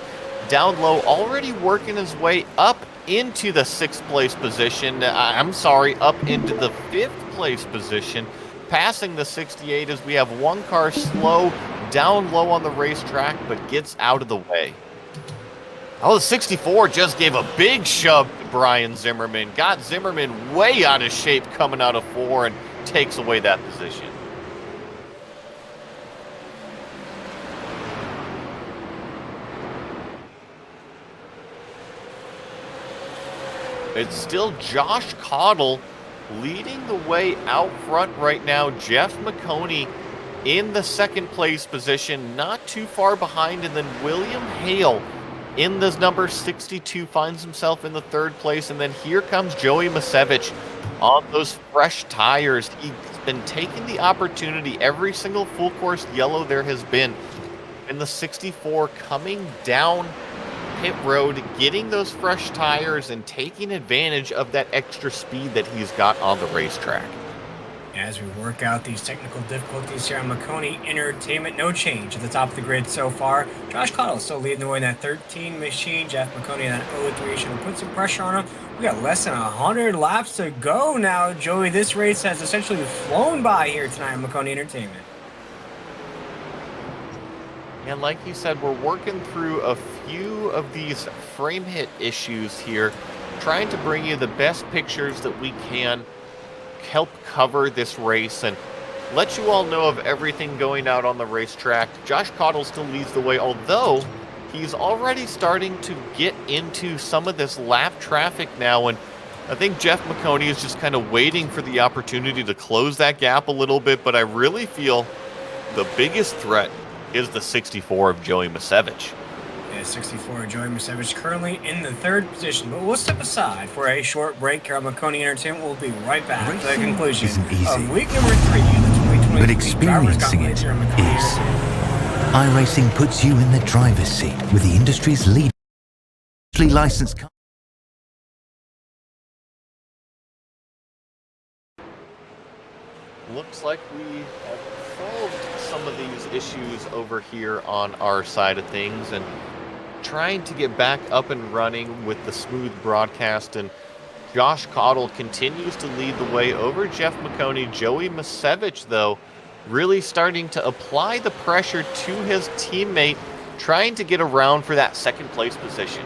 down low, already working his way up into the 6th place position. I'm sorry, up into the 5th place position, passing the 68 as we have one car slow down low on the racetrack, but gets out of the way. Oh, the 64 just gave a big shove to Brian Zimmerman. Got Zimmerman way out of shape coming out of 4 and takes away that position. It's still Josh Cottle Leading the way out front right now, Jeff Maconi in the second place position, not too far behind, and then William Hale in the number 62 finds himself in the third place, and then here comes Joey Masevich on those fresh tires. He's been taking the opportunity every single full course yellow there has been in the 64, coming down pit road, getting those fresh tires and taking advantage of that extra speed that he's got on the racetrack. As we work out these technical difficulties here on Maconi Entertainment, no change at the top of the grid so far. Josh Cottle still leading the way in that 13 machine. Jeff Maconi in that 03 should have put some pressure on him. We got less than 100 laps to go now, Joey. This race has essentially flown by here tonight on Maconi Entertainment. And like you said, we're working through a few of these frame hit issues here, trying to bring you the best pictures that we can, help cover this race and let you all know of everything going out on the racetrack. Josh Cottle still leads the way, although he's already starting to get into some of this lap traffic now, and I think Jeff Maconi is just kind of waiting for the opportunity to close that gap a little bit, but I really feel the biggest threat is the 64 of Joey Masevich. Yeah, 64 Joey Masevich currently in the third position, but we'll step aside for a short break here on Maconi Entertainment. We'll be right back for the conclusion of week number 3 of the 2020 but experiencing it is. iRacing puts you in the driver's seat with the industry's leading licensed car. Looks like we have solved some of these issues over here on our side of things and trying to get back up and running with the smooth broadcast, and Josh Cottle continues to lead the way over Jeff Maconi. Joey Masevich, though, really starting to apply the pressure to his teammate, trying to get around for that second place position.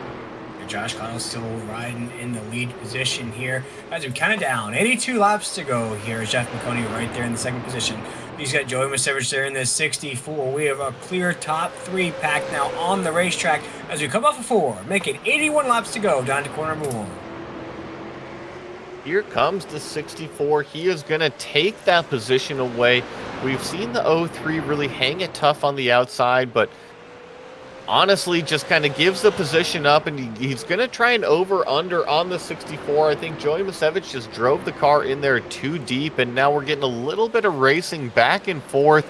Josh Cottle still riding in the lead position here as we count it down. 82 laps to go here. Jeff Maconi right there in the second position. He's got Joey Masevich there in the 64. We have a clear top 3 pack now on the racetrack as we come off of 4, making 81 laps to go down to corner number 1. Here comes the 64. He is going to take that position away. We've seen the 03 really hang it tough on the outside, but honestly just kind of gives the position up, and he's going to try and over-under on the 64. I think Joey Masevich just drove the car in there too deep, and now we're getting a little bit of racing back and forth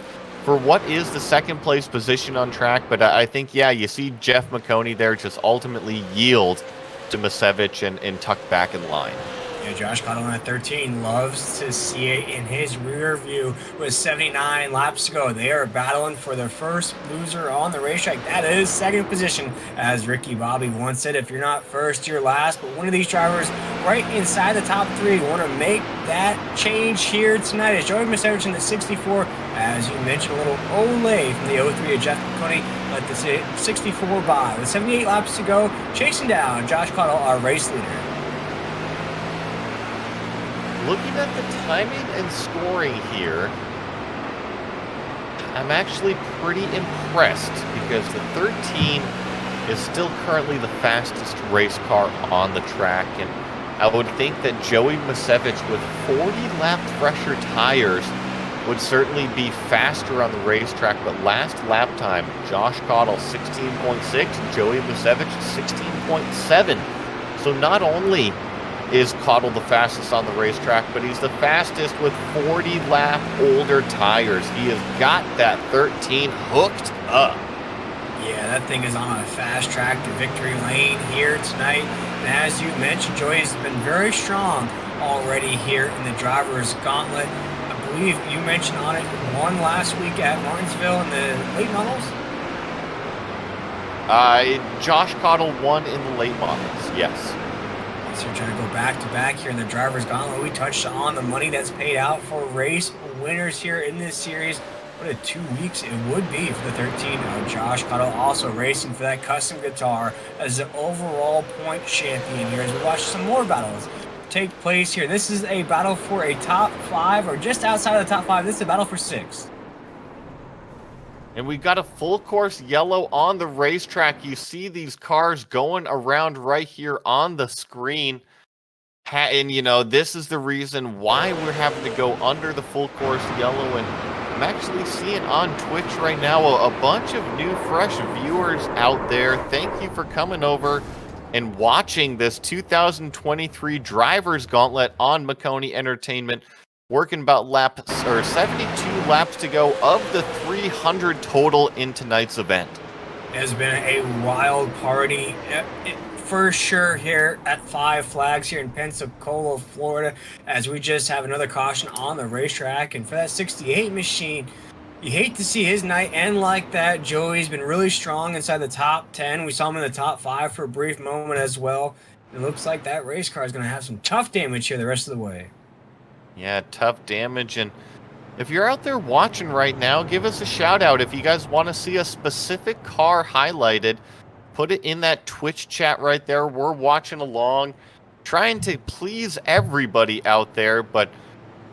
for what is the second place position on track. But I think, yeah, you see Jeff Maconi there just ultimately yield to Masevich and tuck back in line. Yeah, Josh Cottle at 13 loves to see it in his rear view with 79 laps to go. They are battling for the first loser on the racetrack. That is second position. As Ricky Bobby once said, if you're not first, you're last. But one of these drivers right inside the top 3 want to make that change here tonight. As Joey Masevich in the 64, as you mentioned, a little Olay from the 03 of Jeff Maconi, let the 64 by. With 78 laps to go, chasing down Josh Cottle, our race leader. Looking at the timing and scoring here, I'm actually pretty impressed because the 13 is still currently the fastest race car on the track, and I would think that Joey Masevich with 40 lap fresher tires would certainly be faster on the racetrack, but last lap time, Josh Cottle 16.6, Joey Masevich 16.7. So not only is Cottle the fastest on the racetrack, but he's the fastest with 40 lap older tires. He has got that 13 hooked up. Yeah, that thing is on a fast track to victory lane here tonight. And as you mentioned, Joey has been very strong already here in the driver's gauntlet. I believe you mentioned on it, won last week at Martinsville in the late models? Josh Cottle won in the late models, yes. So we're trying to go back-to-back here in the driver's gauntlet. We touched on the money that's paid out for race winners here in this series. What a 2 weeks it would be for the 13 of Josh Cottle, also racing for that custom guitar as the overall point champion here as we watch some more battles take place here. This is a battle for a top 5 or just outside of the top 5. This is a battle for 6. And we've got a full course yellow on the racetrack. You see these cars going around right here on the screen. And, this is the reason why we're having to go under the full course yellow. And I'm actually seeing on Twitch right now a bunch of new, fresh viewers out there. Thank you for coming over and watching this 2023 Drivers Gauntlet on Maconi Entertainment. Working about 72 laps to go of the 300 total in tonight's event. It has been a wild party. For sure here at Five Flags here in Pensacola, Florida, as we just have another caution on the racetrack. And for that 68 machine, you hate to see his night end like that. Joey's been really strong inside the top 10. We saw him in the top 5 for a brief moment as well. It looks like that race car is going to have some tough damage here the rest of the way. Yeah, tough damage. And if you're out there watching right now, give us a shout out. If you guys want to see a specific car highlighted, put it in that Twitch chat right there. We're watching along, trying to please everybody out there. But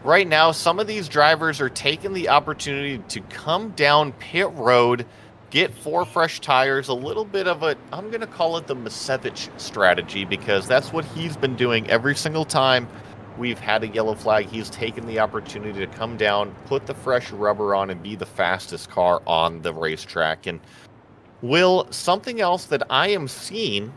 right now, some of these drivers are taking the opportunity to come down pit road, get 4 fresh tires, a little bit of I'm going to call it the Macevich strategy, because that's what he's been doing every single time we've had a yellow flag. He's taken the opportunity to come down, put the fresh rubber on, and be the fastest car on the racetrack. And Will, something else that I am seeing,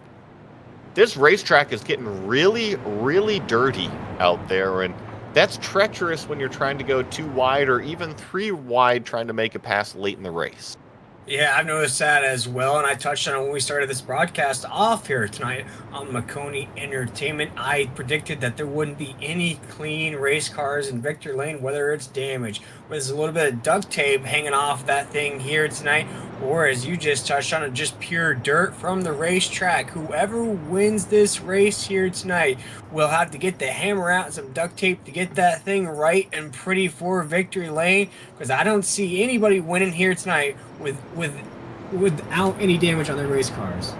this racetrack is getting really, really dirty out there, and that's treacherous when you're trying to go 2 wide or even 3 wide trying to make a pass late in the race. Yeah, I've noticed that as well, and I touched on it when we started this broadcast off here tonight on Maconi Entertainment. I predicted that there wouldn't be any clean race cars in Victory Lane, whether it's damaged, whether there's a little bit of duct tape hanging off that thing here tonight, or as you just touched on it, just pure dirt from the racetrack. Whoever wins this race here tonight will have to get the hammer out and some duct tape to get that thing right and pretty for Victory Lane, because I don't see anybody winning here tonight without any damage on their race cars.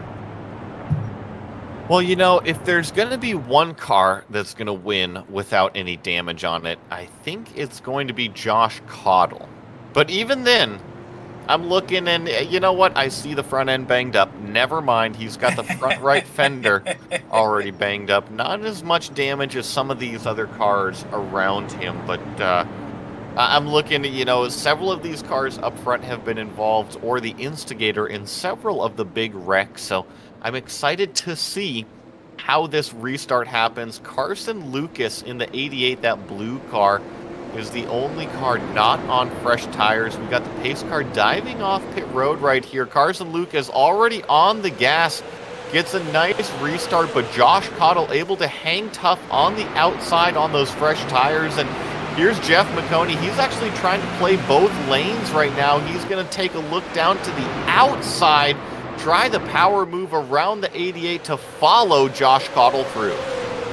Well, if there's going to be one car that's going to win without any damage on it, I think it's going to be Josh Caudle. But even then, I'm looking, and you know what? I see the front end banged up. Never mind. He's got the front right fender already banged up. Not as much damage as some of these other cars around him, but I'm looking at, several of these cars up front have been involved or the instigator in several of the big wrecks. So I'm excited to see how this restart happens. Carson Lucas in the 88, that blue car, is the only car not on fresh tires. We got the pace car diving off pit road right here. Carson Lucas already on the gas, gets a nice restart, but Josh Caudle able to hang tough on the outside on those fresh tires. And here's Jeff Maconi. He's actually trying to play both lanes right now. He's going to take a look down to the outside, try the power move around the 88 to follow Josh Caudle through.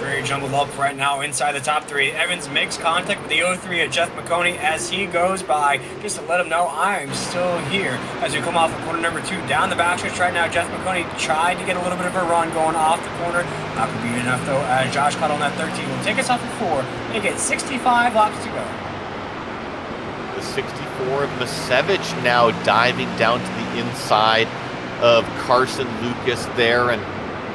Very jumbled up right now inside the top 3. Evans makes contact with the 03 of Jeff Maconi as he goes by, just to let him know I'm still here. As we come off of corner number 2 down the backstretch right now, Jeff Maconi tried to get a little bit of a run going off the corner. Not going to be enough though, as Josh Caudle on that 13 will take us off at 4. Make it 65 laps to go. The 64 of Macevich now diving down to the inside of Carson Lucas there. And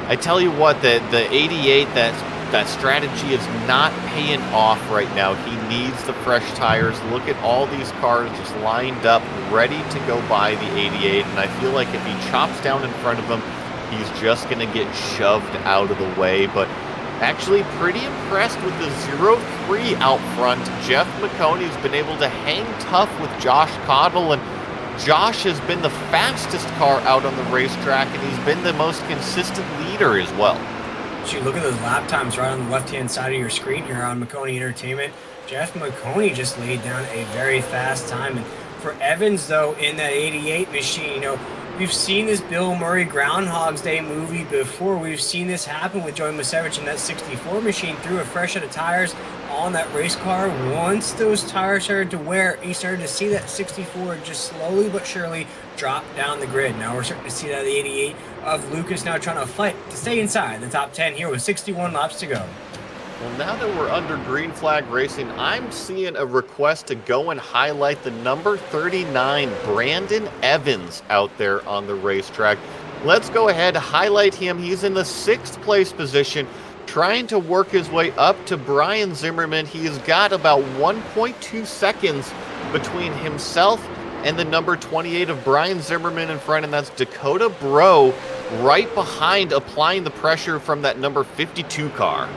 I tell you what, the 88, that strategy is not paying off right now. He needs the fresh tires. Look at all these cars just lined up, ready to go by the 88. And I feel like if he chops down in front of him, he's just going to get shoved out of the way. But actually pretty impressed with the 03 out front. Jeff Maconi's been able to hang tough with Josh Caudle, and Josh has been the fastest car out on the racetrack, and he's been the most consistent leader as well. So you look at those lap times right on the left-hand side of your screen here on Maconi Entertainment. Jeff Maconi just laid down a very fast time. And for Evans, though, in that 88 machine, we've seen this Bill Murray Groundhog's Day movie before. We've seen this happen with Joey Macevich in that 64 machine, threw a fresh set of tires on that race car. Once those tires started to wear, he started to see that 64 just slowly but surely drop down the grid. Now we're starting to see that the 88 of Lucas now trying to fight to stay inside the top 10 here with 61 laps to go. Well, now that we're under green flag racing, I'm seeing a request to go and highlight the number 39, Brandon Evans, out there on the racetrack. Let's go ahead and highlight him. He's in the 6th place position. trying to work his way up to Brian Zimmerman. He has got about 1.2 seconds between himself and the number 28 of Brian Zimmerman in front, and that's Dakota Bro right behind, applying the pressure from that number 52 car.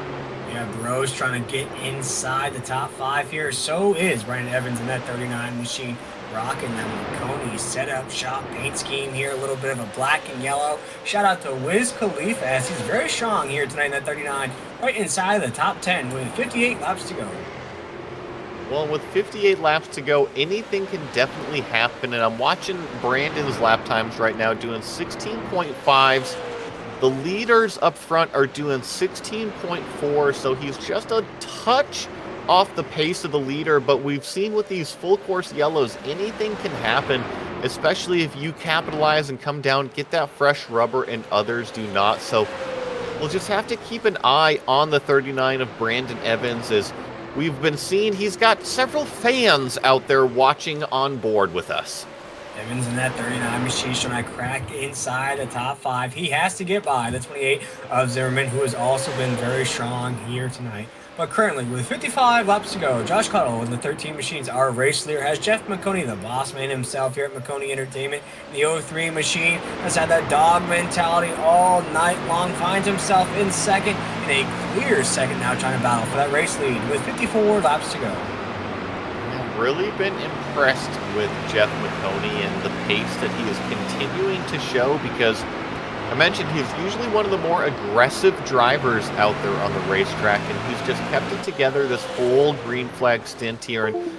Yeah, Bro's trying to get inside the top 5 here. So is Brandon Evans in that 39 machine, rocking that Maconi setup shop paint scheme here. A little bit of a black and yellow. Shout out to Wiz Khalifa as he's very strong here tonight in that 39, right inside the top 10 with 58 laps to go. Well, with 58 laps to go, anything can definitely happen. And I'm watching Brandon's lap times right now doing 16.5s. The leaders up front are doing 16.4, so he's just a touch off the pace of the leader. But we've seen with these full course yellows, anything can happen, especially if you capitalize and come down, get that fresh rubber, and others do not. So we'll just have to keep an eye on the 39 of Brandon Evans, as we've been seeing he's got several fans out there watching on board with us. Evans in that 39 machine trying to crack inside the top 5. He has to get by the 28 of Zimmerman, who has also been very strong here tonight. But currently, with 55 laps to go, Josh Cottle in the 13 machines, our race leader, has Jeff Maconi, the boss man himself here at Maconi Entertainment. The 03 machine has had that dog mentality all night long, finds himself in second, in a clear second now, trying to battle for that race lead with 54 laps to go. I've really been impressed with Jeff Maconi and the pace that he is continuing to show, because I mentioned he's usually one of the more aggressive drivers out there on the racetrack, and he's just kept it together this whole green flag stint here, and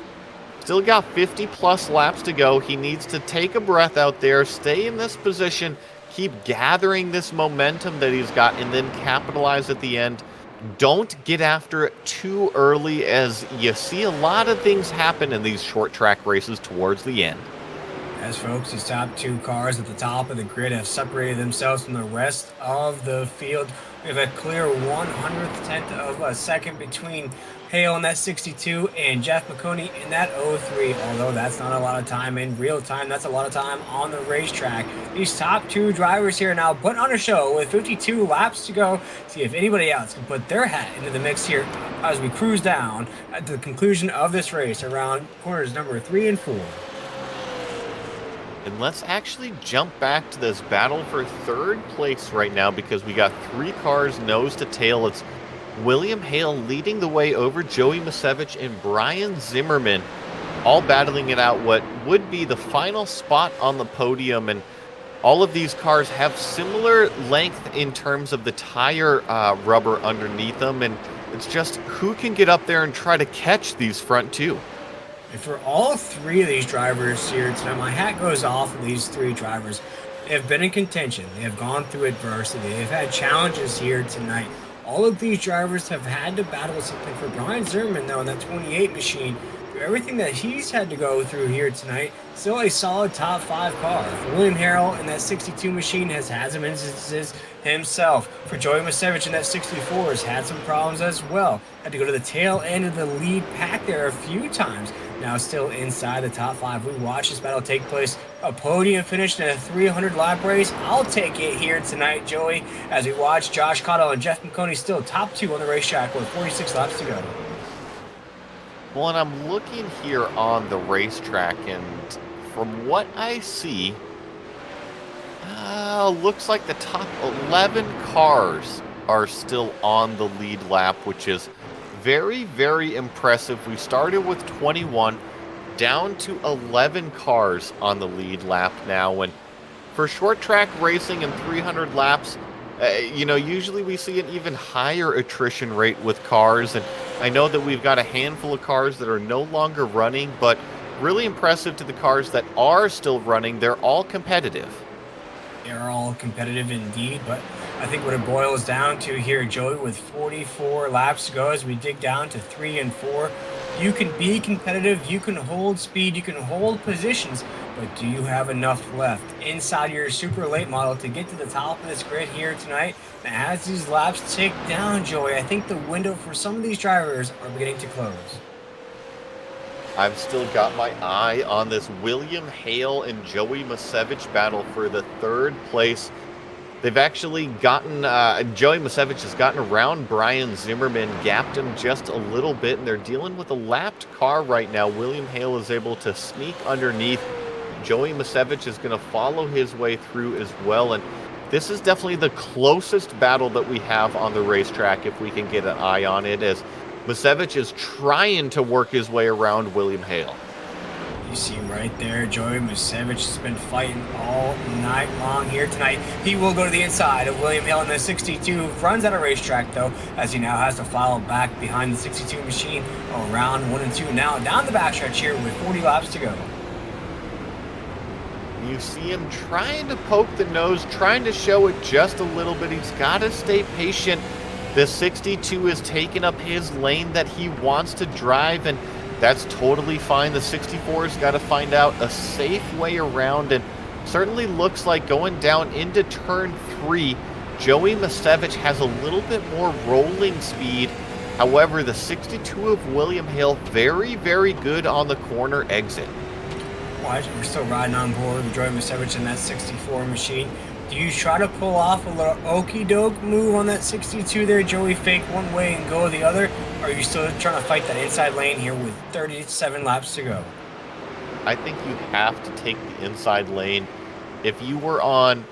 still got 50 plus laps to go. He needs to take a breath out there, stay in this position, keep gathering this momentum that he's got, and then capitalize at the end. Don't get after it too early, as you see a lot of things happen in these short track races towards the end. As folks, these top 2 cars at the top of the grid have separated themselves from the rest of the field. We have a clear 100th tenth of a second between Hale in that 62 and Jeff Maconi in that 03. Although that's not a lot of time in real time, that's a lot of time on the racetrack. These top 2 drivers here now put on a show with 52 laps to go. See if anybody else can put their hat into the mix here as we cruise down at the conclusion of this race around corners number 3 and 4. And let's actually jump back to this battle for third place right now, because we got 3 cars nose to tail. It's William Hale leading the way over Joey Masevich and Brian Zimmerman, all battling it out what would be the final spot on the podium. And all of these cars have similar length in terms of the tire rubber underneath them, and it's just who can get up there and try to catch these front 2. And for all 3 of these drivers here tonight, my hat goes off of these 3 drivers. They have been in contention. They have gone through adversity. They've had challenges here tonight. All of these drivers have had to battle something. For Brian Zimmerman, though, in that 28 machine, through everything that he's had to go through here tonight, still a solid top 5 car. For William Harrell in that 62 machine has had some instances himself. For Joey Masevich in that 64 has had some problems as well. Had to go to the tail end of the lead pack there a few times. Now still inside the top 5. We watch this battle take place. A podium finish in a 300 lap race. I'll take it here tonight, Joey, as we watch Josh Cottle and Jeff Maconi still top 2 on the racetrack with 46 laps to go. Well, and I'm looking here on the racetrack, and from what I see, looks like the top 11 cars are still on the lead lap, which is very, very impressive. We started with 21, down to 11 cars on the lead lap now. And for short track racing and 300 laps, usually we see an even higher attrition rate with cars. And I know that we've got a handful of cars that are no longer running, but really impressive to the cars that are still running. They're all competitive. They're all competitive indeed, but I think what it boils down to here, Joey, with 44 laps to go as we dig down to 3 and 4, you can be competitive, you can hold speed, you can hold positions, but do you have enough left inside your super late model to get to the top of this grid here tonight? And as these laps tick down, Joey, I think the window for some of these drivers are beginning to close. I've still got my eye on this William Hale and Joey Masevich battle for the third place. They've actually gotten, Joey Masevich has gotten around Brian Zimmerman, gapped him just a little bit, and they're dealing with a lapped car right now. William Hale is able to sneak underneath. Joey Masevich is going to follow his way through as well, and this is definitely the closest battle that we have on the racetrack if we can get an eye on it, as Masevich is trying to work his way around William Hale. You see right there, Joey Masevich has been fighting all night long here tonight. He will go to the inside of William Hale in the 62. Runs out of racetrack, though, as he now has to follow back behind the 62 machine around 1 and 2. Now down the backstretch here with 40 laps to go. You see him trying to poke the nose, trying to show it just a little bit. He's got to stay patient. The 62 is taking up his lane that he wants to drive, and that's totally fine. The 64's got to find out a safe way around, and certainly looks like going down into turn 3, Joey Masevich has a little bit more rolling speed. However, the 62 of William Hale, very, very good on the corner exit. We're still riding on board with Joey Masevich in that 64 machine. Do you try to pull off a little okey-doke move on that 62 there, Joey? Fake one way and go the other? Or are you still trying to fight that inside lane here with 37 laps to go? I think you have to take the inside lane. If you were on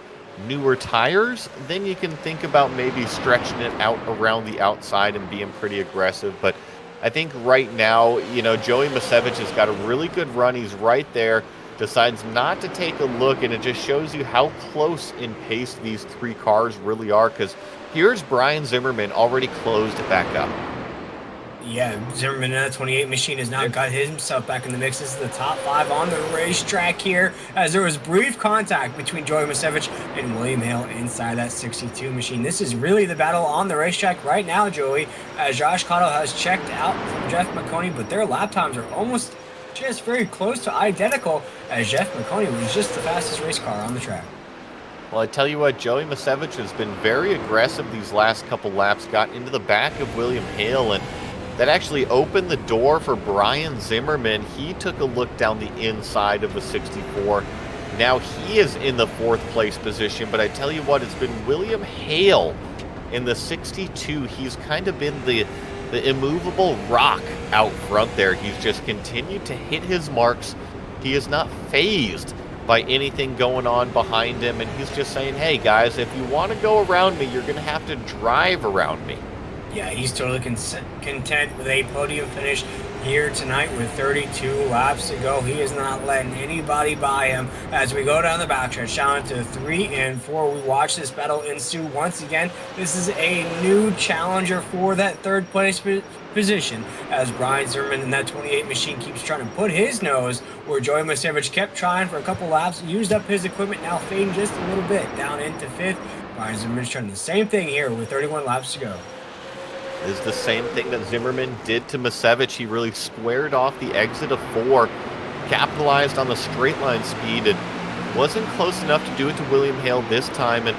newer tires, then you can think about maybe stretching it out around the outside and being pretty aggressive. But I think right now, you know, Joey Masevich has got a really good run. He's right there. Decides not to take a look, and it just shows you how close in pace these three cars really are, because here's Brian Zimmerman already closed it back up. Yeah, Zimmerman in that 28 machine has now got himself back in the mix. This is the top 5 on the racetrack here, as there was brief contact between Joey Masevich and William Hale inside that 62 machine. This is really the battle on the racetrack right now, Joey, as Josh Cottle has checked out from Jeff Maconi, but their lap times are almost just very close to identical, as Jeff Maconi was just the fastest race car on the track. Well, I tell you what, Joey Masevich has been very aggressive these last couple laps, got into the back of William Hale, and that actually opened the door for Brian Zimmerman. He took a look down the inside of the 64. Now he is in the 4th place position, but I tell you what, it's been William Hale in the 62. He's kind of been the immovable rock out front there. He's just continued to hit his marks. He is not fazed by anything going on behind him, and he's just saying, hey guys, if you want to go around me, you're going to have to drive around me. Yeah, he's totally content with a podium finish here tonight with 32 laps to go. He is not letting anybody by him as we go down the backstretch down to 3 and 4. We watch this battle ensue once again. This is a new challenger for that 3rd place position, as Brian Zimmerman in that 28 machine keeps trying to put his nose where Joey Masevich kept trying for a couple laps, used up his equipment, now fading just a little bit down into 5th. Brian Zimmerman's trying the same thing here with 31 laps to go. Is the same thing that Zimmerman did to Masevich. He really squared off the exit of 4, capitalized on the straight line speed, and wasn't close enough to do it to William Hale this time. And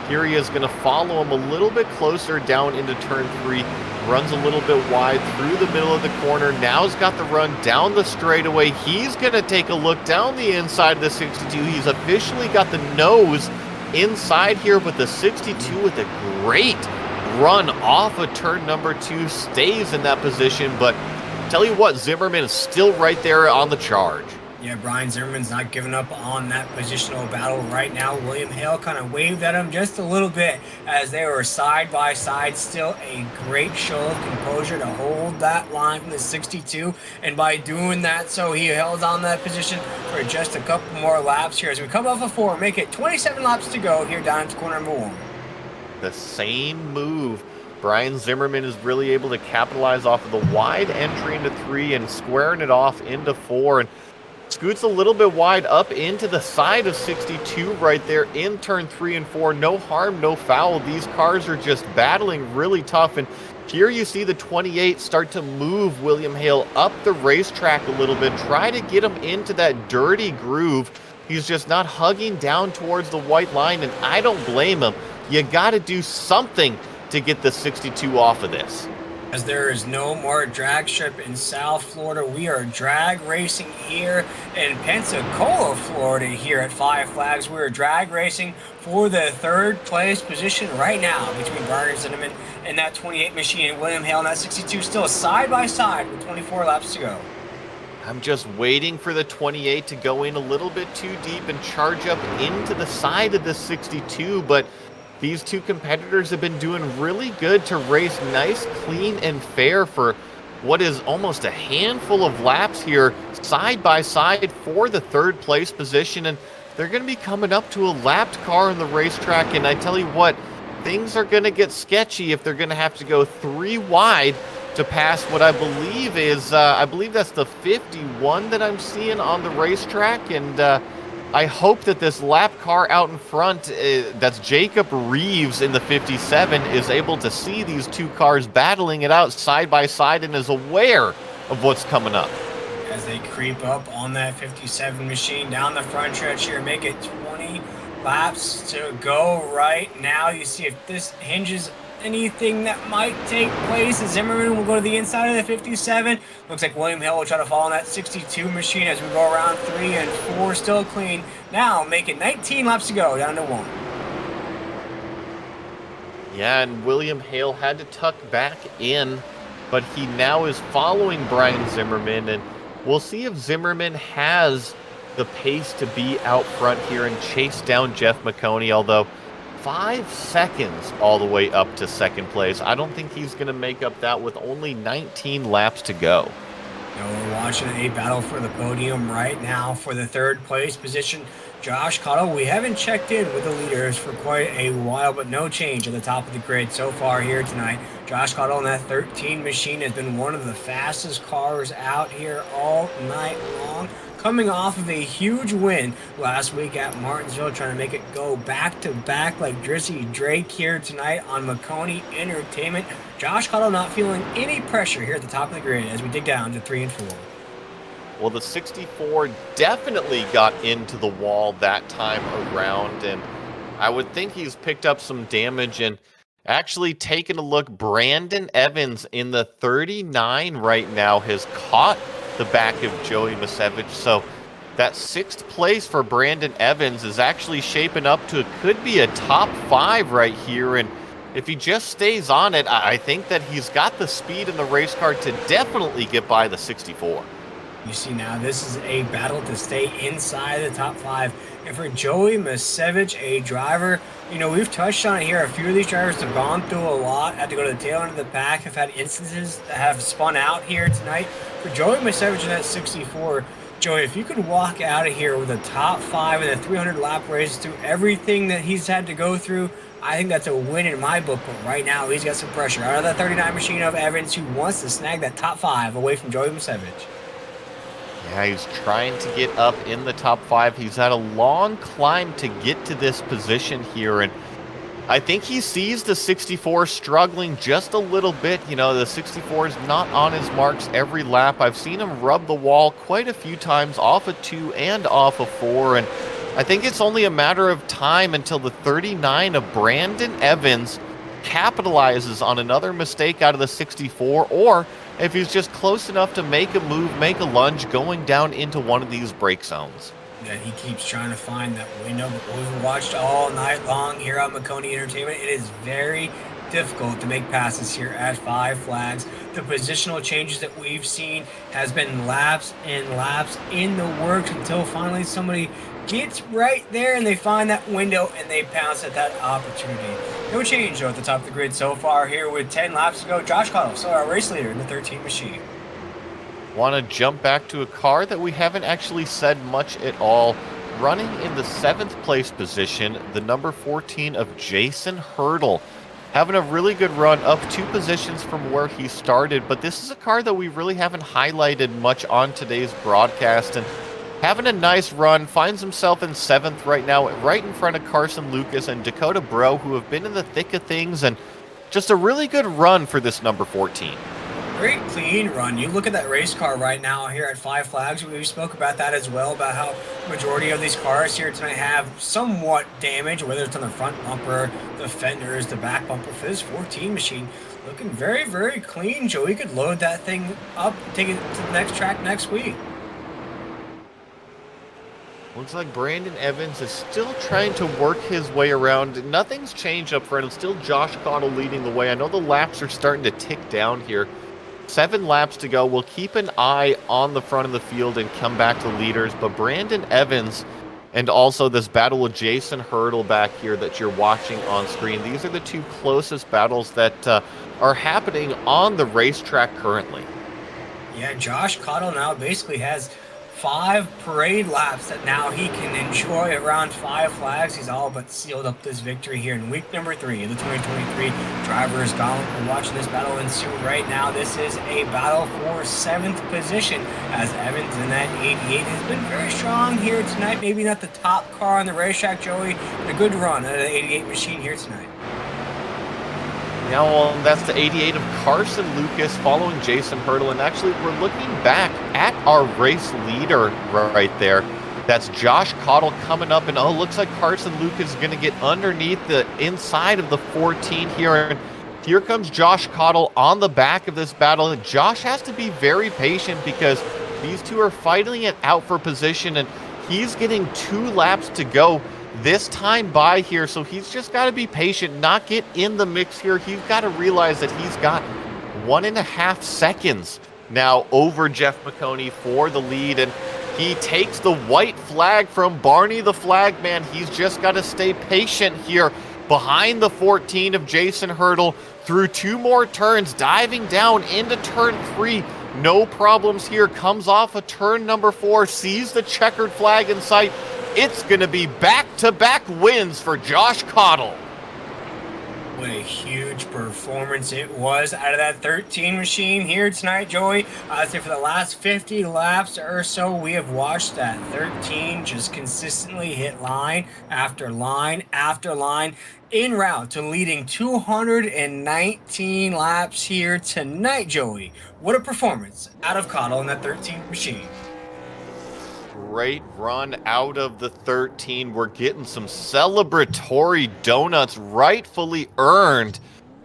here he is going to follow him a little bit closer down into turn 3, runs a little bit wide through the middle of the corner. Now he's got the run down the straightaway. He's going to take a look down the inside of the 62. He's officially got the nose inside here, but the 62 with a great run off of turn number 2 stays in that position. But tell you what, Zimmerman is still right there on the charge. Yeah, Brian Zimmerman's not giving up on that positional battle right now. William Hale kind of waved at him just a little bit as they were side by side. Still a great show of composure to hold that line from the 62, and by doing that, so he held on that position for just a couple more laps here as we come off of 4, make it 27 laps to go here down to corner number 1. The same move. Brian Zimmerman is really able to capitalize off of the wide entry into 3 and squaring it off into 4, and scoots a little bit wide up into the side of 62 right there in turn 3 and 4. No harm, no foul. These cars are just battling really tough, and here you see the 28 start to move William Hale up the racetrack a little bit, try to get him into that dirty groove. He's just not hugging down towards the white line, and I don't blame him. You got to do something to get the 62 off of this. As there is no more drag strip in South Florida. We are drag racing here in Pensacola, Florida, here at Five Flags. We are drag racing for the third place position right now between Brian Zinnemann and that 28 machine, and William Hale in that 62, still side by side with 24 laps to go. I'm just waiting for the 28 to go in a little bit too deep and charge up into the side of the 62, but these two competitors have been doing really good to race nice, clean, and fair for what is almost a handful of laps here, side by side for the third place position, and they're going to be coming up to a lapped car on the racetrack, and I tell you what, things are going to get sketchy if they're going to have to go 3 wide to pass what I believe is, I believe that's the 51 that I'm seeing on the racetrack, and I hope that this lap car out in front, that's Jacob Reeves in the 57, is able to see these two cars battling it out side by side and is aware of what's coming up. As they creep up on that 57 machine down the front stretch here, make it 20 laps to go right now. You see if this hinges anything that might take place. Zimmerman will go to the inside of the 57. Looks like William Hill will try to fall on that 62 machine as we go around 3 and 4, still clean. Now make it 19 laps to go, down to 1. Yeah, and William Hale had to tuck back in, but he now is following Brian Zimmerman, and we'll see if Zimmerman has the pace to be out front here and chase down Jeff Maconi, although 5 seconds all the way up to second place. I don't think he's going to make up that with only 19 laps to go. We're watching a battle for the podium right now for the third place position. Josh Cottle, we haven't checked in with the leaders for quite a while, but no change at the top of the grid so far here tonight. Josh Cottle in that 13 machine has been one of the fastest cars out here all night long, coming off of a huge win last week at Martinsville, trying to make it go back-to-back like Drizzy Drake here tonight on Maconi Entertainment. Josh Cottle not feeling any pressure here at the top of the grid as we dig down to 3 and 4. Well, the 64 definitely got into the wall that time around, and I would think he's picked up some damage. And actually taking a look, Brandon Evans in the 39 right now has caught the back of Joey Masevich, so that 6th place for Brandon Evans is actually shaping up to, it could be a top 5 right here, and if he just stays on it, I think that he's got the speed in the race car to definitely get by the 64. You see now, this is a battle to stay inside the top 5. And for Joey Masevich, a driver, you know, we've touched on it here. A few of these drivers have gone through a lot, had to go to the tail end of the pack, have had instances that have spun out here tonight. For Joey Masevich in that 64, Joey, if you could walk out of here with a top 5 in a 300-lap race through everything that he's had to go through, I think that's a win in my book. But right now, he's got some pressure out of that 39 machine of Evans, who wants to snag that top 5 away from Joey Masevich. Yeah, he's trying to get up in the top 5. He's had a long climb to get to this position here, and I think he sees the 64 struggling just a little bit. You know, the 64 is not on his marks every lap. I've seen him rub the wall quite a few times off of 2 and off of 4, and I think it's only a matter of time until the 39 of Brandon Evans capitalizes on another mistake out of the 64, or if he's just close enough to make a move, make a lunge, going down into one of these brake zones. Yeah, he keeps trying to find that window, but we've watched all night long here on Maconi Entertainment. It is very difficult to make passes here at Five Flags. The positional changes that we've seen has been laps and laps in the works until finally somebody gets right there and they find that window and they pounce at that opportunity. No change though at the top of the grid so far here with 10 laps to go. Josh Cottle, still our race leader in the 13 machine. Want to jump back to a car that we haven't actually said much at all. Running in the 7th place position, the number 14 of Jason Hurdle. Having a really good run, up 2 positions from where he started, but this is a car that we really haven't highlighted much on today's broadcast, and having a nice run, finds himself in 7th right now, right in front of Carson Lucas and Dakota Bro, who have been in the thick of things, and just a really good run for this number 14. Great clean run. You look at that race car right now here at Five Flags. We spoke about that as well, about how the majority of these cars here tonight have somewhat damage, whether it's on the front bumper, the fenders, the back bumper. For this 14 machine, Looking very, very clean, Joe. He could load that thing up, take it to the next track next week. Looks like Brandon Evans is still trying to work his way around. Nothing's changed up front. It's still Josh Cottle leading the way. I know the laps are starting to tick down here. 7 laps to go. We'll keep an eye on the front of the field and come back to leaders. But Brandon Evans and also this battle with Jason Hurdle back here that you're watching on screen. These are the 2 closest battles that are happening on the racetrack currently. Yeah, Josh Cottle now basically has 5 parade laps that now he can enjoy around 5 flags. He's all but sealed up this victory here in week number 3 of the 2023 Drivers Gauntlet. We're watching this battle ensue right now. This is a battle for 7th position as Evans in that 88 has been very strong here tonight. Maybe not the top car on the racetrack, Joey, but a good run out of the 88 machine here tonight. Now, that's the 88 of Carson Lucas following Jason Hurdle. And actually, we're looking back at our race leader right there. That's Josh Cottle coming up. And, looks like Carson Lucas is going to get underneath the inside of the 14 here. And here comes Josh Cottle on the back of this battle. And Josh has to be very patient because these 2 are fighting it out for position. And he's getting 2 laps to go this time by here, so he's just got to be patient, not get in the mix here. He's got to realize that he's got 1.5 seconds now over Jeff Maconi for the lead, and he takes the white flag from Barney the Flag Man. He's just got to stay patient here behind the 14 of Jason Hurdle through 2 more turns, diving down into turn 3. No problems here, comes off of turn number 4, sees the checkered flag in sight. It's going to be back-to-back wins for Josh Cottle. What a huge performance it was out of that 13 machine here tonight, Joey. I'd say for the last 50 laps or so, we have watched that 13 just consistently hit line after line after line en route to leading 219 laps here tonight, Joey. What a performance out of Cottle in that 13 machine. Great run out of the 13. We're getting some celebratory donuts rightfully earned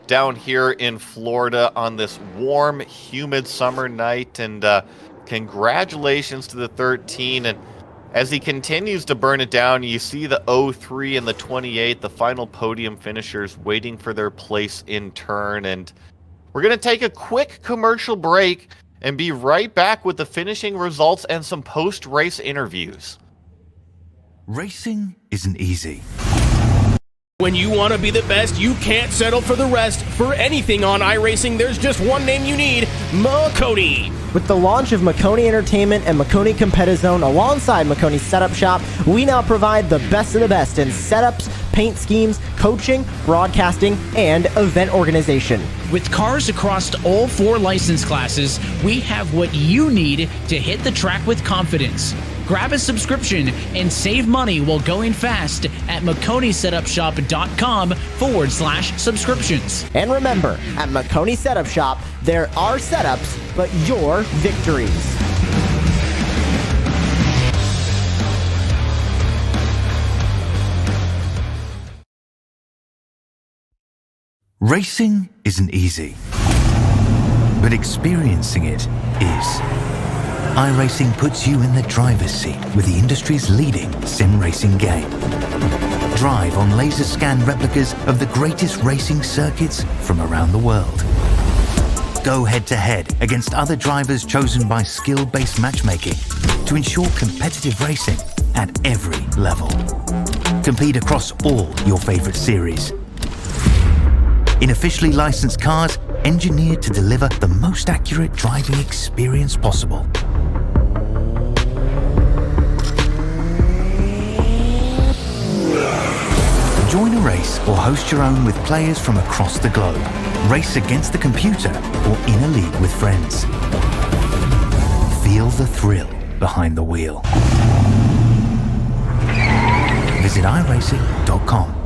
down here in Florida on this warm, humid summer night. And congratulations to the 13. And as he continues to burn it down, you see the 03 and the 28, the final podium finishers waiting for their place in turn. And we're going to take a quick commercial break and be right back with the finishing results and some post-race interviews. Racing isn't easy. When you want to be the best, you can't settle for the rest. For anything on iRacing, there's just one name you need, Maconi. With the launch of Maconi Entertainment and Maconi Competizone alongside Maconi Setup Shop, we now provide the best of the best in setups, paint schemes, coaching, broadcasting, and event organization. With cars across all 4 license classes, we have what you need to hit the track with confidence. Grab a subscription and save money while going fast at MaconiSetupShop.com/subscriptions. And remember, at Maconi Setup Shop, there are setups, but your victories. Racing isn't easy, but experiencing it is. iRacing puts you in the driver's seat with the industry's leading sim racing game. Drive on laser scan replicas of the greatest racing circuits from around the world. Go head-to-head against other drivers chosen by skill-based matchmaking to ensure competitive racing at every level. Compete across all your favorite series. In officially licensed cars, engineered to deliver the most accurate driving experience possible. Join a race or host your own with players from across the globe. Race against the computer or in a league with friends. Feel the thrill behind the wheel. Visit iRacing.com.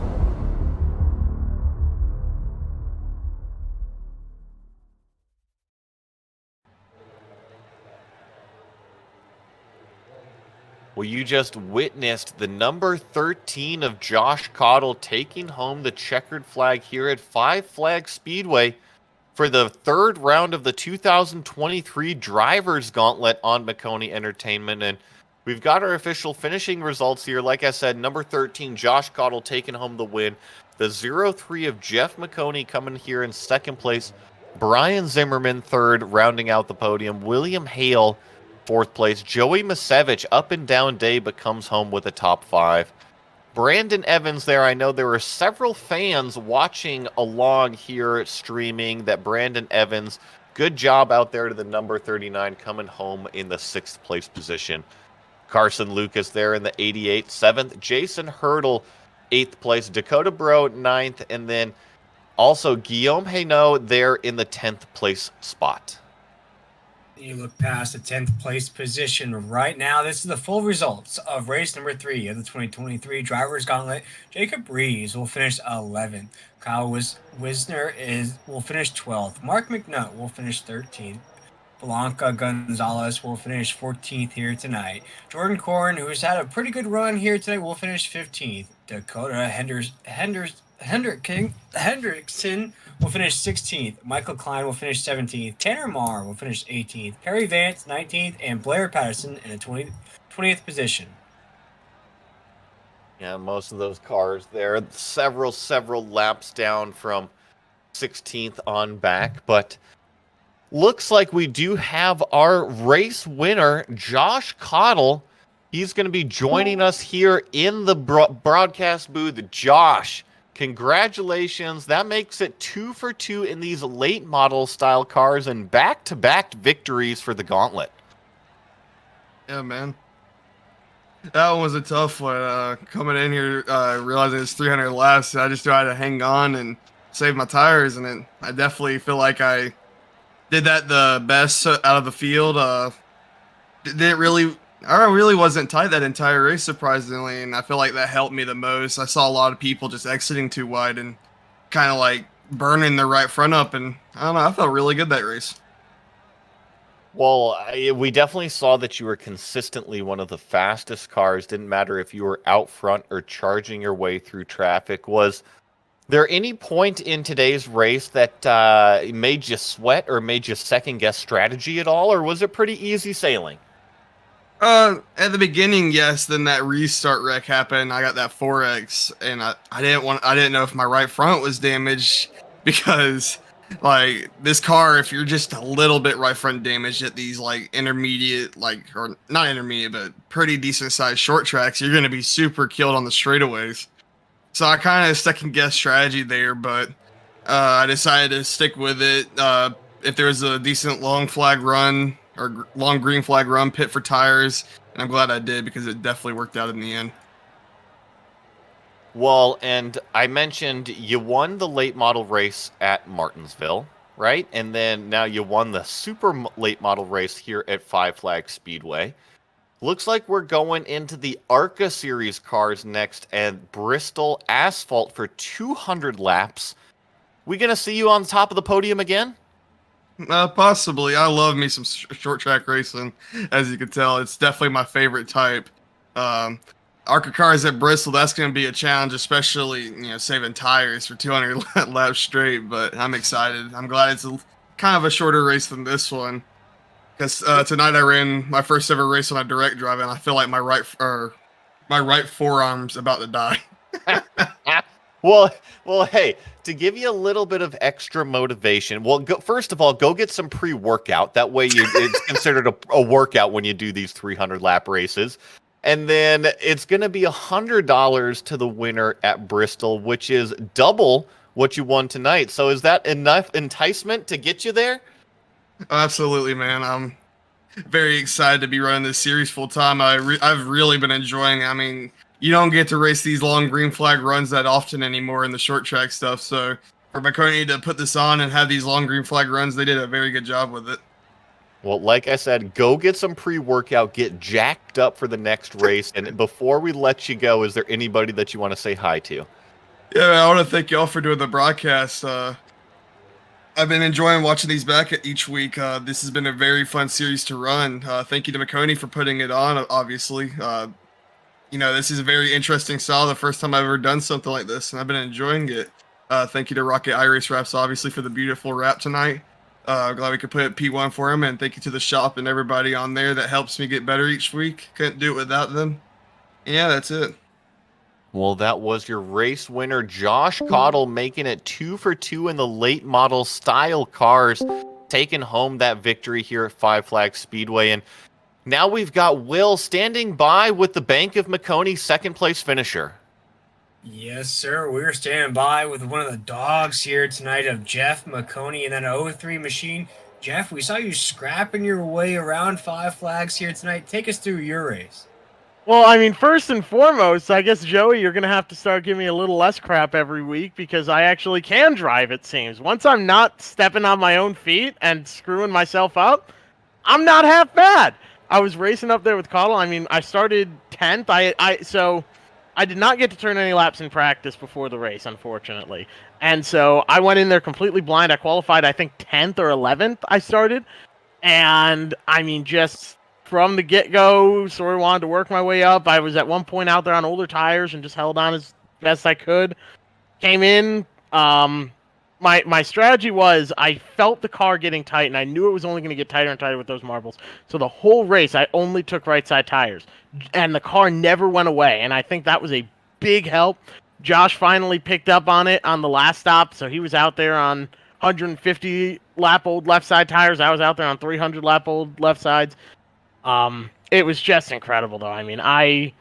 Well, you just witnessed the number 13 of Josh Cottle taking home the checkered flag here at Five Flag Speedway for the third round of the 2023 Drivers Gauntlet on Maconi Entertainment. And we've got our official finishing results here. Like I said, number 13, Josh Cottle taking home the win. The 0-3 of Jeff Maconi coming here in second place. Brian Zimmerman third, rounding out the podium. William Hale fourth place. Joey Masevich, up and down day, but comes home with a top 5. Brandon Evans there. I know there were several fans watching along here streaming that Brandon Evans, good job out there to the number 39, coming home in the 6th place position. Carson Lucas there in the 88, 7th. Jason Hurdle, 8th place. Dakota Bro, 9th. And then also Guillaume Hainaut there in the 10th place spot. You look past the 10th place position right now. This is the full results of race number 3 of the 2023 Drivers Gauntlet. Jacob Rees will finish 11th. Kyle Wisner will finish 12th. Mark McNutt will finish 13th. Blanca Gonzalez will finish 14th here tonight. Jordan Corn, who's had a pretty good run here today, will finish 15th. Dakota Hendrickson will finish 16th. Michael Klein will finish 17th. Tanner Marr will finish 18th. Perry Vance, 19th. And Blair Patterson in the 20th position. Yeah, most of those cars there, several laps down from 16th on back. But looks like we do have our race winner, Josh Cottle. He's going to be joining us here in the broadcast booth. Josh, congratulations. That makes it 2 for 2 in these late model style cars and back-to-back victories for the Gauntlet. Yeah, man. That one was a tough one. Coming in here, realizing it's 300 laps, I just tried to hang on and save my tires, and I definitely feel like I did that the best out of the field. I really wasn't tight that entire race, surprisingly, and I feel like that helped me the most. I saw a lot of people just exiting too wide and kind of like burning their right front up, and I don't know, I felt really good that race. Well, we definitely saw that you were consistently one of the fastest cars. Didn't matter if you were out front or charging your way through traffic. Was there any point in today's race that made you sweat or made you second-guess strategy at all, or was it pretty easy sailing? At the beginning, yes. Then that restart wreck happened. I got that 4X, and I didn't know if my right front was damaged, because like this car, if you're just a little bit right front damaged at these like intermediate, or not intermediate, but pretty decent sized short tracks, you're gonna be super killed on the straightaways. So I kind of second guessed strategy there, but I decided to stick with it. If there was a decent long flag run or long green flag run, pit for tires, and I'm glad I did, because it definitely worked out in the end. Well, and I mentioned you won the late model race at Martinsville, right? And then now you won the super late model race here at Five Flags Speedway. Looks like we're going into the ARCA Series cars next at Bristol Asphalt for 200 laps. We going to see you on top of the podium again? Possibly. I love me some short track racing. As you can tell, it's definitely my favorite type. ARCA cars at Bristol, that's going to be a challenge, especially, saving tires for 200 laps straight, but I'm excited. I'm glad it's kind of a shorter race than this one, because tonight I ran my first ever race on a direct drive, and I feel like my right forearm's about to die. Well, hey, to give you a little bit of extra motivation, first of all, go get some pre-workout. That way it's considered a workout when you do these 300-lap races. And then it's going to be $100 to the winner at Bristol, which is double what you won tonight. So is that enough enticement to get you there? Absolutely, man. I'm very excited to be running this series full time. I've really been enjoying it. I mean, you don't get to race these long green flag runs that often anymore in the short track stuff. So for Maconi to put this on and have these long green flag runs, they did a very good job with it. Well, like I said, go get some pre-workout, get jacked up for the next race. And before we let you go, is there anybody that you want to say hi to? Yeah, I want to thank y'all for doing the broadcast. I've been enjoying watching these back each week. This has been a very fun series to run. Thank you to Maconi for putting it on, obviously. This is a very interesting style. The first time I've ever done something like this, and I've been enjoying it. Thank you to Rocket iRace Wraps, obviously, for the beautiful wrap tonight. Glad we could put P1 for him, and thank you to the shop and everybody on there that helps me get better each week. Couldn't do it without them. Yeah, that's it. Well, that was your race winner, Josh Cottle, making it 2 for 2 in the late model style cars, taking home that victory here at Five Flags Speedway. And now we've got Will standing by with the Bank of Maconi second place finisher. Yes, sir. We're standing by with one of the dogs here tonight of Jeff Maconi and that 03 machine. Jeff, we saw you scrapping your way around Five Flags here tonight. Take us through your race. Well, I mean, first and foremost, I guess, Joey, you're going to have to start giving me a little less crap every week because I actually can drive, it seems. Once I'm not stepping on my own feet and screwing myself up, I'm not half bad. I was racing up there with Cottle. I mean, I started 10th. So I did not get to turn any laps in practice before the race, unfortunately. And so I went in there completely blind. I qualified, I think, 10th or 11th I started. And, I mean, just from the get-go, sort of wanted to work my way up. I was at one point out there on older tires and just held on as best I could. Came in. My strategy was I felt the car getting tight, and I knew it was only going to get tighter and tighter with those marbles. So the whole race, I only took right-side tires. And the car never went away, and I think that was a big help. Josh finally picked up on it on the last stop, so he was out there on 150-lap-old left-side tires. I was out there on 300-lap-old left sides. It was just incredible, though. I mean, I've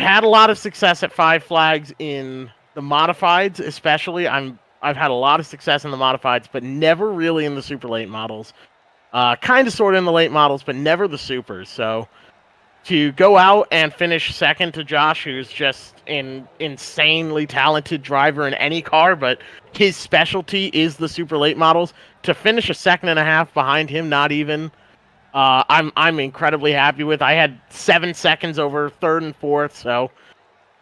had a lot of success at Five Flags in the modifieds, especially. I've had a lot of success in the modifieds, but never really in the super late models. Kind of sort of in the late models, but never the supers. So to go out and finish second to Josh, who's just an insanely talented driver in any car, but his specialty is the super late models, to finish a second and a half behind him, not even, I'm incredibly happy with. I had 7 seconds over third and fourth, so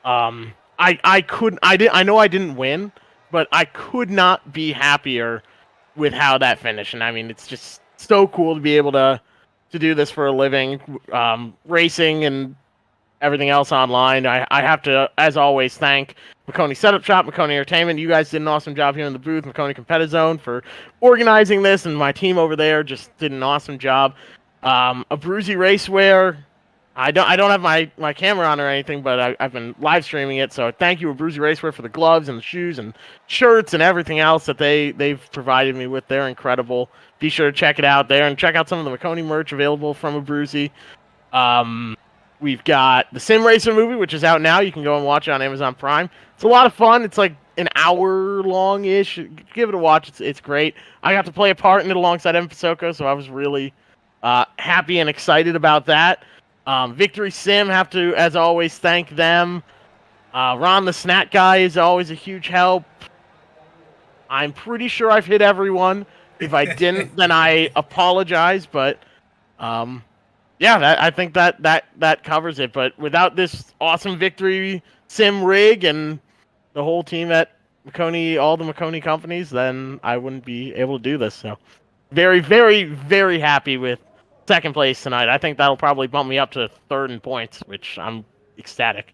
I know I didn't win, but I could not be happier with how that finished. And I mean, it's just so cool to be able to do this for a living, racing and everything else online. I have to, as always, thank Maconi Setup Shop, Maconi Entertainment. You guys did an awesome job here in the booth. Maconi Competitive Zone for organizing this, and my team over there just did an awesome job. Abruzzi Racewear. I don't have my camera on or anything, but I've been live streaming it. So thank you, Abruzzi Racewear, for the gloves and the shoes and shirts and everything else that they've provided me with. They're incredible. Be sure to check it out there and check out some of the Maconi merch available from Abruzzi. We've got the Sim Racer movie, which is out now. You can go and watch it on Amazon Prime. It's a lot of fun. It's like an hour long-ish. Give it a watch. It's great. I got to play a part in it alongside M. Pasoko, so I was really happy and excited about that. Victory Sim, have to, as always, thank them. Ron the Snack Guy is always a huge help. I'm pretty sure I've hit everyone. If I didn't, then I apologize, but yeah, I think that covers it. But without this awesome Victory Sim rig and the whole team at Maconi, all the Maconi companies, then I wouldn't be able to do this. So very, very, very happy with second place tonight. I think that'll probably bump me up to third in points, which I'm ecstatic.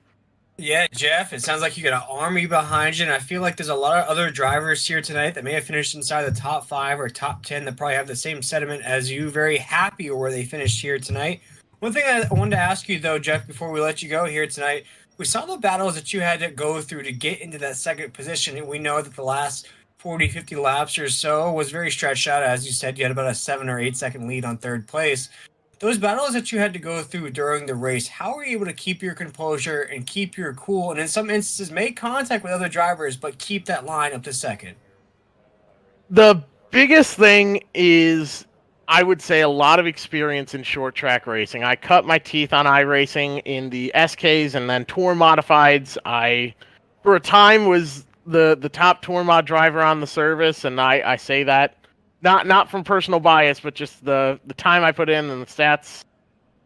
Yeah, Jeff, it sounds like you got an army behind you, and I feel like there's a lot of other drivers here tonight that may have finished inside the top 5 or top 10 that probably have the same sentiment as you, very happy where they finished here tonight. One thing I wanted to ask you, though, Jeff, before we let you go here tonight, we saw the battles that you had to go through to get into that second position, and we know that the last 40, 50 laps or so was very stretched out. As you said, you had about a 7 or 8 second lead on third place. Those battles that you had to go through during the race, how were you able to keep your composure and keep your cool, and in some instances make contact with other drivers, but keep that line up to second? The biggest thing is, I would say, a lot of experience in short track racing. I cut my teeth on iRacing in the SKs and then Tour Modifieds. I, for a time, was the top Tour Mod driver on the service, and I say that not from personal bias, but just the time I put in and the stats.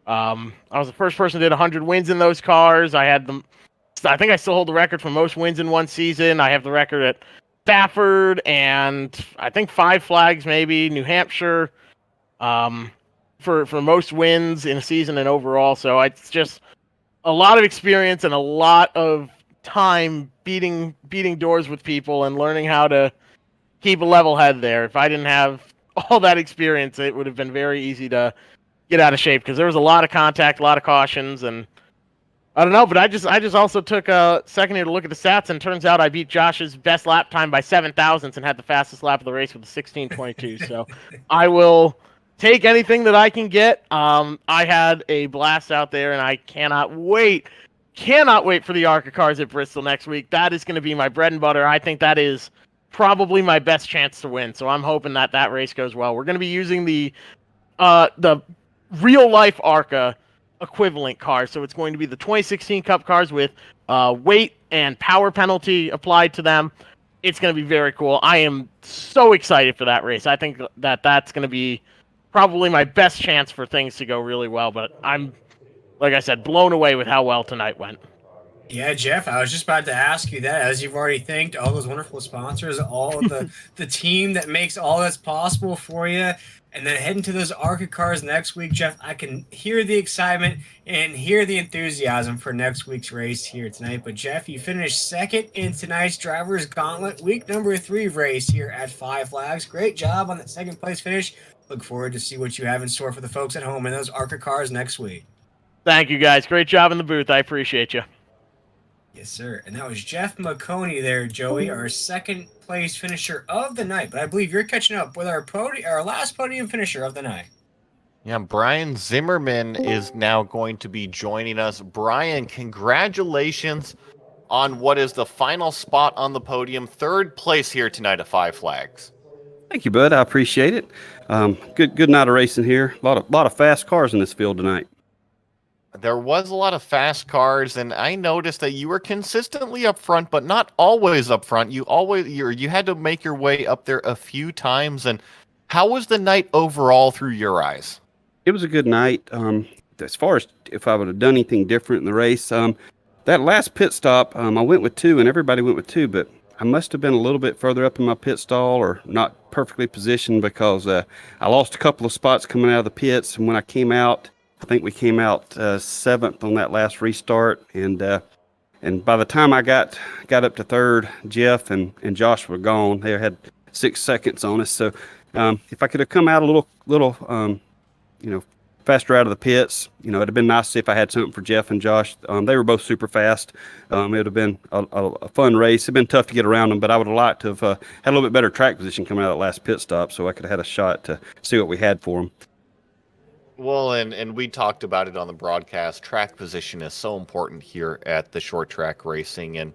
I was the first person who did 100 wins in those cars. I think I still hold the record for most wins in one season. I have the record at Stafford and I think 5 Flags, maybe New Hampshire, for most wins in a season and overall. So it's just a lot of experience and a lot of time beating doors with people and learning how to keep a level head there. If I didn't have all that experience, it would have been very easy to get out of shape because there was a lot of contact, a lot of cautions, and I don't know. But I just also took a second here to look at the stats, and turns out I beat Josh's best lap time by 7 thousandths and had the fastest lap of the race with a 16:22. So I will take anything that I can get. I had a blast out there, and I cannot wait for the ARCA cars at Bristol next week. That is going to be my bread and butter. I think that is probably my best chance to win. So I'm hoping that race goes well. We're going to be using the real life ARCA equivalent cars. So it's going to be the 2016 Cup cars with weight and power penalty applied to them. It's going to be very cool. I am so excited for that race. I think that's going to be probably my best chance for things to go really well. But I'm, like I said, blown away with how well tonight went. Yeah, Jeff, I was just about to ask you that. As you've already thanked all those wonderful sponsors, all of the team that makes all this possible for you, and then heading to those ARCA cars next week, Jeff, I can hear the excitement and hear the enthusiasm for next week's race here tonight. But Jeff, you finished second in tonight's Drivers Gauntlet, week number 3 race here at Five Flags. Great job on that second place finish. Look forward to see what you have in store for the folks at home in those ARCA cars next week. Thank you, guys. Great job in the booth. I appreciate you. Yes, sir. And that was Jeff Maconi there, Joey, our second place finisher of the night. But I believe you're catching up with our last podium finisher of the night. Yeah, Brian Zimmerman is now going to be joining us. Brian, congratulations on what is the final spot on the podium. 3rd place here tonight at Five Flags. Thank you, bud. I appreciate it. Good night of racing here. A lot of fast cars in this field tonight. There was a lot of fast cars, and I noticed that you were consistently up front, but not always up front. You had to make your way up there a few times. And how was the night overall through your eyes? It was a good night. As far as if I would have done anything different in the race, that last pit stop, I went with 2, and everybody went with 2, but I must have been a little bit further up in my pit stall or not perfectly positioned because I lost a couple of spots coming out of the pits, and when I came out, I think we came out 7th on that last restart, and by the time I got up to 3rd, Jeff and Josh were gone. They had 6 seconds on us. So if I could have come out a little faster out of the pits, it'd have been nice to see if I had something for Jeff and Josh. They were both super fast. It would have been a fun race. It'd been tough to get around them, but I would have liked to have had a little bit better track position coming out of that last pit stop, so I could have had a shot to see what we had for them. Well, and we talked about it on the broadcast. Track position is so important here at the short track racing. And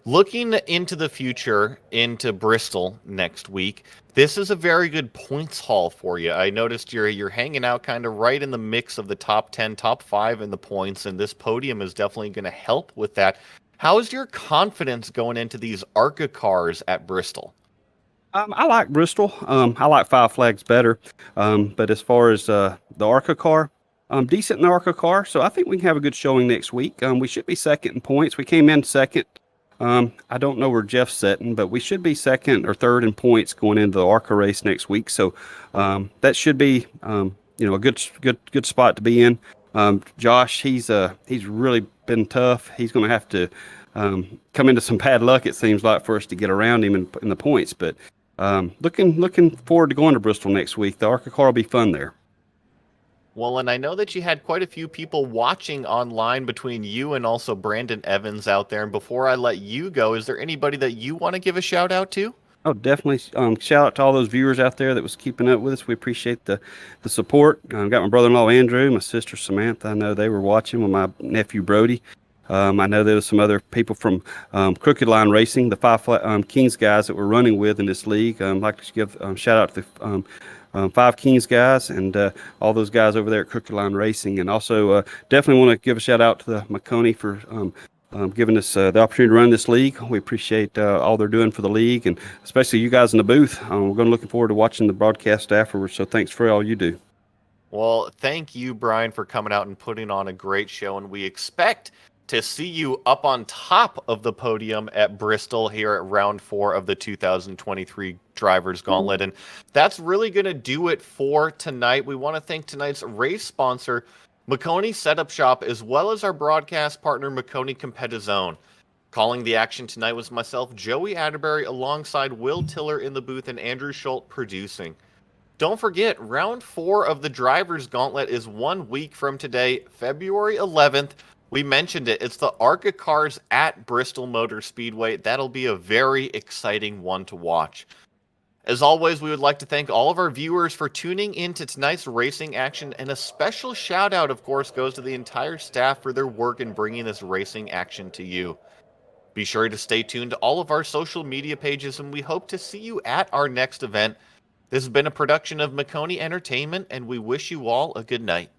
looking into the future, into Bristol next week, this is a very good points haul for you. I noticed you're hanging out kind of right in the mix of the top 10, top 5 in the points, and this podium is definitely going to help with that. How is your confidence going into these ARCA cars at Bristol? I like Bristol. I like Five Flags better. But as far as the ARCA car, decent in the ARCA car. So I think we can have a good showing next week. We should be second in points. We came in second. I don't know where Jeff's sitting, but we should be second or third in points going into the ARCA race next week. So that should be a good spot to be in. Josh, he's really been tough. He's going to have to come into some bad luck, it seems like, for us to get around him in the points. But looking forward to going to Bristol next week. The ARCA car will be fun there. Well, and I know that you had quite a few people watching online between you and also Brandon Evans out there. And before I let you go, is there anybody that you want to give a shout out to? Oh, definitely. Shout out to all those viewers out there that was keeping up with us. We appreciate the support. I've got my brother-in-law, Andrew, my sister, Samantha. I know they were watching with my nephew, Brody. I know there was some other people from Crooked Line Racing, the Five Kings guys that we're running with in this league. I'd like to give shout out to the Five Kings guys and all those guys over there at Crooked Line Racing. And also definitely want to give a shout out to the Maconi for giving us the opportunity to run this league. We appreciate all they're doing for the league, and especially you guys in the booth. We're going to looking forward to watching the broadcast afterwards. So thanks for all you do. Well, thank you, Brian, for coming out and putting on a great show. And we expect to see you up on top of the podium at Bristol here at round 4 of the 2023 Drivers Gauntlet. And that's really going to do it for tonight. We want to thank tonight's race sponsor, Maconi Setup Shop, as well as our broadcast partner, Maconi Competitive Zone. Calling the action tonight was myself, Joey Atterbury, alongside Will Tiller in the booth and Andrew Schultz producing. Don't forget, round 4 of the Driver's Gauntlet is 1 week from today, February 11th. We mentioned it. It's the ARCA cars at Bristol Motor Speedway. That'll be a very exciting one to watch. As always, we would like to thank all of our viewers for tuning in to tonight's racing action, and a special shout out, of course, goes to the entire staff for their work in bringing this racing action to you. Be sure to stay tuned to all of our social media pages, and we hope to see you at our next event. This has been a production of Maconi Entertainment, and we wish you all a good night.